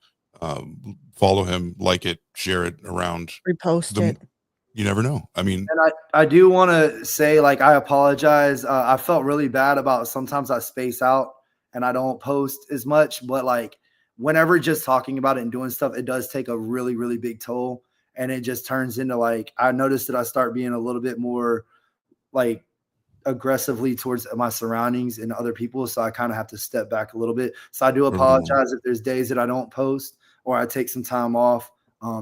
follow him, like it, share it around, repost it. You never know. I mean, and I do want to say, like, I apologize. I felt really bad about sometimes I space out and I don't post as much, but like whenever just talking about it and doing stuff, it does take a really, really big toll. And it just turns into, like, I noticed that I start being a little bit more like aggressively towards my surroundings and other people. So I kind of have to step back a little bit. So I do apologize if there's days that I don't post or I take some time off.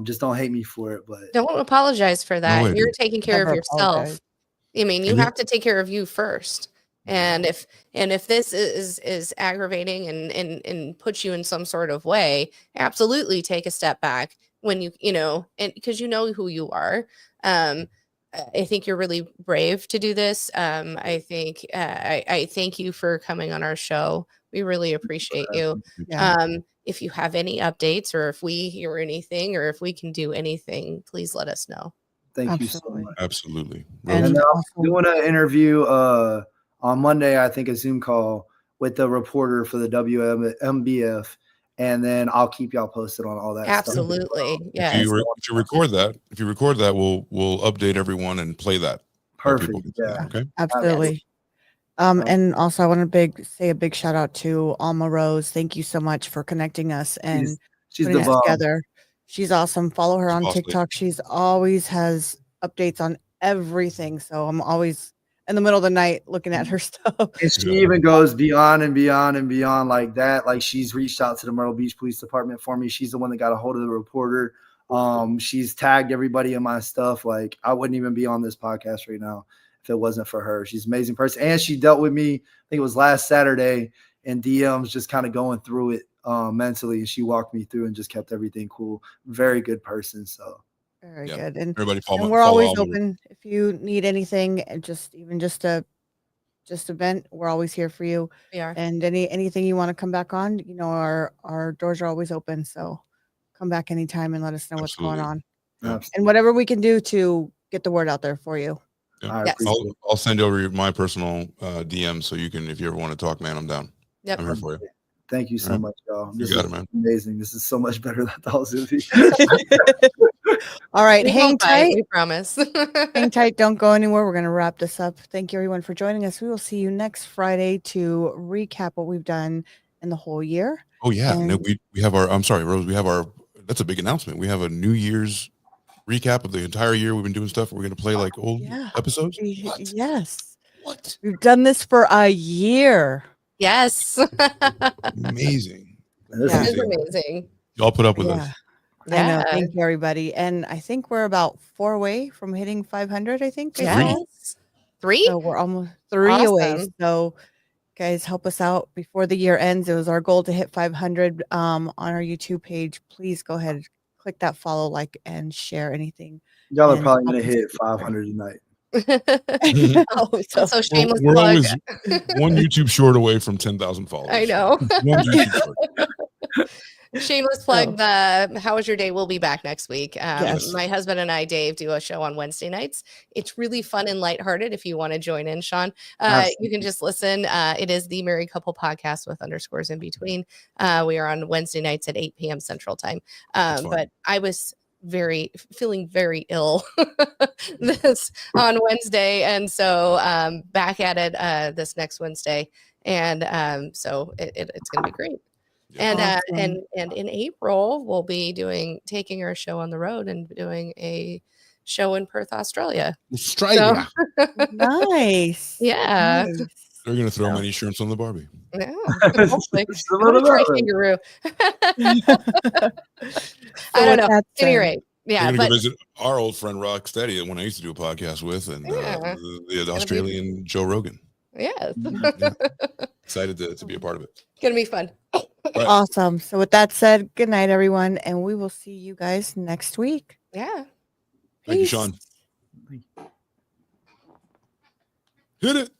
Just don't hate me for it, but don't apologize for that. No, You're taking care Never of yourself. apologize. I mean, you have to take care of you first. And if this is aggravating and puts you in some sort of way, absolutely take a step back when and because you know who you are. I think you're really brave to do this. I think I thank you for coming on our show. We really appreciate you. Yeah. If you have any updates, or if we hear anything, or if we can do anything, please let us know. thank you so Absolutely. much. absolutely. And And also- we want to interview on Monday, I think, a Zoom call with the reporter for the WMBF, and then I'll keep y'all posted on all that Absolutely. stuff. Yes. If you record that, we'll update everyone and play that. so people Perfect. can see Yeah. it, okay. Absolutely. And also I want to say a big shout out to Alma Rose. Thank you so much for connecting us and She's putting the us bomb. together. She's awesome. Follow her She's on awesome. TikTok. She's always has updates on everything. So I'm always in the middle of the night looking at her stuff. And she even goes beyond and beyond and beyond like that. Like, she's reached out to the Myrtle Beach Police Department for me. She's the one that got a hold of the reporter. She's tagged everybody in my stuff. Like, I wouldn't even be on this podcast right now if it wasn't for her. She's an amazing person. And she dealt with me, I think it was last Saturday, in DMs, just kind of going through it mentally. And she walked me through and just kept everything cool. Very good person. So Very Yeah. good. And Everybody follow. we're always Alma. open if you need anything, just a vent, we're always here for you. We are. And anything you want to come back on, our doors are always open. So come back anytime and let us know what's going Absolutely. on. Yeah. And whatever we can do to get the word out there for you. Yeah. I Yes. appreciate it. I'll send over my personal DM so you can, if you ever want to talk, man, I'm down. Yep. I'm here for you. Thank you so much, y'all. You This got is it, man. amazing. This is so much better than I thought it was going to be. All right, We hang won't bite, tight. we promise. Hang tight. Don't go anywhere. We're going to wrap this up. Thank you, everyone, for joining us. We will see you next Friday to recap what we've done in the whole year. Oh yeah, no, And- we have our. I'm sorry, Rose. We have our. That's a big announcement. We have a New Year's recap of the entire year we've been doing stuff. We're going to play like old Yeah. episodes. What? Yes. What? We've done this for a year. Yes. Amazing. This Yeah. It is is amazing. Y'all put up with Yeah. us. I know. Yeah. Thank you, everybody. And I think we're about 4 away from hitting 500, I think. Yes. 3? So we're almost 3 away. Awesome. So guys, help us out before the year ends. It was our goal to hit 500 on our YouTube page. Please go ahead, click that follow, like, and share anything. y'all are And probably going to help us hit keep 500 tonight. Oh, so Also, shameless We're plug. always one YouTube short away from 10,000 followers. I know. One YouTube short. Shameless plug. The How Was Your Day will be back next week. Yes. My husband and I, Dave, do a show on Wednesday nights. It's really fun and lighthearted. If you want to join in, Sean, you can just listen. It is the Married Couple Podcast with underscores in between. We are on Wednesday nights at 8 p.m. Central Time. fun. But I was feeling very ill this on Wednesday, and so back at it this next Wednesday, and so it's gonna be great. And Awesome. and in April we'll be taking our show on the road and doing a show in Perth, Australia. Australia. nice. Yeah. Nice. They're going to throw many shrimps on the Barbie. Yeah, hopefully. Just I'm a little gonna try bit. kangaroo. So I don't with know. that At any said- rate, yeah, We're going to but go visit our old friend Rock Steady, when I used to do a podcast with, and Yeah. the Australian Joe Rogan. yeah, Yeah. Excited to be a part of it. gonna be fun. Right. Awesome. So with that said, good night, everyone, and we will see you guys next week. Yeah. Thank you, Peace. Sean. Hit it.